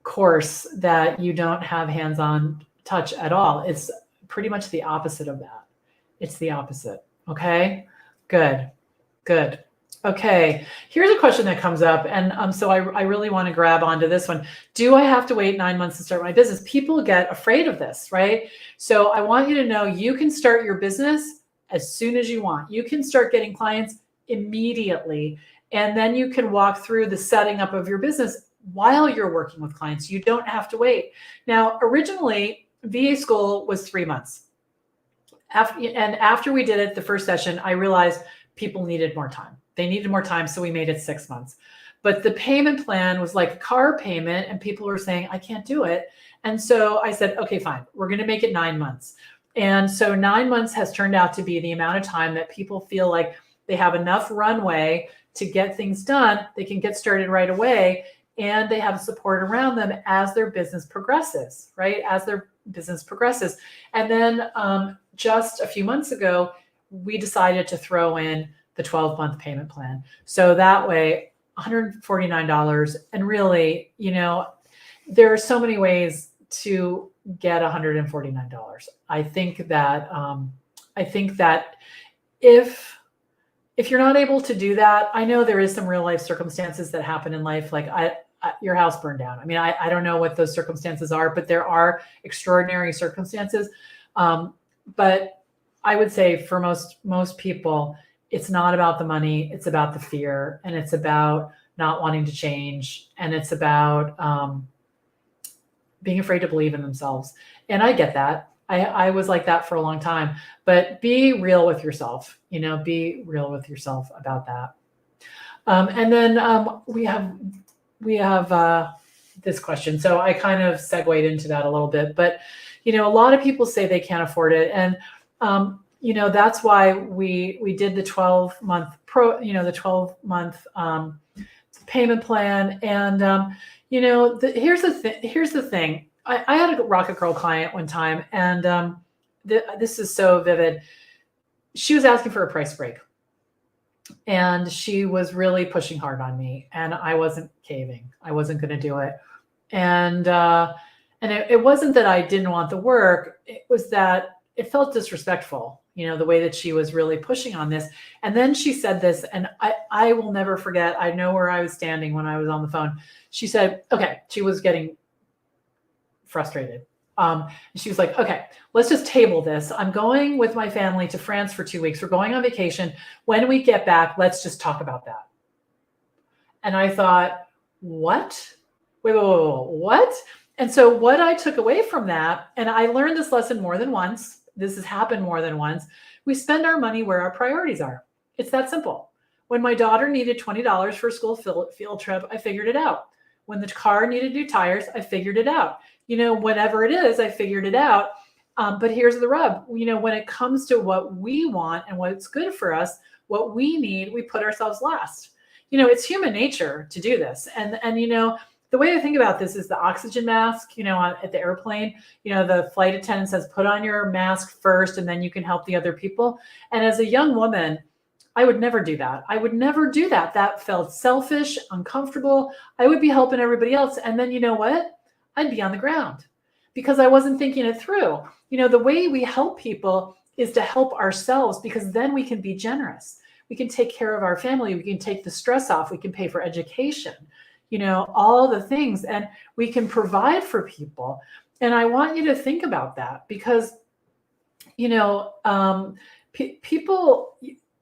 course that you don't have hands-on touch at all. It's pretty much the opposite of that. It's the opposite. Okay, good, good. Okay, here's a question that comes up. And so I really want to grab onto this one. Do I have to wait 9 months to start my business? People get afraid of this, right? So I want you to know you can start your business as soon as you want. You can start getting clients immediately. And then you can walk through the setting up of your business while you're working with clients. You don't have to wait. Now, originally, VA School was 3 months. After we did it, the first session, I realized people needed more time. They needed more time, so we made it 6 months. But the payment plan was like a car payment, and people were saying, I can't do it. And so I said, okay, fine. We're going to make it 9 months. And so 9 months has turned out to be the amount of time that people feel like they have enough runway to get things done. They can get started right away, and they have support around them as their business progresses, right? As their business progresses. And then just a few months ago, we decided to throw in the 12-month payment plan. So that way, $149. And really, there are so many ways to get $149. I think that if you're not able to do that, I know there is some real life circumstances that happen in life, like your house burned down. I mean, I don't know what those circumstances are, but there are extraordinary circumstances. But I would say for most people, it's not about the money. It's about the fear, and it's about not wanting to change, and it's about being afraid to believe in themselves. And I get that. I was like that for a long time, but be real with yourself, be real with yourself about that. And then we have this question. So I kind of segued into that a little bit, but, a lot of people say they can't afford it. And, that's why we did the 12-month the 12-month payment plan. And, here's the thing. I had a Rocket Girl client one time, and this is so vivid. She was asking for a price break, and she was really pushing hard on me, and I wasn't caving. I wasn't going to do it. And it wasn't that I didn't want the work. It was that it felt disrespectful, the way that she was really pushing on this. And then she said this, and I will never forget. I know where I was standing when I was on the phone. She said, okay, she was getting frustrated. She was like, okay, let's just table this. I'm going with my family to France for 2 weeks. We're going on vacation. When we get back, let's just talk about that. And I thought, what? Wait, what? And so what I took away from that, and I learned this lesson more than once. This has happened more than once. We spend our money where our priorities are. It's that simple. When my daughter needed $20 for a school field trip, I figured it out. When the car needed new tires, I figured it out. Whatever it is, I figured it out. But here's the rub. When it comes to what we want and what's good for us, what we need, we put ourselves last. It's human nature to do this. And the way I think about this is the oxygen mask, at the airplane, the flight attendant says, put on your mask first, and then you can help the other people. And as a young woman, I would never do that. I would never do that. That felt selfish, uncomfortable. I would be helping everybody else. And then you know what? I'd be on the ground because I wasn't thinking it through. The way we help people is to help ourselves, because then we can be generous. We can take care of our family. We can take the stress off. We can pay for education, all the things, and we can provide for people. And I want you to think about that because,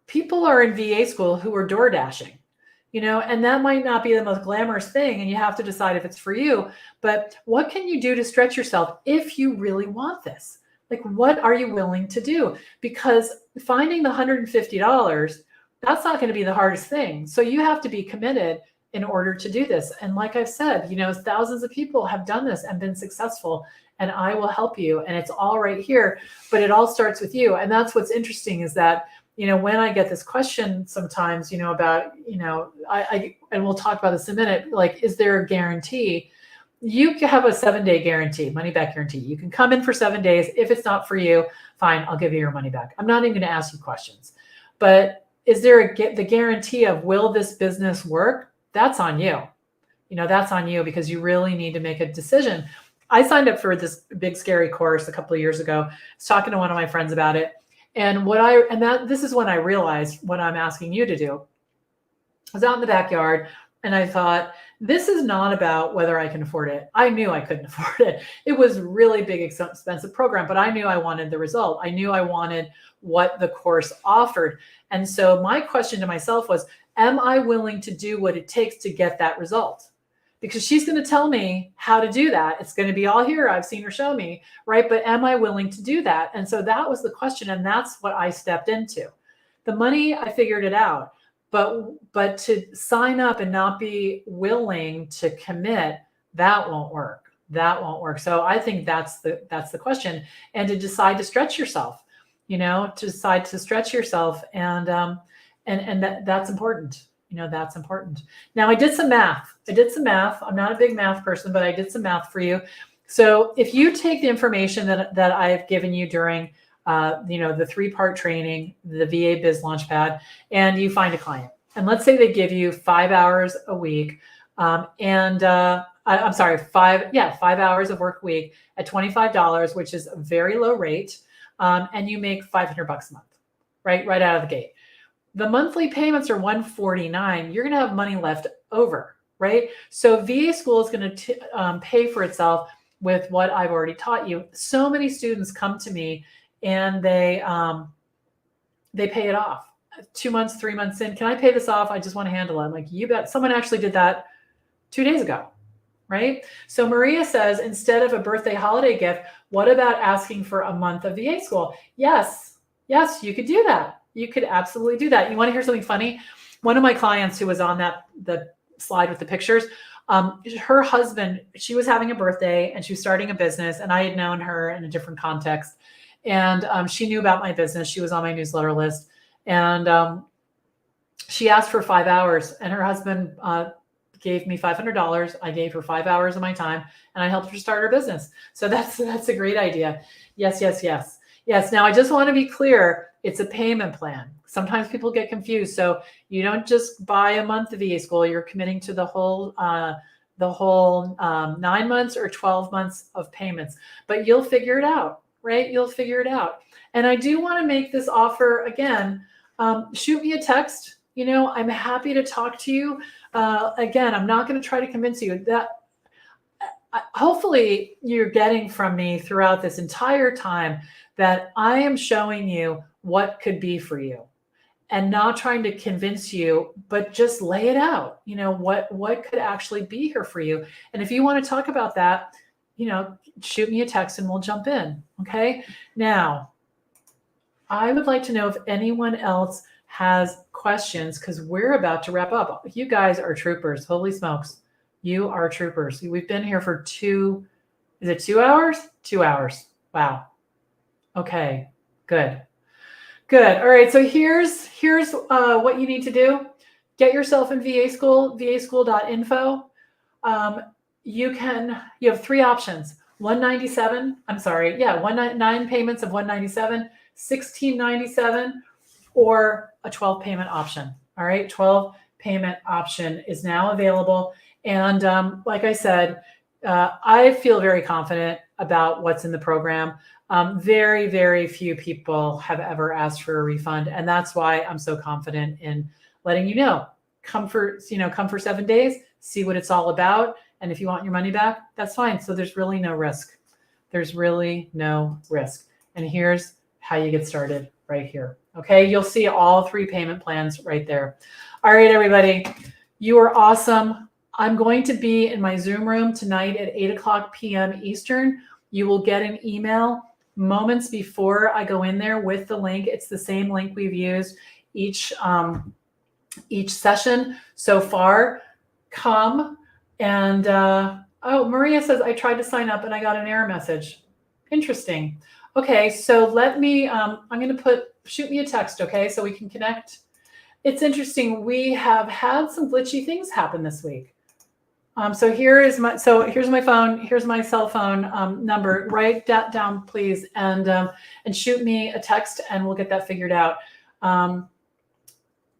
people are in VA school who are door dashing, and that might not be the most glamorous thing, and you have to decide if it's for you. But what can you do to stretch yourself if you really want this? Like, what are you willing to do? Because finding the $150, that's not going to be the hardest thing. So you have to be committed in order to do this. And like I've said, thousands of people have done this and been successful, and I will help you. And it's all right here, but it all starts with you. And that's what's interesting is that, when I get this question sometimes, about, and we'll talk about this in a minute, like, is there a guarantee? You can have a 7-day guarantee, money back guarantee. You can come in for 7 days. If it's not for you, fine, I'll give you your money back. I'm not even going to ask you questions. But is there the guarantee of, will this business work? That's on you. That's on you, because you really need to make a decision. I signed up for this big, scary course a couple of years ago. I was talking to one of my friends about it. And this is when I realized what I'm asking you to do. I was out in the backyard, and I thought, this is not about whether I can afford it. I knew I couldn't afford it. It was a really big, expensive program, but I knew I wanted the result. I knew I wanted what the course offered. And so my question to myself was, am I willing to do what it takes to get that result? Because she's going to tell me how to do that. It's going to be all here. I've seen her show me, right? But am I willing to do that? And so that was the question. And that's what I stepped into. The money, I figured it out. But to sign up and not be willing to commit, that won't work. That won't work. So I think that's the question. And to decide to stretch yourself, to decide to stretch yourself, and that's important. That's important. Now I did some math. I'm not a big math person, but I did some math for you. So if you take the information that I've given you during, the 3-part training, the VA Biz Launchpad, and you find a client, and let's say they give you 5 hours a week, I'm sorry, 5 hours of work a week at $25, which is a very low rate, and you make $500 a month, right out of the gate. The monthly payments are $149. You're going to have money left over, right? So VA school is going to pay for itself with what I've already taught you. So many students come to me and they pay it off. 2 months, 3 months in, can I pay this off? I just want to handle it. I'm like, you bet. Someone actually did that 2 days ago, right? So Maria says, instead of a birthday holiday gift, what about asking for a month of VA school? Yes, you could do that. You could absolutely do that. You want to hear something funny? One of my clients who was on the slide with the pictures, her husband, she was having a birthday and she was starting a business, and I had known her in a different context. And she knew about my business. She was on my newsletter list. And she asked for 5 hours, and her husband gave me $500. I gave her 5 hours of my time, and I helped her start her business. So that's a great idea. Yes. Now I just want to be clear. It's a payment plan. Sometimes people get confused. So you don't just buy a month of VA school. You're committing to the whole 9 months or 12 months of payments, but you'll figure it out, right? You'll figure it out. And I do want to make this offer again. Shoot me a text. I'm happy to talk to you. Again, I'm not going to try to convince you that. Hopefully you're getting from me throughout this entire time that I am showing you what could be for you, and not trying to convince you, but just lay it out, what could actually be here for you. And if you want to talk about that, shoot me a text and we'll jump in. Okay. Now I would like to know if anyone else has questions, because we're about to wrap up. You guys are troopers. Holy smokes. You are troopers. We've been here for 2 hours? 2 hours. Wow. Okay, good. All right, so here's what you need to do. Get yourself in VA school, vaschool.info. You have 3 options. 9 payments of 197, 1697, or a 12 payment option. All right, 12 payment option is now available. And like I said, I feel very confident about what's in the program. Very, very few people have ever asked for a refund. And that's why I'm so confident in letting you know. Come for 7 days, see what it's all about. And if you want your money back, that's fine. So there's really no risk. And here's how you get started right here. Okay, you'll see all 3 payment plans right there. All right, everybody, you are awesome. I'm going to be in my Zoom room tonight at 8:00 p.m. Eastern. You will get an email moments before I go in there with the link. It's the same link we've used each session so far. Come and Maria says, I tried to sign up and I got an error message. Interesting. Okay, so let me, I'm going to shoot me a text, okay, so we can connect. It's interesting. We have had some glitchy things happen this week. So here's my phone. Here's my cell phone number. Write that down, please, and shoot me a text, and we'll get that figured out.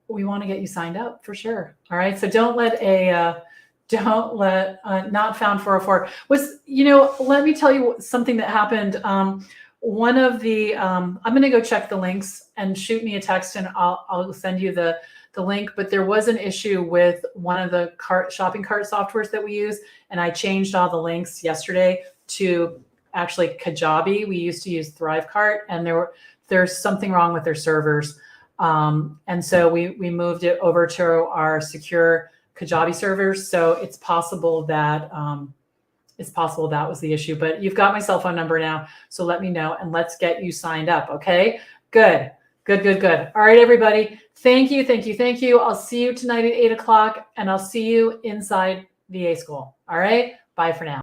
We want to get you signed up for sure. All right. So don't let not found 404 let me tell you something that happened. One of the I'm going to go check the links, and shoot me a text, and I'll send you the link. But there was an issue with one of the shopping cart softwares that we use, and I changed all the links yesterday to actually Kajabi. We used to use Thrivecart, and there's something wrong with their servers, and so we moved it over to our secure Kajabi servers. So it's possible that was the issue. But you've got my cell phone number now, so let me know, and let's get you signed up. Okay, good. All right, everybody. Thank you. I'll see you tonight at 8:00, and I'll see you inside VA school. All right. Bye for now.